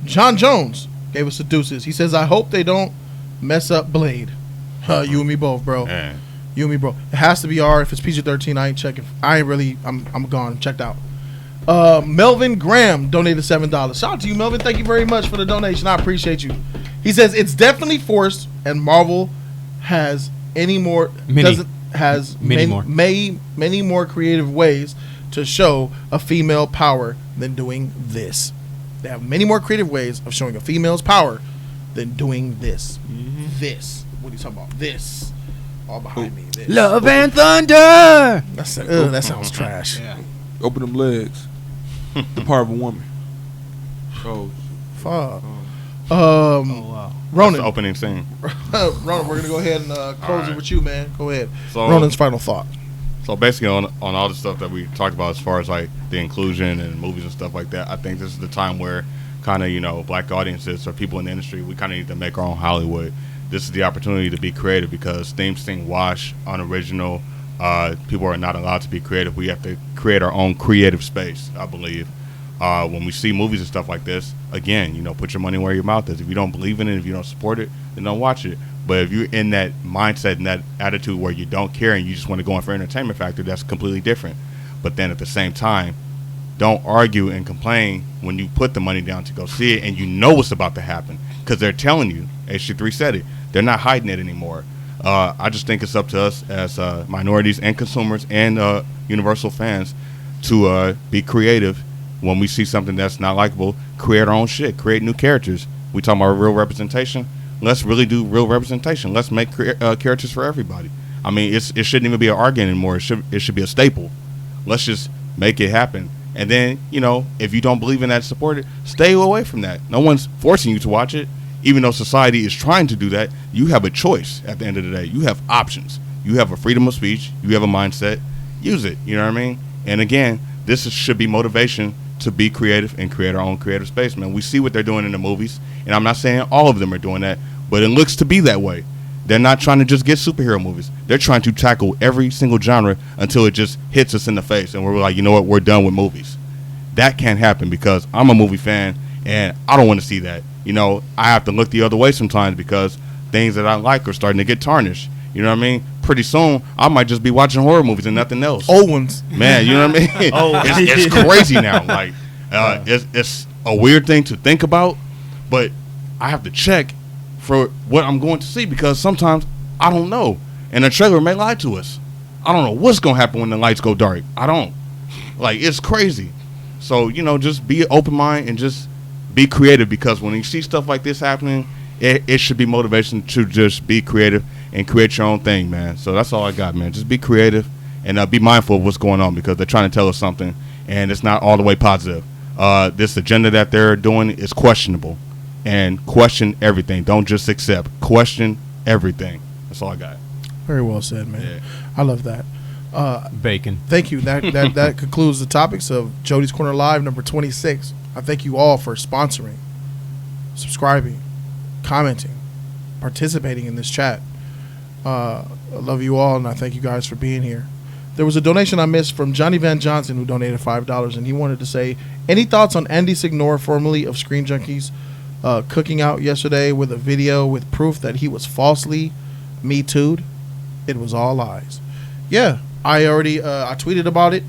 John Jones gave us the deuces. He says, I hope they don't mess up Blade. You and me both, bro. Man. You and me, bro. It has to be R. If it's PG-13, I ain't checking. I'm gone. Checked out. Melvin Graham donated $7. Shout out to you, Melvin. Thank you very much for the donation. I appreciate you. He says, it's definitely forced, and Marvel has many more creative ways to show a female power than doing this. They have many more creative ways of showing a female's power than doing this. Mm-hmm. This. What are you talking about? This. All behind me. This. Love and Thunder. That sounds trash. Open them legs. The power of a woman. Oh, Fuck. Oh wow. That's Ronin. the opening scene. Ronin, we're gonna go ahead and close it with you, man. Go ahead. So- Ronin's final thought. So basically, on all the stuff that we talked about, as far as like the inclusion and movies and stuff like that, I think this is the time where kind of black audiences or people in the industry, we kind of need to make our own Hollywood. This is the opportunity to be creative because themes seem washed, unoriginal. People are not allowed to be creative. We have to create our own creative space, I believe. When we see movies and stuff like this, again, put your money where your mouth is. If you don't believe in it, if you don't support it, then don't watch it. But if you're in that mindset and that attitude where you don't care and you just want to go in for entertainment factor, that's completely different. But then at the same time, don't argue and complain when you put the money down to go see it and you know what's about to happen, because they're telling you. HG3 said it. They're not hiding it anymore. I just think it's up to us as minorities and consumers and universal fans to be creative. When we see something that's not likable, create our own shit, create new characters. We talking about real representation. Let's really do real representation. Let's make characters for everybody. I mean, it shouldn't even be an argument anymore. It should be a staple. Let's just make it happen. And then, if you don't believe in that, support it. Stay away from that. No one's forcing you to watch it. Even though society is trying to do that, you have a choice at the end of the day. You have options. You have a freedom of speech. You have a mindset. Use it. You know what I mean? And again, this should be motivation to be creative and create our own creative space, man. We see what they're doing in the movies, and I'm not saying all of them are doing that, but it looks to be that way. They're not trying to just get superhero movies. They're trying to tackle every single genre until it just hits us in the face, and we're like, you know what, we're done with movies. That can't happen because I'm a movie fan, and I don't want to see that. I have to look the other way sometimes because things that I like are starting to get tarnished. You know what I mean? Pretty soon, I might just be watching horror movies and nothing else. Old ones. Man, you know what I mean? It's crazy now. Like, it's a weird thing to think about, but I have to check for what I'm going to see because sometimes I don't know. And the trailer may lie to us. I don't know what's going to happen when the lights go dark. I don't. Like, it's crazy. So, just be open mind and just be creative because when you see stuff like this happening, it should be motivation to just be creative and create your own thing, man. So that's all I got, man. Just be creative and be mindful of what's going on because they're trying to tell us something and it's not all the way positive. This agenda that they're doing is questionable, and question everything. Don't just accept. Question everything. That's all I got. Very well said, man. Yeah. I love that. Bacon. Thank you. That concludes the topics of Jody's Corner Live number 26. I thank you all for sponsoring, subscribing, commenting, participating in this chat. I love you all, and I thank you guys for being here. There was a donation I missed from Johnny Van Johnson who donated $5, and he wanted to say, any thoughts on Andy Signore, formerly of Screen Junkies, cooking out yesterday with a video with proof that he was falsely Me Too'd? It was all lies. Yeah, I already I tweeted about it,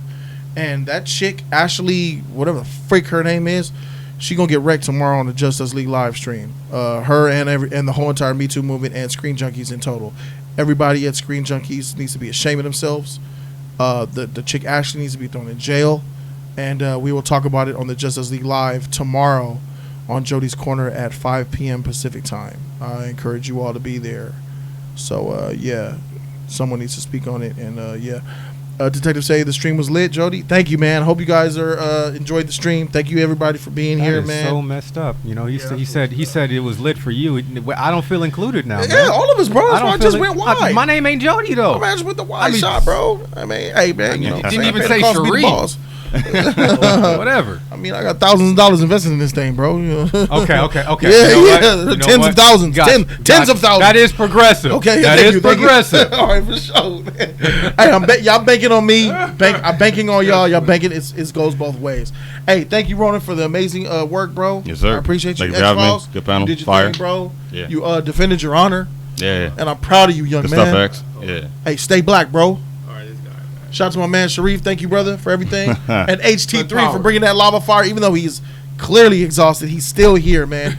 and that chick, Ashley, whatever the freak her name is, she gonna get wrecked tomorrow on the Justice League live stream. Her and the whole entire Me Too movement and Screen Junkies in total. Everybody at Screen Junkies needs to be ashamed of themselves. The chick Ashley needs to be thrown in jail, and we will talk about it on the Justice League live tomorrow on Jody's Corner at 5 p.m. Pacific time. I encourage you all to be there. So yeah, someone needs to speak on it, and yeah. Detective say the stream was lit. Jody, thank you, man. Hope you guys are enjoyed the stream. Thank you, everybody, for being That here, is man. so messed up. He said it was lit for you. I don't feel included now. Yeah, man. all of us, bro. That's why I just went wide. My name ain't Jody though. I just went the wide shot, bro. I mean, hey, man, you know, Didn't even it say cost me the Sheree. balls. Whatever. I mean, I got thousands of dollars invested in this thing, bro. You know? Okay. Yeah, You know what? yeah. You know Tens what? of thousands. Gotcha. Tens of thousands. That is progressive. Okay, that thank is you, thank you. progressive. All right, for sure. Man. Hey, y'all banking on me. I'm banking on y'all. Y'all banking. It goes both ways. Hey, thank you, Ronan, for the amazing work, bro. Yes, sir. I appreciate you. Thank you for having me. X-Files. Good panel. You did your Fire. thing, bro. Yeah. You defended your honor, Yeah. and I'm proud of you, young Good man. stuff, X. Yeah. Hey, stay black, bro. All right, this guy. Shout out to my man Sharif. Thank you, brother, for everything. And Good HT3 power. for bringing that lava fire. Even though he's clearly exhausted, he's still here, man.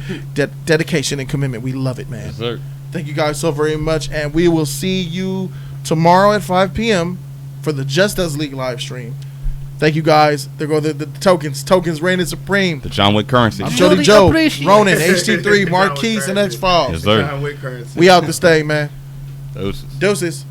Dedication and commitment. We love it, man. Yes, sir. Thank you guys so very much. And we will see you tomorrow at 5 p.m. for the Justice League live stream. Thank you, guys. There go the tokens. Tokens reigning supreme. The John Wick currency. I'm Jody Joe, Ronan, HT3, Marquise, and X-Files. Yes, sir. John Wick currency. We out this thing, man. Doses. Deuces.